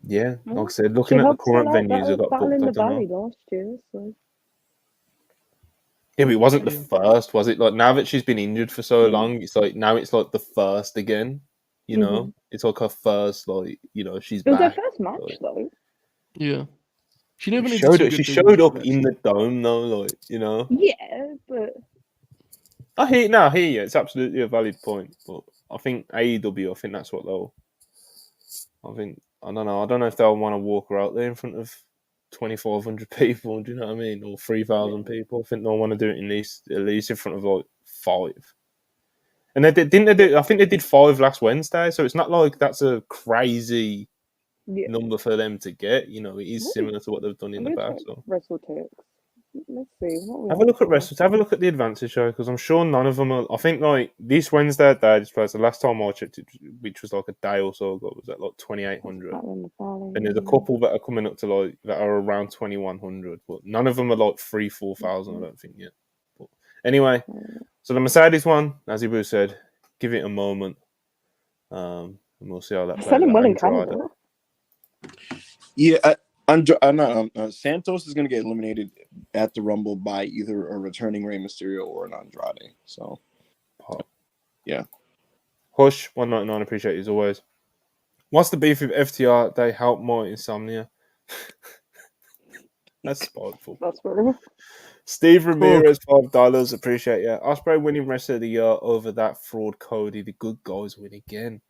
A: like I said, looking at the current venues, I've got
F: Battle in the
A: booked. I don't
F: Valley
A: know.
F: last year, so
A: Yeah, but it wasn't the
C: Yeah.
A: first, was it? Like now that she's been injured for so long, it's like now it's like the first again. You know, it's like her first, like she's
F: It was their
A: back.
F: first match,
A: Like,
F: though.
C: Yeah. She never
A: she
C: needed some
A: showed
C: good
A: she
C: things.
A: showed up in the dome, though. Like
F: Yeah, but
A: I hear you. It's absolutely a valid point, but I think AEW. I think that's what they'll. I don't know. I don't know if they'll want to walk her out there in front of 2,500 people. Do you know what I mean? Or 3,000 people. I think they'll want to do it at least in front of like 5. And didn't they do? I think they did 5 last Wednesday. So it's not like that's a crazy
F: yeah.
A: number for them to get. It is
F: What
A: similar to what they've done in the
F: I'm gonna
A: past.
F: check
A: So.
F: WrestlePurists. Let's see. What we
A: Have a look at
F: have.
A: Have a look at the advances show because I'm sure none of them are. I think like this Wednesday at Dad's Place, the last time I checked it, which was like a day or so ago, was at like 2,800. And there's a couple that are coming up to like that are around 2,100, but none of them are like 3,000-4,000. I don't think yet. But anyway, so the Mercedes one, as Ibu said, give it a moment, and we'll see how that plays.
F: Selling well in Canada.
D: Yeah, Santos is going to get eliminated at the Rumble by either a returning Rey Mysterio or an Andrade. So, yeah.
A: Hush 199, appreciate you as always. What's the beef with FTR? They help my insomnia. That's spiteful.
F: That's fair.
A: Steve Ramirez, $5. Appreciate you. Ospreay winning rest of the year over that fraud Cody. The good guys win again.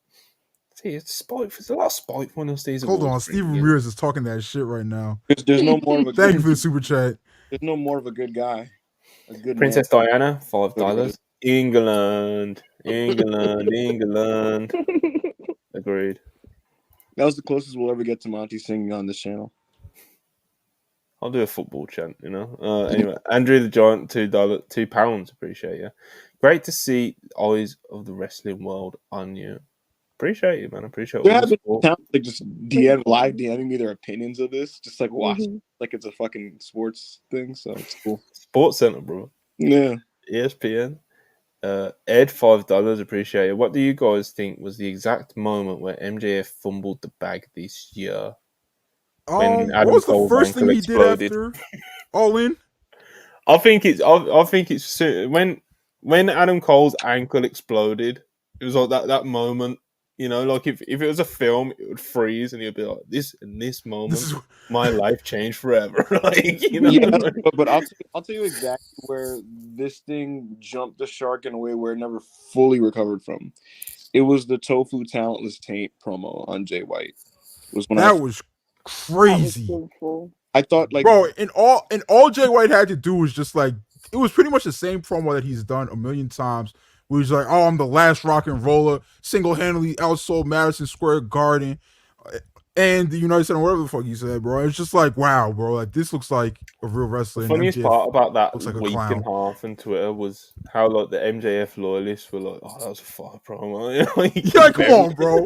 A: See, it's spiteful. There's a lot of spiteful on these.
B: Hold on, Steve Ramirez is talking that shit right now.
D: There's no more of a.
B: Thank you for the super chat.
D: There's no more of a good guy. A good
A: Princess
D: man.
A: Diana, $5. England. Agreed.
D: That was the closest we'll ever get to Monty singing on this channel.
A: I'll do a football chant, Anyway, Andrew the Giant, £2. Appreciate you. Great to see eyes of the wrestling world on you. Appreciate you, man. Appreciate
D: There
A: all
D: have
A: the
D: been
A: support.
D: like just live DMing me their opinions of this, just like watch like it's a fucking sports thing. So it's cool.
A: Sports Center, bro.
D: Yeah.
A: ESPN. Ed, $5. Appreciate it. What do you guys think was the exact moment where MJF fumbled the bag this year?
B: What was the first thing he did after All In?
A: I think it's when Adam Cole's ankle exploded. It was like that moment, like if it was a film, it would freeze and he'd be like, "This moment, my life changed forever."
D: Yeah, but I'll tell you exactly where this thing jumped the shark in a way where it never fully recovered from. It was the Tofu Talentless Taint promo on Jay White. Was
B: crazy.
D: I thought
B: bro, and all Jay White had to do was just like it was pretty much the same promo that he's done a million times. Where he's like, "Oh, I'm the last rock and roller, single-handedly outsold Madison Square Garden and the United Center, whatever the fuck he said, bro." It's just like, wow, bro, like this looks like a real wrestler.
A: The funniest part about that
B: like
A: week and a half on Twitter was how like the MJF loyalists were like, "Oh, that was a fire promo."
B: Yeah, come on, bro.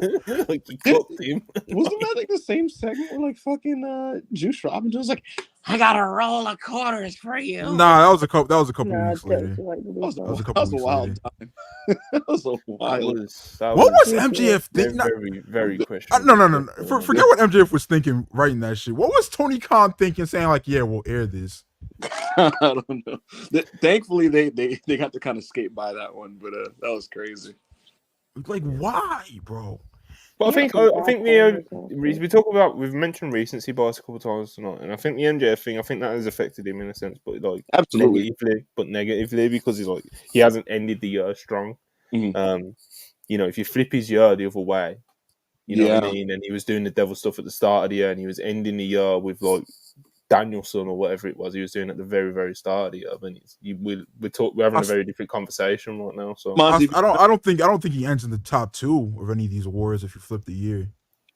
A: Like you cooked him.
D: Wasn't that like the same segment where like fucking Juice Robinson was like, "I got a roll of quarters for you"?
B: Nah, that was a couple weeks later.
D: That was a wild time. That was a wild.
B: What was MJF thinking?
A: Very, very questionable.
B: No. Forget what MJF was thinking writing that shit. What was Tony Khan thinking, saying like, "Yeah, we'll air this"?
D: I don't know. Thankfully, they got to kind of skate by that one, but that was crazy.
B: Like, why, bro?
A: But I think we've mentioned recency bias a couple of times tonight, and I think the MJF thing, I think that has affected him in a sense, but like
D: absolutely,
A: negatively because he hasn't ended the year strong.
D: Mm-hmm.
A: If you flip his year the other way, you know what I mean, and he was doing the devil stuff at the start of the year, and he was ending the year with like Danielson or whatever it was he was doing at the very, very start of the year. I mean, we're having a very different conversation right now. So
B: I don't think he ends in the top 2 of any of these awards if you flip the year.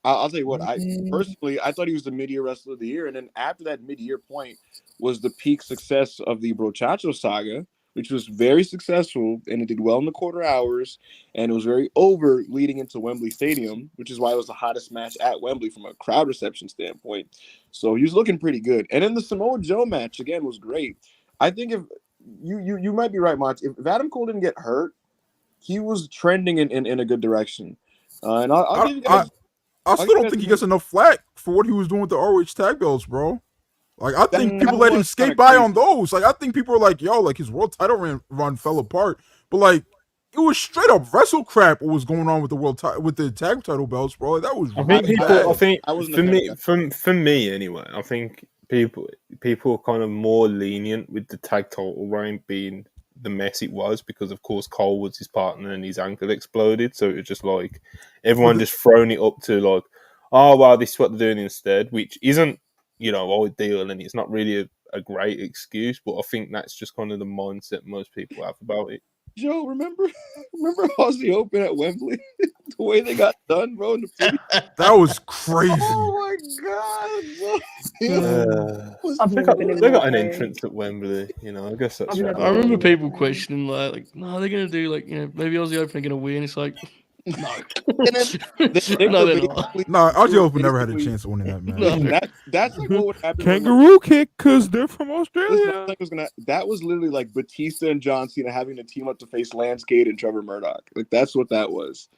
D: I'll tell you what. I thought he was the mid-year wrestler of the year, and then after that mid-year point was the peak success of the Brochacho saga, which was very successful, and it did well in the quarter hours, and it was very over leading into Wembley Stadium, which is why it was the hottest match at Wembley from a crowd reception standpoint. So he was looking pretty good. And then the Samoa Joe match, again, was great. I think if you might be right, Monty. If Adam Cole didn't get hurt, he was trending in a good direction. And I'll give you guys...
B: I still don't think he gets enough flack for what he was doing with the ROH tag belts, bro. Like I think people
D: that
B: let him
D: was
B: skate
D: kinda
B: by
D: crazy.
B: on those. Like I think people are like, yo, like his world title run fell apart. But like it was straight up wrestle crap what was going on with the with the tag title belts, bro. Like, that was
A: I
B: really
A: think people.
B: bad.
A: I think
D: I wasn't a
A: for
D: fan
A: me,
D: of that.
A: for me anyway. I think people are kind of more lenient with the tag title reign being the mess it was because, of course, Cole was his partner and his ankle exploded. So it was just like everyone just thrown it up to like, oh wow, this is what they're doing instead, which isn't ideal and it's not really a great excuse. But I think that's just kind of the mindset most people have about it.
D: Joe, remember Aussie Open at Wembley? The way they got done, bro, in the pre.
B: That was crazy.
D: Oh my god!
F: I've
A: They
F: never
A: got,
F: been in
A: they
F: one
A: got
F: of
A: an
F: those.
A: entrance at Wembley. I guess that's
F: I've
A: fair.
F: never
C: I remember
F: been in
C: people
F: one.
C: questioning like, no, they're gonna do like maybe Aussie Open are gonna win. It's like, no,
D: And then they
C: no,
D: were
C: they're not.
D: basically
B: Nah,
D: they
B: Aussie
D: were
B: Open never had a
D: basically-
B: chance of winning that match.
C: No.
D: That's like what would happen. When, like,
E: Kangaroo kick because they're from
D: listen,
E: Australia.
D: that was literally like Batista and John Cena having to team up to face Lance Cade and Trevor Murdoch. Like that's what that was.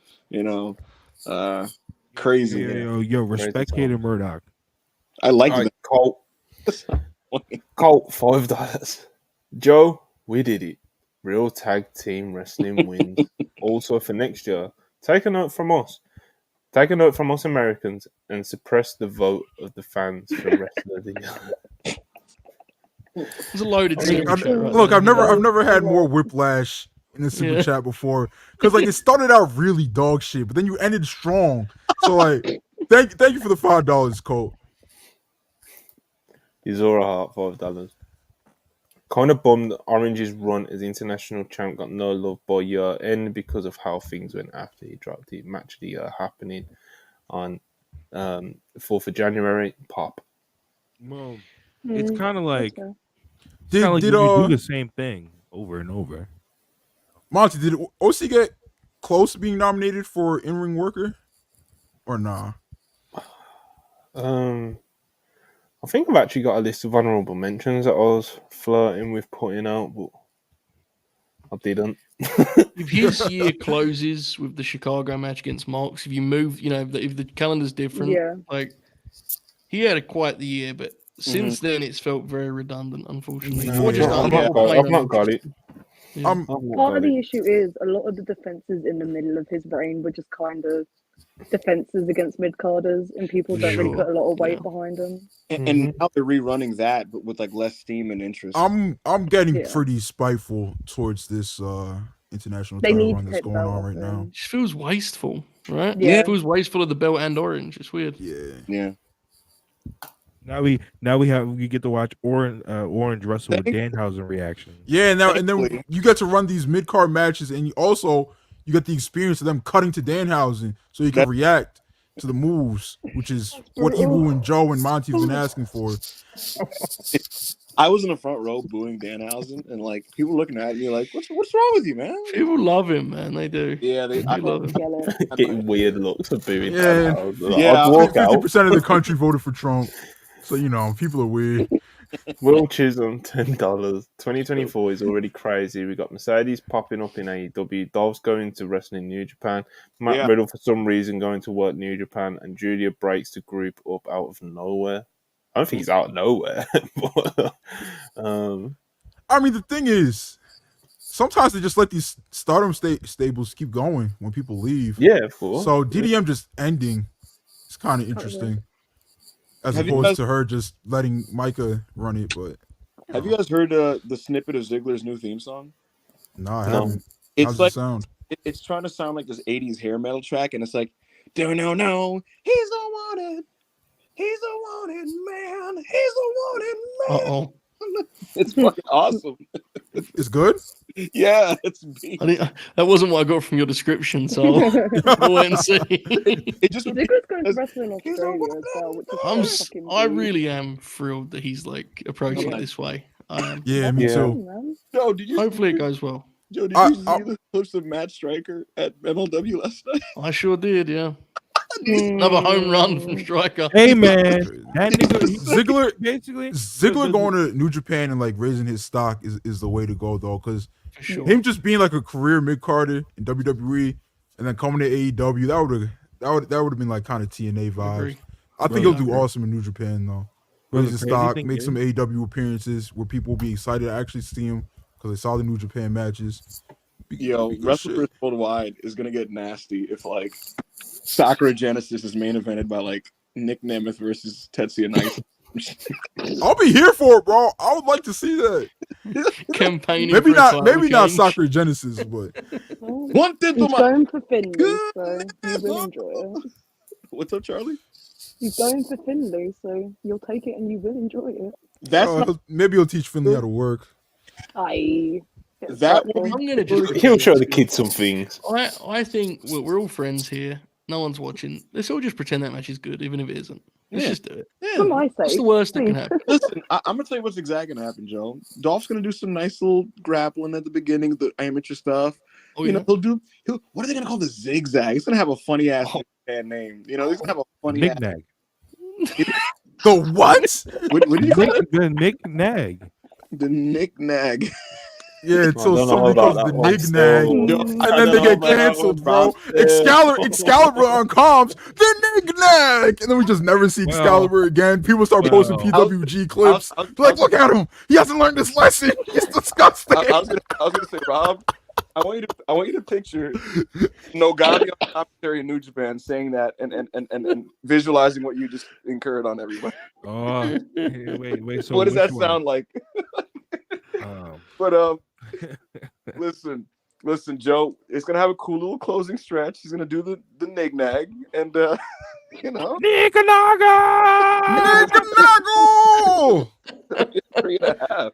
D: Crazy.
E: Yo, respect
A: Crazy
E: Kaden Murdoch.
D: I liked
A: All right,
D: that.
A: Colt, $5. Joe, we did it. Real tag team wrestling wins. Also for next year, take a note from us. Take a note from us Americans and suppress the vote of the fans for wrestler of the year.
C: It's a loaded super chat. Right
B: Look,
C: there.
B: I've never had more whiplash in a super chat before because like it started out really dog shit, but then you ended strong. So like, thank you for the $5, Cole.
A: Izora Hart, $5. Kind of bummed that Orange's run as international champ got no love by year end because of how things went after he dropped the match of the year happening on 4th of January. Pop.
E: Well, it's kind of like
F: Okay.
B: Did
E: you do the same thing over and over.
B: Monty, did OC get close to being nominated for in-ring worker or nah?
A: I think I've actually got a list of honourable mentions that I was flirting with putting out, but I didn't.
C: If his year closes with the Chicago match against Marks, if you move, if the calendar's different,
F: Yeah.
C: like he had quite the year, but since then it's felt very redundant, unfortunately.
A: No,
C: Or just
A: I've not got it.
C: Yeah.
A: I've not
F: Part
A: got
F: of the
A: it.
F: issue is a lot of the defenses in the middle of his reign were just kind of defenses against mid carders, and people don't really
C: Sure.
F: put a lot of weight
C: Yeah.
F: behind them.
D: And now they're rerunning that, but with like less steam and interest.
B: I'm getting
F: Yeah.
B: pretty spiteful towards this international
F: They
B: title
F: need
B: run
F: to
B: that's
F: take the
B: going
F: belt
B: on
F: off
B: right now.
F: him.
C: It just feels wasteful, right?
F: Yeah.
C: It feels wasteful of the belt and orange. It's weird.
B: Yeah.
E: Now we get to watch Orange wrestle with Danhausen reaction.
B: Yeah, and then
D: Thankfully.
B: you get to run these mid card matches, and you get the experience of them cutting to Danhausen, so you can react to the moves, which is what Ebu and Joe and Monty have been asking for.
D: I was in the front row booing Danhausen, and like people looking at me like, "What's wrong with you, man?"
C: People love him, man. They do.
D: Yeah,
C: They love him.
A: Getting weird looks of booing.
B: Yeah.
A: I'd walk out.
B: 50% of the country voted for Trump, so people are weird.
A: Will Chisholm, $10. 2024 is already crazy. We got Mercedes popping up in AEW, Dolph's going to wrestling New Japan, Matt Riddle for some reason going to work New Japan, and Julia breaks the group up out of nowhere. I don't think he's out of nowhere. But,
B: I mean, the thing is, sometimes they just let these stardom stables keep going when people leave.
A: Yeah, of course.
B: So DDM just ending is kind of interesting, as opposed to her just letting Micah run it. But
D: have you guys heard the snippet of Ziggler's new theme song?
B: no, I haven't.
D: It's
B: How's
D: like
B: it sound?
D: It's trying to sound like this '80s hair metal track, and it's like, "Don't know, he's the wanted, he's the wanted man, he's the wanted man."
C: Uh-oh.
D: It's fucking awesome.
B: It's good.
D: Yeah, it's beat.
C: That wasn't what I got from your description, so we'll wait and see.
D: It just
F: Ziggler's going to wrestle in Australia as well, which is so fucking
C: I
F: big.
C: really am thrilled that he's like approaching it this way.
B: Yeah, me too.
F: Man.
D: Joe, did you?
C: Hopefully it goes well.
D: Joe, did you see the clips of Matt Stryker at MLW last night?
C: I sure did, yeah. Another home run from Striker.
E: Hey man, that nigga
B: Ziggler
E: basically
B: going to New Japan and like raising his stock is the way to go though, because
C: For sure.
B: him just being like a career mid carder in WWE and then coming to AEW, that would have been like kind of TNA vibes.
C: Agree.
B: I think he'll do awesome in New Japan though. raise
E: the
B: his
E: crazy
B: stock,
E: thing
B: make
E: is-
B: some AEW appearances where people will be excited to actually see him because they saw the New Japan matches.
D: Yo,
B: Be good shit.
D: WrestlePurists Worldwide is gonna get nasty if like Sakura Genesis is main evented by like Nick Nemeth versus Tetsuya Naito.
B: I'll be here for it, bro. I would like to see that.
C: Campaigning
B: Maybe
C: for a title
B: not
C: change.
B: Sakura Genesis, but
F: Oh,
D: Wanted to
F: he's
D: my
F: going for Finley, so
D: good.
F: you will enjoy it.
D: What's up, Charlie?
F: He's going for Finley, so you'll take it and you will enjoy it.
D: That's not
B: maybe he'll teach Finley how to work.
F: Aye.
D: that will be
C: I'm gonna just.
A: He'll show the kids some things.
C: I think we're all friends here. No one's watching. Let's all just pretend that match is good, even if it isn't. Let's
D: Yeah.
C: just do it.
F: For
D: yeah.
F: my
C: What's
F: sake.
C: the worst that can
F: please.
C: happen?
D: Listen, I'm gonna tell you what's exactly gonna happen, Joe. Dolph's gonna do some nice little grappling at the beginning, the amateur stuff.
C: Oh,
D: You
C: yeah.
D: know, he'll what are they gonna call the zigzag? He's gonna have a funny ass name. You know, he's gonna have a funny ass.
E: Knick-knack.
B: The what?
D: What do you call it?
E: The knick-knack.
D: The knick-nag.
B: Yeah,
A: I
B: until
A: don't know
B: somebody
A: about
B: calls
A: that
B: the
A: one
B: nig
A: still.
B: nag.
D: Yo,
B: And
D: I
B: then
D: don't
B: they
D: know
B: get
D: about that
B: canceled,
D: one,
B: bro.
D: bro.
B: Excalibur on comms, the nig nag. And then we just never see Excalibur again. People start posting
E: Well.
B: PWG clips.
D: I was
B: Like, look at him. He hasn't learned this lesson. He's disgusting.
D: I was gonna say, Rob, I want you to picture Nogami on commentary in New Japan saying that and visualizing what you just incurred on everybody.
E: Oh, wait. So
D: what does that
E: which one?
D: sound like?
E: Um,
D: But listen, Joe, it's gonna have a cool little closing stretch. He's gonna do the nig nag, and you know,
E: Nickanaga!
B: Nago!
D: 3.5.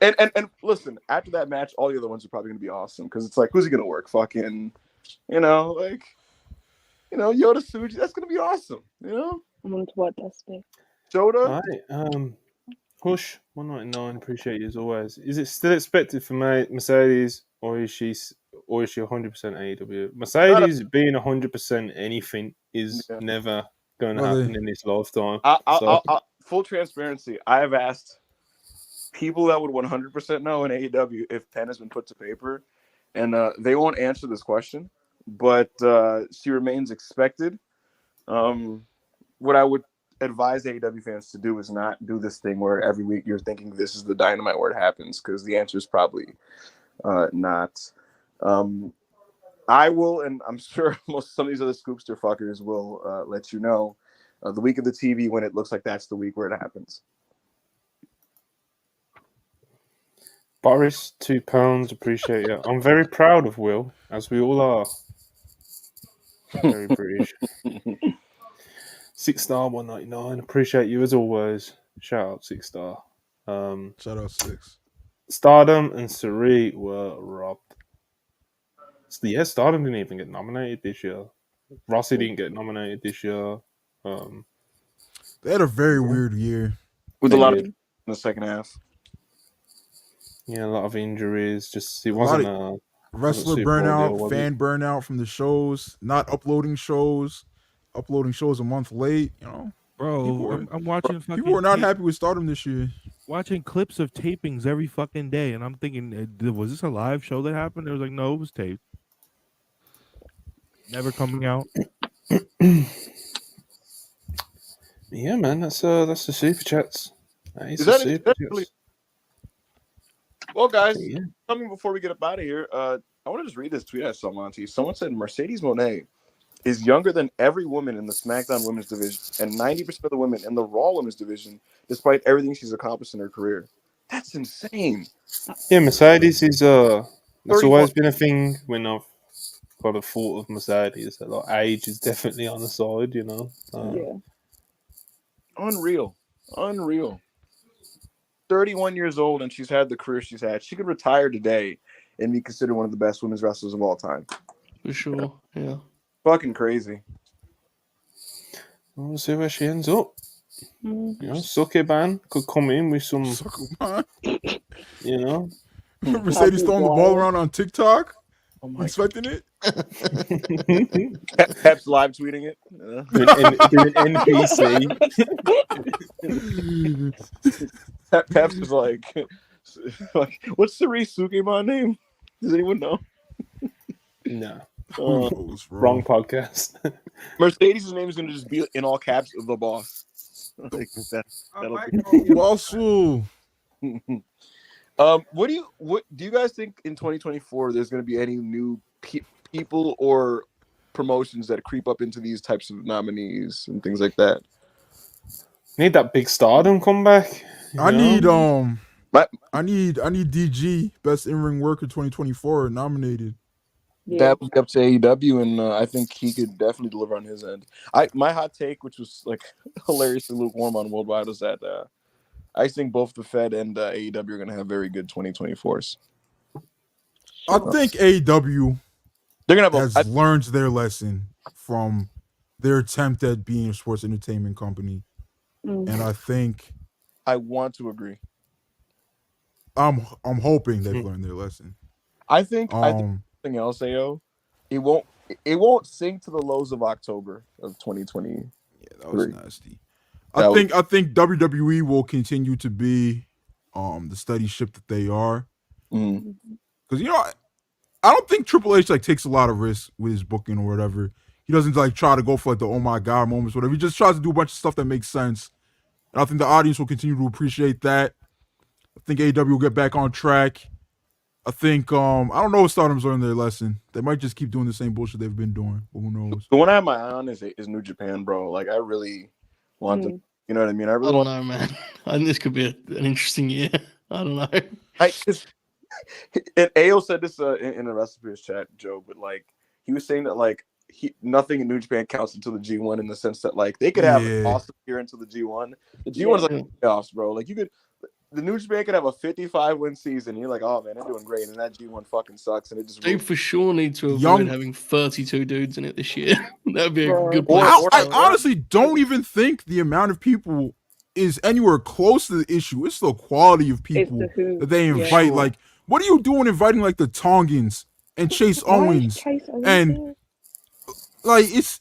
D: And listen, after that match, all the other ones are probably gonna be awesome because it's like, who's he gonna work? Fucking, Yoda Suji. That's gonna be awesome. You know,
F: I want to work Dusty.
D: Joda.
A: All right. Hush 199. Appreciate you as always. Is it still expected for Mercedes, or is she 100% AEW? Mercedes being 100% anything is
D: Yeah.
A: never going to
B: Well,
A: happen in this lifetime.
D: I'll full transparency. I have asked people that would 100% know in AEW if pen has been put to paper, and they won't answer this question. But she remains expected. What I would advise AEW fans to do is not do this thing where every week you're thinking this is the Dynamite where it happens, because the answer is probably not. I will, and I'm sure some of these other Scoopster fuckers will let you know the week of the TV when it looks like that's the week where it happens.
A: Boris, £2. Appreciate you. I'm very proud of Will, as we all are. Very British. 6-star 199. Appreciate you as always. Shout out 6-star.
B: Shout out 6.
A: Stardom and Sari were robbed. Yeah, Stardom didn't even get nominated this year. Rossi didn't get nominated this year.
B: They had a very weird year.
D: With
A: They
D: a lot of
A: did.
D: in the second half.
A: Yeah, a lot of injuries. Just it wasn't a
B: Wrestler
A: Super Bowl deal,
B: burnout,
A: was
B: fan burnout from the shows, not uploading shows a month late.
E: bro, I'm watching fucking.
B: People were not happy with Stardom this year.
E: Watching clips of tapings every fucking day, and I'm thinking, was this a live show that happened? It was like, no, it was taped. Never coming out.
A: Yeah, man. That's the super chats. That is
D: Is
A: the
D: that
A: super chats.
D: really? Well, guys,
A: Yeah.
D: coming before we get up out of here, I want to just read this tweet I saw, Monty. Someone said Mercedes Moné is younger than every woman in the SmackDown Women's division and 90% of the women in the Raw Women's division, despite everything she's accomplished in her career. That's insane.
A: Yeah, Mercedes is It's
D: 31.
A: always been a thing when I've got a thought of Mercedes. That like age is definitely on the side, you know.
F: Yeah.
D: Unreal. 31 years old, and she's had the career she's had. She could retire today and be considered one of the best women's wrestlers of all time.
C: For sure. Yeah.
D: Fucking crazy.
A: We'll see where she ends up.
F: Mm.
A: You know, Sukeban could come in with some, you know.
B: Mercedes throwing the ball around on TikTok.
D: Oh my
B: Expecting it.
D: Pep's live tweeting it.
A: Doing NPC.
D: Pep's is like, what's Cerise Sukemon name? Does anyone know?
A: No.
B: Who knows, bro?
A: Wrong podcast.
D: Mercedes' name is going to just be in all caps, the boss. Like that'll be.
B: Muscle.
D: What do you guys think in 2024 there's going to be any new people or promotions that creep up into these types of nominees and things like that?
A: Need that big stardom comeback.
B: I need
D: But
B: I need DG Best In Ring Worker 2024 nominated.
F: Yeah.
D: that would be up to AEW, and I think he could definitely deliver on his end. My hot take, which was like hilariously lukewarm on Worldwide, was that I think both the Fed and AEW are going to have very good 2024s.
B: I think AEW
D: They're going to
B: has
D: have
B: learned their lesson from their attempt at being a sports entertainment company, and I think
D: I want to agree.
B: I'm hoping they've learned their lesson.
D: I think something else, AO, it won't sink to the lows of October of 2020.
B: Yeah, that was nasty. I think WWE will continue to be the steady ship that they are. Because I don't think Triple H like takes a lot of risks with his booking or whatever. He doesn't like try to go for like the oh my god moments, whatever. He just tries to do a bunch of stuff that makes sense. And I think the audience will continue to appreciate that. I think AEW will get back on track. I think I don't know if Stardom's learned their lesson. They might just keep doing the same bullshit they've been doing, but who knows?
D: The one I have my eye on is New Japan, bro. Like I really want them. You know what I mean? I
C: don't know, man. I think this could be an interesting year. I don't know.
D: And AO said this in a WrestlePurists chat, Joe, but like he was saying that like nothing in New Japan counts until the G1 in the sense that like they could have an awesome year until the G1. The G1 is like playoffs, bro. Like the New Japan could have a 55-win season. And you're like, oh man, they're doing great, and that G1 fucking sucks, and it just.
C: They for sure need to avoid having 32 dudes in it this year. That'd be a good place.
B: I honestly don't even think the amount of people is anywhere close to the issue. It's the quality of people that they invite. Like, what are you doing inviting like the Tongans and Chase Owens and like it's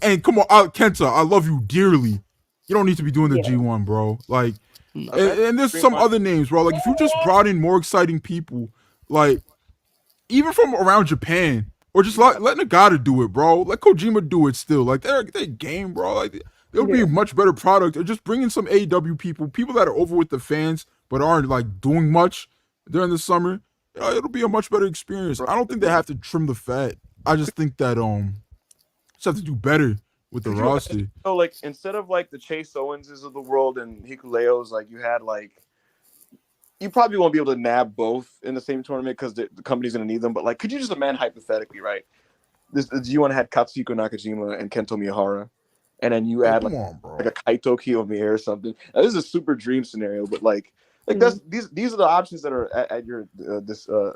B: and come on, Kenta, I love you dearly. You don't need to be doing the G1, bro. Like. And there's some other names, bro. Like if you just brought in more exciting people, like even from around Japan, or just let Nagata do it, bro. Let Kojima do it still. Like they're game, bro. Like it would be a much better product. Or just bring in some AEW people that are over with the fans but aren't like doing much during the summer. It'll be a much better experience. I don't think they have to trim the fat. I just think that just have to do better with the roster.
D: So like instead of like the Chase Owenses of the world and Hikuleos, like you had like you probably won't be able to nab both in the same tournament because the company's gonna need them. But like, could you just imagine hypothetically, right? The G1 had Katsuhiko Nakajima and Kento Miyahara, and then you add like a Kaito Kiyomiya or something. Now, this is a super dream scenario, but like that's these are the options that are at your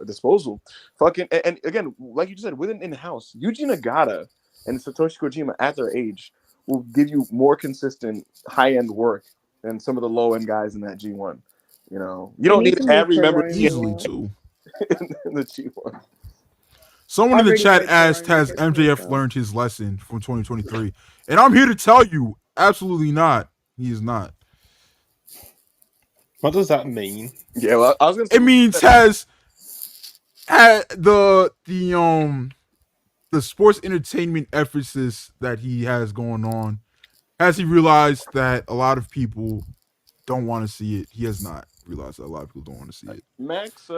D: disposal. Fucking and again, like you just said, within in-house, Yuji Nagata and Satoshi Kojima at their age will give you more consistent high-end work than some of the low-end guys in that G1. You know, you don't need every member
B: easily too
D: in the G1.
B: Someone in the chat asked, "Has MJF learned his lesson from 2023?" And I'm here to tell you, absolutely not. He is not.
A: What does that mean?
D: Yeah, well, I was gonna say
B: it means has the sports entertainment emphasis that he has going on, has he realized that a lot of people don't want to see it? He has not realized that a lot of people don't want to see it.
D: Max,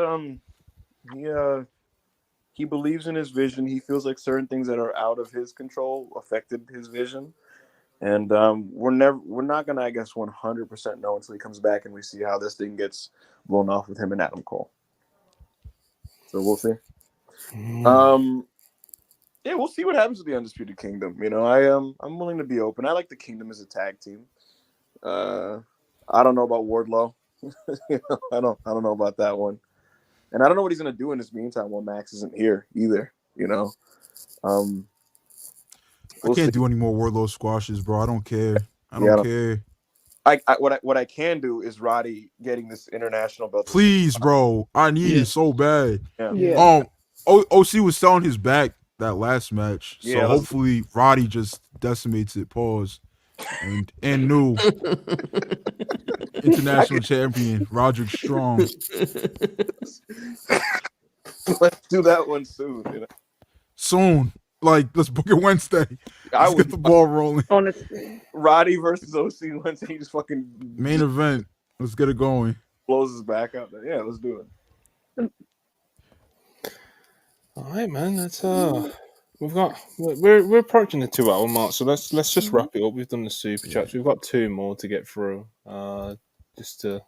D: he believes in his vision. He feels like certain things that are out of his control affected his vision, and we're not gonna, I guess, 100% know until he comes back and we see how this thing gets blown off with him and Adam Cole. So we'll see. Yeah, we'll see what happens with the Undisputed Kingdom. You know, I'm willing to be open. I like the Kingdom as a tag team. I don't know about Wardlow. You know, I don't know about that one, and I don't know what he's gonna do in this meantime while Max isn't here either. You know,
B: I can't do any more Wardlow squashes, bro. I don't care. I don't care.
D: What I can do is Roddy getting this international belt.
B: Please, bro. I need it so bad.
D: Yeah.
B: OC was selling his back that last match, so
D: Yeah,
B: hopefully Roddy just decimates it. Pause. And new international champion Roderick Strong.
D: Let's do that one soon. You know?
B: Soon. Like, let's book it Wednesday.
D: I
B: Let's get the ball rolling.
F: Honestly.
D: Roddy versus OC Wednesday. He just fucking
B: Main event. Let's get it going.
D: blows his back out. Yeah, let's do it.
A: All right, man. That's we're approaching the 2 hour mark, so let's just wrap it up. We've done the super chats. We've got 2 more to get through. Just to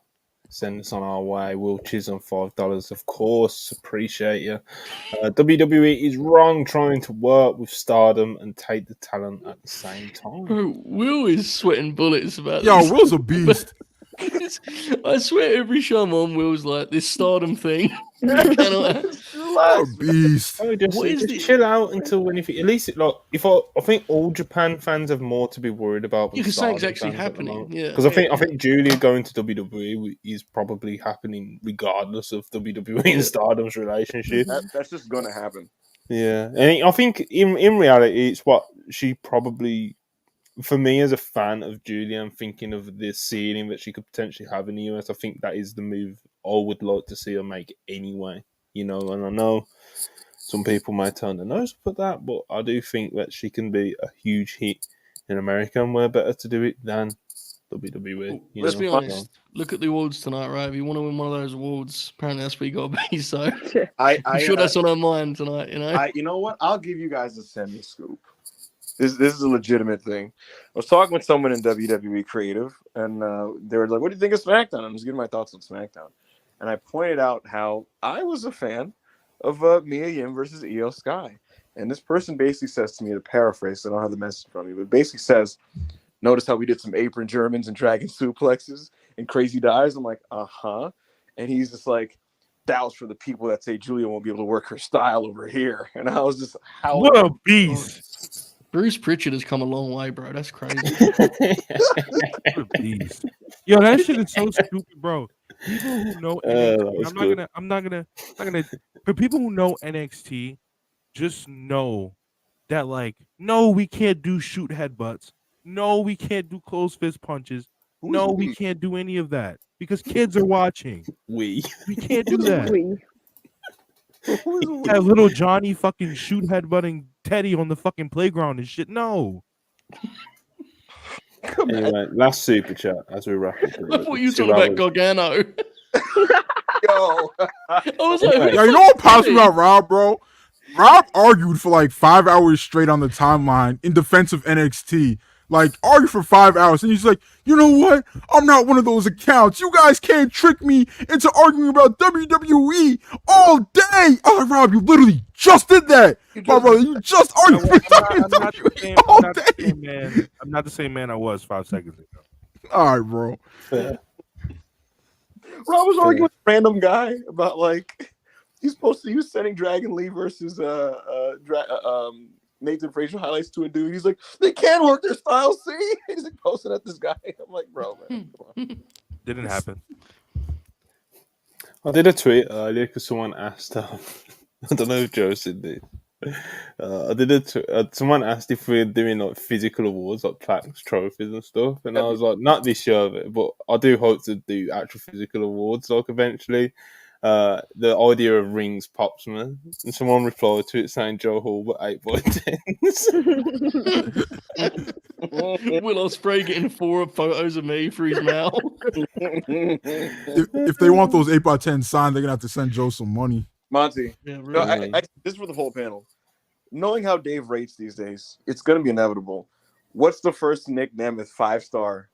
A: send us on our way. Will Chisholm, $5, of course. Appreciate you. WWE is wrong trying to work with Stardom and take the talent at the same time.
C: Bro, Will is sweating bullets about
B: Yo,
C: this.
B: Will's a beast.
C: I swear every show I'm on, Will's like, this Stardom thing. I cannot-
B: A beast.
A: Oh, just,
C: What is
A: just
C: the-
A: chill out until when at least like if I think all Japan fans have more to be worried about.
C: You can say it's actually happening, yeah.
A: Because I think Julia going to WWE is probably happening regardless of WWE and Stardom's relationship.
D: That's just gonna happen.
A: Yeah, and I think in reality, it's what she probably. For me, as a fan of Julia, I'm thinking of the ceiling that she could potentially have in the US. I think that is the move I would like to see her make anyway. And I know some people might turn their nose up at that, but I do think that she can be a huge hit in America, and we're better to do it than WWE.
C: Let's be honest. Look at the awards tonight, right? If you want to win one of those awards, apparently that's where you got to be. So I'm sure that's on our mind tonight.
D: You know what? I'll give you guys a semi scoop. This is a legitimate thing. I was talking with someone in WWE Creative, and they were like, "What do you think of SmackDown?" I'm just giving my thoughts on SmackDown, and I pointed out how I was a fan of Mia Yim versus Io Sky, and this person basically says to me, to paraphrase, I don't have the message from me, but basically says, "Notice how we did some apron Germans and dragon suplexes and crazy dives." I'm like, "Uh-huh," and he's just like, "That was for the people that say Julia won't be able to work her style over here," and I was just, "How
E: what a beast!"
C: Bruce Pritchard has come a long way, bro. That's crazy.
E: What a beast. Yo, that shit is so stupid, bro. People who know NXT, I'm not gonna. For people who know NXT, just know that, like, no, we can't do shoot headbutts. No, we can't do closed fist punches. No, we can't do any of that because kids are watching. We can't do that. That little Johnny fucking shoot headbutting Teddy on the fucking playground and shit. No.
A: Anyway, last super chat as we wrap up.
C: I thought you were talking about Gargano.
D: Yo.
C: I was like,
B: Yo, you know what pops me about Rob, bro? Rob argued for like 5 hours straight on the timeline in defense of NXT. Like, argued for 5 hours. And he's like, you know what? I'm not one of those accounts. You guys can't trick me into arguing about WWE all day. I was like, Rob, you literally just did that. My brother, you just argued for WWE all day.
E: I'm not the same man I was 5 seconds ago.
B: All right, bro.
D: Rob was arguing with a random guy about, like, he was sending Dragon Lee versus Nathan Frazier highlights to a dude. He's like, they can't work their style. See, he's like posting at this guy. I'm like, bro, man, come on.
E: Didn't happen.
A: I did a tweet earlier because someone asked. I don't know if Joe said this. Someone asked if we're doing like physical awards, like plaques, trophies, and stuff, and I was like, not this year, but I do hope to do actual physical awards, like eventually. The idea of rings pops me, and someone replied to it saying Joe Hall, but 8x10s.
C: Will Ospreay getting 4 photos of me for his mouth.
B: If they want those 8x10 signed, they're gonna have to send Joe some money.
D: Monty,
C: yeah, really.
D: this is for the whole panel. Knowing how Dave rates these days, it's going to be inevitable. What's the first Nick Nemeth 5-star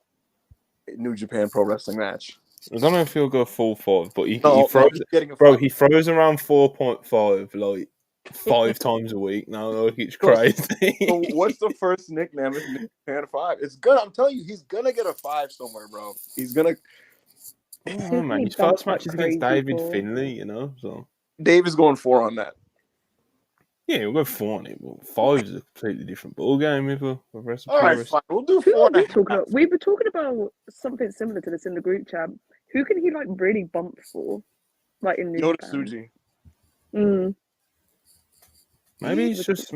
D: New Japan Pro Wrestling match?
A: I don't know if he'll go full 5, but he throws around 4.5 like 5 times a week now. Like, it's crazy.
D: So what's the first Nick Nemeth New Japan 5? It's good. I'm telling you, he's gonna get a 5 somewhere, bro. He's gonna.
A: Oh man, his first match is against David Finlay, so
D: Dave is going 4 on that.
A: Yeah, we'll go 4 on it, but 5 is a completely different ball game with WrestlePurists.
D: All right, fine. We'll do 4.
F: We were talking about something similar to this in the group chat. Who can he like really bump for? Like in New
D: Yota
F: Tsuji.
A: Maybe it's just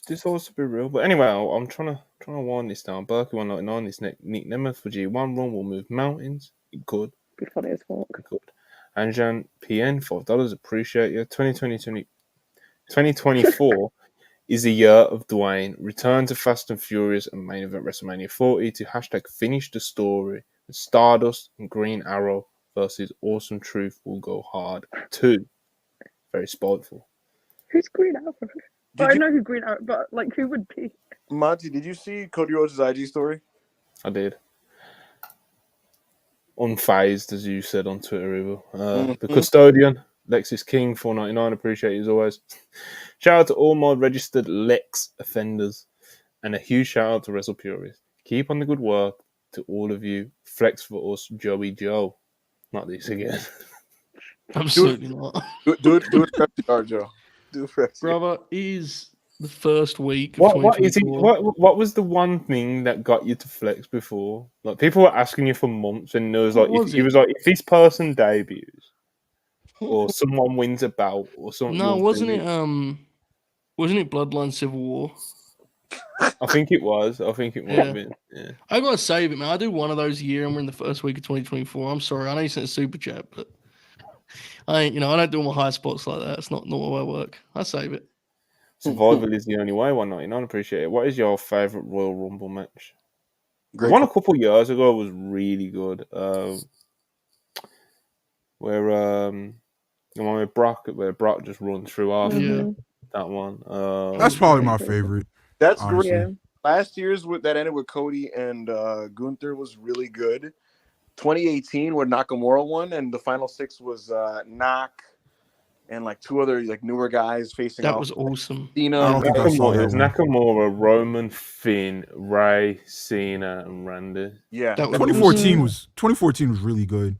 A: this also be real. But anyway, I'm trying to wind this down. Berkey 199. This Nick Nemeth for G1 run will move mountains. It could
F: be funny as fuck.
A: It could. Anjan PN $5. Appreciate you. 2024 is the year of Dwayne. Return to Fast and Furious and main event WrestleMania 40 to hashtag finish the story. Stardust and Green Arrow versus Awesome Truth will go hard. 2. Very spiteful.
F: Who's Green Arrow?
D: Did
F: I
D: you,
F: know who Green Arrow, but like, who would be?
D: Monty, did you see Cody Rhodes' IG story?
A: I did. Unfazed, as you said on Twitter, Evo. The Custodian, Lexis King, $4.99. Appreciate you as always. Shout out to all my registered Lex offenders. And a huge shout out to WrestlePurists. Keep on the good work to all of you. Flex for us, Joey Joe. Not this again.
C: Absolutely not.
D: Do it for FTR, Joe. Do it for FTR.
C: Brother, it is the first week of
A: What is it?
C: 2024.
A: What was the one thing that got you to flex before? Like people were asking you for months, and there was
C: What
A: like,
C: was
A: it
C: it?
A: was like, if this person debuts or someone wins a bout or something.
C: No,
A: you'll
C: wasn't
A: do
C: it? Wasn't it Bloodline Civil War?
A: I think it was. I think it might have been. Yeah.
C: I gotta save it, man. I do one of those a year, and we're in the first week of 2024. I'm sorry, I know you sent a super chat, but I ain't. I don't do all my high spots like that. It's not the way I work. I save it.
A: Survival is the only way. $1.99. Appreciate it. What is your favorite Royal Rumble match? The
D: Great
A: one a couple years ago was really good. Where the one with Brock, where Brock just runs through after
C: Yeah.
A: that one.
B: That's probably my favorite.
D: That's
B: honestly.
D: great.
F: Yeah.
D: Last year's that ended with Cody and Gunther was really good. 2018 where Nakamura won, and the final 6 was Nak and like 2 other like newer guys facing
C: That
D: off.
C: was awesome.
D: Cena.
B: I don't think I saw
A: Nakamura,
B: that
A: it was
B: one.
A: Nakamura, Roman, Finn, Ray, Cena, and Randy.
D: Yeah,
C: That was
B: 2014 was really good.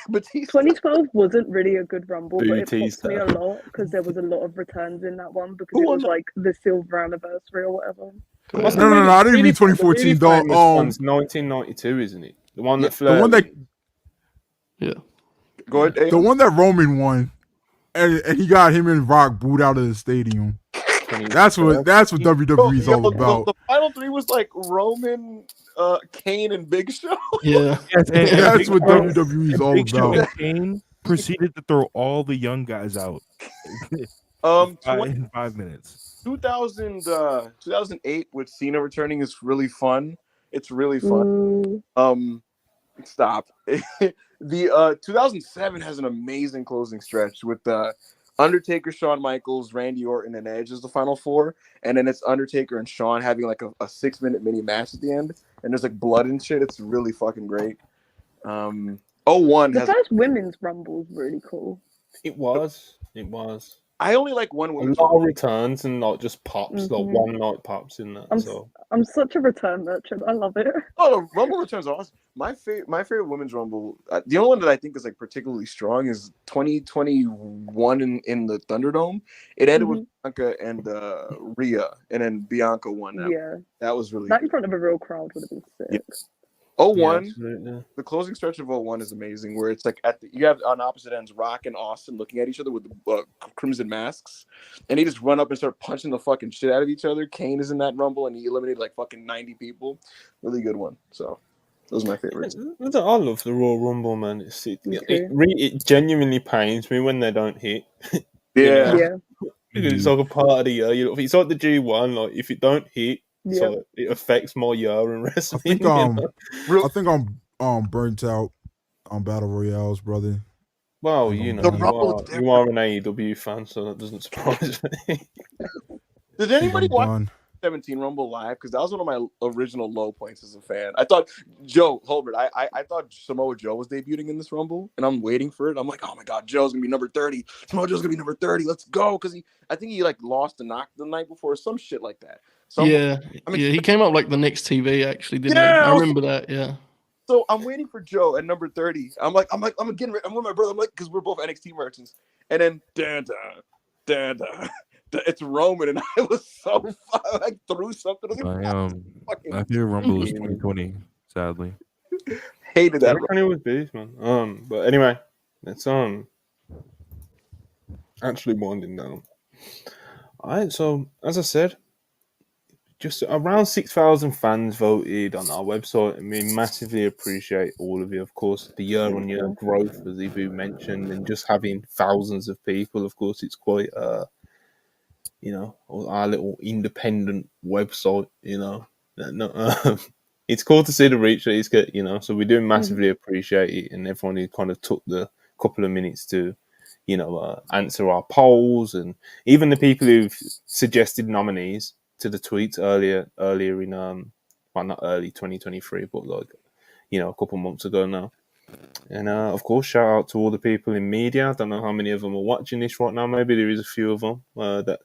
D: Batista.
F: 2012 wasn't really a good Rumble, but it
A: Batista.
F: popped me a lot because there was a lot of returns in that one because
D: Who
F: it
D: won
F: was
D: that?
F: like the silver anniversary or whatever.
A: What's
B: No, I didn't mean 2014
A: really
B: though.
A: famous one's 1992, isn't it? The one that
B: The one that
C: Yeah.
D: Go ahead,
B: the one that Roman won, and he got him and Rock booed out of the stadium. That's what WWE's all about.
D: The final 3 was like Roman, Kane, and Big Show.
C: Yeah.
E: Yes, and
B: That's what
E: Show-
B: WWE's
E: and
B: all
E: Big Show
B: about.
E: and Kane proceeded to throw all the young guys out in 5 minutes.
D: 2008 with Cena returning is really fun. It's really fun.
F: Ooh.
D: Stop. The 2007 has an amazing closing stretch with Undertaker, Shawn Michaels, Randy Orton, and Edge as the final 4, and then it's Undertaker and Shawn having like a 6-minute mini match at the end, and there's like blood and shit. It's really fucking great. 01
F: The first women's Rumble is really cool.
A: It was.
D: I only like one
A: A
D: women's
A: lot of returns and not just pops, like
F: Mhm.
A: one night pops in that.
F: I'm such a return merchant. I love it.
D: Oh, the Rumble returns are awesome. My favorite women's Rumble, the only one that I think is like particularly strong is 2021 in the Thunderdome. It ended with Bianca and Rhea, and then Bianca won that.
F: Yeah.
D: That was really
F: That
D: good.
F: in front of a real crowd would have been sick.
D: 01,
A: absolutely.
D: the closing stretch of 01 is amazing, where it's like you have on opposite ends Rock and Austin looking at each other with the crimson masks, and they just run up and start punching the fucking shit out of each other. Kane is in that Rumble, and he eliminated like fucking 90 people. Really good one. So those are my favorites.
A: I love the Royal Rumble, man. It genuinely pains me when they don't hit.
D: Yeah.
F: Yeah.
A: Because it's like a part of the year. It's like the G1. Like if it don't hit,
F: Yeah.
A: so it affects my year in
B: I
A: wrestling.
B: think
A: you know?
B: I think I'm burnt out on battle royales, brother.
A: Well,
B: The
A: you know,
D: Rumble is
A: you are an AEW fan, so that doesn't surprise me.
D: Did anybody
B: I'm
D: watch
B: done.
D: 17 Rumble live? Because that was one of my original low points as a fan. I thought Joe Holbert, I thought Samoa Joe was debuting in this Rumble, and I'm waiting for it. I'm like, oh my god, Joe's gonna be number 30. Samoa Joe's gonna be number 30. Let's go, because I think he like lost the knock the night before, some shit like that. So
C: He came up like the next TV actually, didn't he?
D: Yeah,
C: I remember that. Yeah.
D: So I'm waiting for Joe at number 30. I'm getting ready. I'm with my brother. I'm like, because we're both NXT merchants, and then it's Roman, and I was so I threw something.
E: I fear Rumble is 2020. Sadly,
D: hated that.
A: I reckon it was beast, man. But anyway, it's actually winding down. All right, so as I said, just around 6,000 fans voted on our website, and we massively appreciate all of you. Of course, the year-on-year growth, as Ibu mentioned, and just having thousands of people. Of course, it's quite you know, our little independent website, you know. It's cool to see the reach that it's get, you know, so we do massively appreciate it, and everyone who kind of took the couple of minutes to, you know, answer our polls, and even the people who've suggested nominees to the tweets earlier in well, not early 2023, but like, you know, a couple months ago now. And of course, shout out to all the people in media. I don't know how many of them are watching this right now. Maybe there is a few of them that,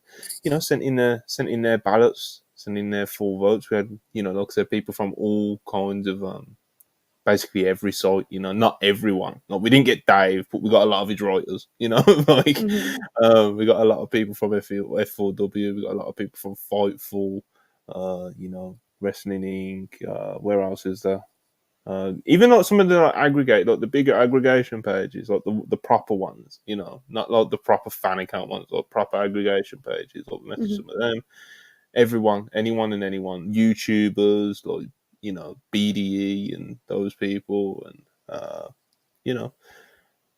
A: you know, sent in their ballots, sent in their full votes. We had, you know, like I said, people from all kinds of basically every site. You know, not everyone. Like, we didn't get Dave, but we got a lot of his writers. You know, like we got a lot of people from F4W. We got a lot of people from Fightful. You know, Wrestling Inc. Where else is there? Even like some of the like the bigger aggregation pages, like the proper ones, you know, not like the proper fan account ones, like proper aggregation pages, like message some of them. Everyone, anyone and anyone, YouTubers, like, you know, BDE and those people, and you know,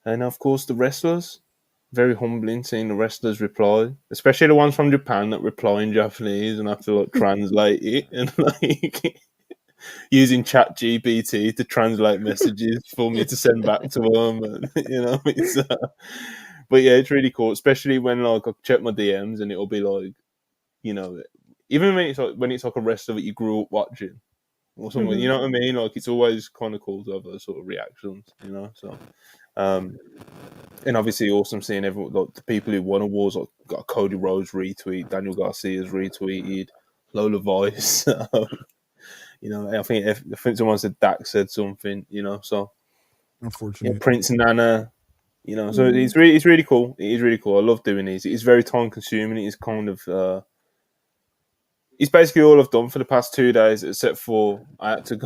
A: and of course the wrestlers. Very humbling seeing the wrestlers reply, especially the ones from Japan that reply in Japanese and have to like translate it and like using Chat GPT to translate messages for me to send back to them. And, you know, it's but yeah, it's really cool, especially when like I check my DMs and it'll be like, you know, even when it's like a wrestler that you grew up watching or something, you know what I mean? Like, it's always kind of cool to have those sort of reactions, you know. So, and obviously awesome seeing everyone, like the people who won awards, like got Cody Rhodes retweet, Daniel Garcia's retweeted, Lola Vice. You know, I think someone said Dax said something, you know, so
B: Unfortunately,
A: yeah, Prince and Nana, you know, so it's really cool. It is really cool. I love doing these. It's very time consuming. It's kind of it's basically all I've done for the past 2 days, except for I had to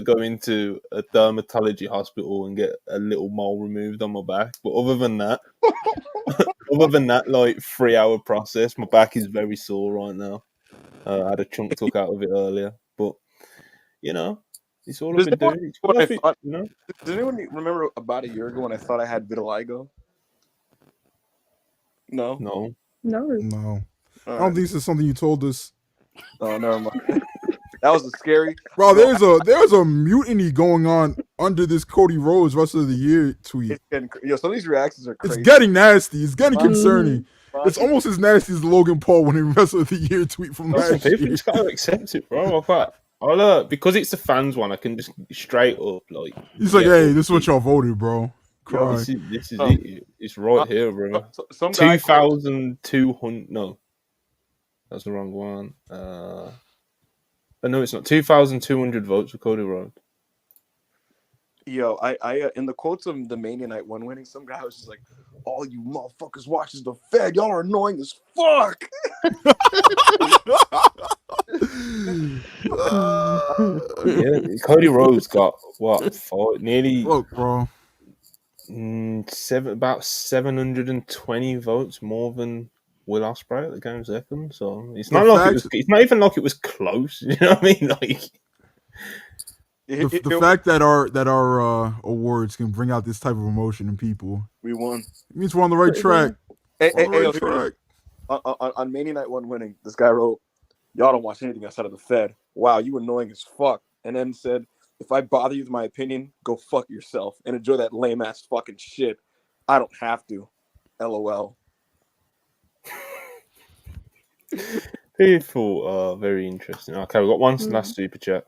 A: go into a dermatology hospital and get a little mole removed on my back. But other than that, like 3 hour process, my back is very sore right now. I had a chunk took out of it earlier, but you know, it's all I've been doing. It's worth it, you know.
D: Does anyone remember about a year ago when I thought I had vitiligo? No.
B: no. I don't think this is something you told us.
D: Oh, never mind. That was a scary.
B: Bro, there's a mutiny going on under this Cody Rhodes Wrestler of the Year tweet.
D: It's getting, some of these reactions are crazy.
B: It's getting nasty. It's getting concerning. It's almost as nasty as Logan Paul winning Wrestler of the Year tweet from last year.
A: You just gotta accept it, bro. Because it's the fans one, I can just straight up like.
B: He's like, hey, this is what y'all voted, bro.
A: Cry. This is it. It's right here, bro. 2,200. No, that's the wrong one. No, it's not. 2,200 votes for Cody Rhodes.
D: Yo, I in the quotes of the Mania Night 1 winning, some guy was just like, "All you motherfuckers watches the Fed. Y'all are annoying as fuck."
A: Yeah, Cody Rhodes got what? Nearly.
B: Look, bro.
A: About 720 votes more than Will Ospreay at the game second. So it's not it's not even like it was close. You know what I mean? Like.
B: The fact that our awards can bring out this type of emotion in people,
D: we won.
B: It means we're on the right track.
D: On Mania Night 1 winning, this guy wrote, "Y'all don't watch anything outside of the Fed. Wow, you annoying as fuck." And then said, "If I bother you with my opinion, go fuck yourself and enjoy that lame ass fucking shit. I don't have to. LOL."
A: People very interesting. Okay, we've got one last super chat.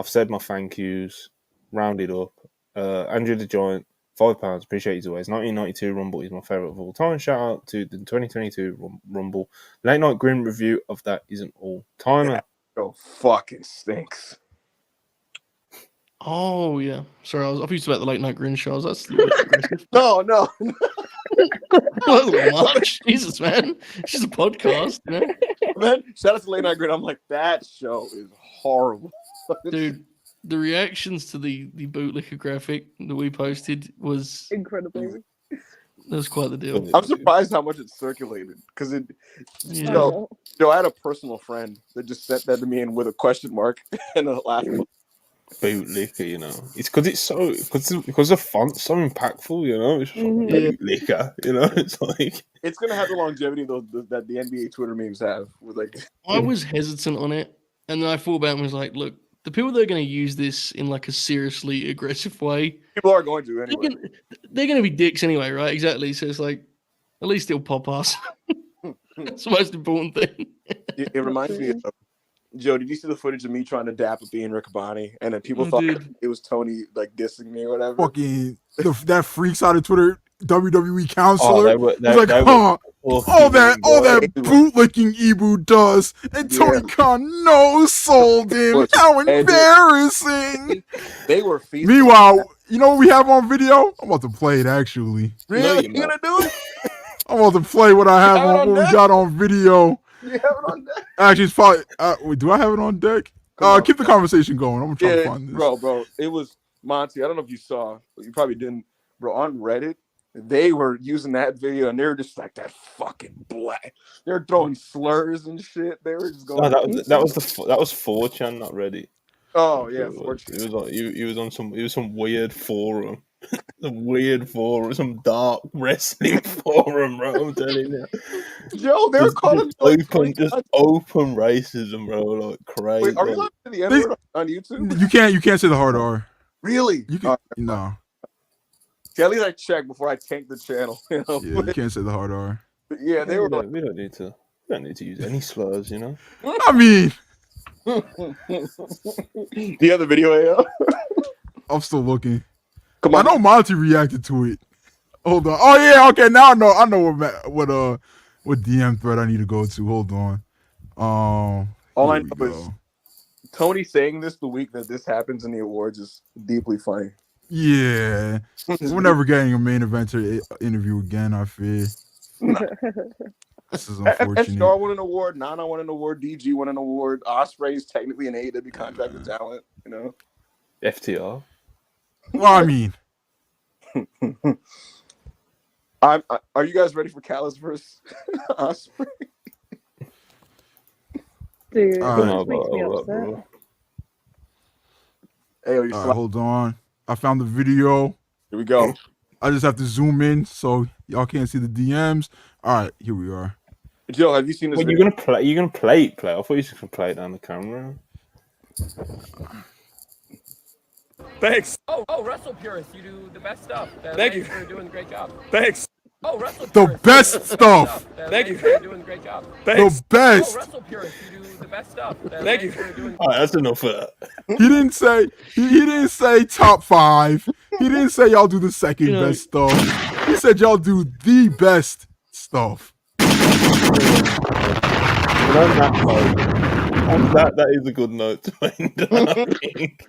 A: I've said my thank yous, rounded up. Andrew the Giant, £5. Appreciate his always. 1992 Rumble is my favourite of all time. Shout out to the 2022 Rumble. Late Night Grim review of that is an all-timer.
D: Oh, fucking stinks.
C: Oh, yeah. Sorry, I was about the Late Night Grin shows. That's a little bit aggressive.
D: No.
C: That's a little much. Jesus, man. It's just a podcast, you know?
D: Man, shout out to Late Night Grin. I'm like, that show is horrible.
C: Dude, the reactions to the bootlicker graphic that we posted was
F: incredible.
C: That was quite the deal.
D: I'm surprised how much it circulated because I had a personal friend that just sent that to me and with a question mark and a laugh.
A: bootlicker, you know. It's because it's so because the font's so impactful, you know. It's
F: Mhm.
A: bootlicker, you know. It's like
D: It's gonna have the longevity that the NBA Twitter memes have. With like,
C: I was hesitant on it, and then I thought about it and was like, look, the people that are going to use this in like a seriously aggressive way,
D: people are going to
C: they're
D: anyway.
C: going to be dicks anyway, right? Exactly. So it's like, at least it'll pop us. That's the most important thing.
D: It reminds me of Joe. Did you see the footage of me trying to dap up Ian Riccaboni, and then people
C: I
D: thought
C: did.
D: it was Tony like dissing me or whatever?
B: Fucking that freaks out of Twitter WWE
A: oh,
B: counselor.
A: they were
B: It's like, all that
D: boy.
B: bootlicking Ibu does, and Tony Khan no-sold him. How
D: And
B: embarrassing!
D: they were feasting.
B: Meanwhile, you know what we have on video? I'm about to play it actually.
D: Really?
A: No,
D: you
A: you're
D: gonna do it?
B: I'm about to play what I have
D: have it
B: on
D: on
B: what we
D: deck?
B: got on video.
D: You have it on deck?
B: Actually, it's probably. Wait, do I have it on deck?
D: Come on.
B: Keep the conversation going. I'm trying to find this.
D: Bro. It was Monty. I don't know if you saw, but you probably didn't. Bro, on Reddit, they were using that video and they were just like that fucking black. They're throwing slurs and shit. They were just going.
A: No, that was 4chan, not Reddit.
D: Oh yeah,
A: It was on some weird forum. Some dark wrestling forum, bro. I'm telling you.
D: Joe, they're calling
A: just open racism, bro. Like crazy.
D: Wait, are we allowed to the N-word on YouTube?
B: You can't say the hard R.
D: Really?
B: You can no.
D: See, at least I checked before I tank the channel. You know?
B: Yeah, you can't say the hard R.
D: Yeah, they were.
A: We don't need to use any slurs, you know.
B: I mean,
D: Do you have the video, AO?
B: I'm still looking.
D: Come on.
B: I know Monty reacted to it. Hold on. Oh yeah, okay. Now I know what DM thread I need to go to. Hold on.
D: All
B: here
D: I
B: we
D: know
B: go.
D: is Tony saying this the week that this happens in the awards is deeply funny.
B: Yeah, we're never getting a main eventer interview again. I fear. This is unfortunate.
D: Star won an award, Nana won an award, DG won an award, Osprey's technically an AEW contracted talent, you know.
A: FTR.
B: Well, I mean,
D: are you guys ready for Callis versus Osprey?
F: Dude,
B: All
F: it
B: right.
F: just makes me upset.
A: Bro.
D: Hey, you
B: all right, hold on. I found the video.
D: Here we go.
B: I just have to zoom in so y'all can't see the DMs. All right, here we are.
D: Joe, have you seen this?
A: Well, you're gonna play it. I thought you were just gonna play it on the camera.
G: Thanks.
H: Oh, WrestlePurists, you do the best stuff.
G: Thank you.
H: You're doing a great job.
G: Thanks.
H: Oh, WrestlePurists.
B: The best stuff.
G: Thank you.
H: You're doing a great job.
G: Thanks.
B: The best.
H: Oh, WrestlePurists, you do the best stuff.
G: Thank you.
H: You're doing
A: All right, that's enough for that.
B: He didn't say he didn't say top 5. He didn't say y'all do the second best stuff. He said y'all do the best stuff.
A: That is a good note to end on, I think.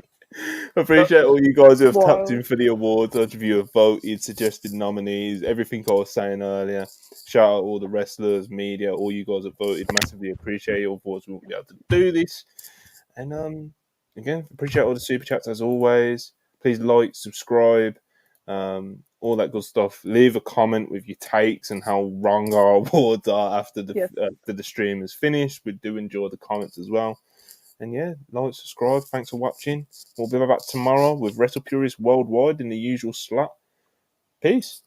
A: Appreciate all you guys who have tapped in for the awards. Those of you who have voted, suggested nominees, everything I was saying earlier. Shout out all the wrestlers, media, all you guys have voted. Massively appreciate your votes. We won't be able to do this. And again, appreciate all the super chats as always. Please like, subscribe, all that good stuff. Leave a comment with your takes and how wrong our awards are after the stream is finished. We do enjoy the comments as well. And yeah, like, subscribe. Thanks for watching. We'll be back tomorrow with WrestlePurists Worldwide in the usual slot. Peace.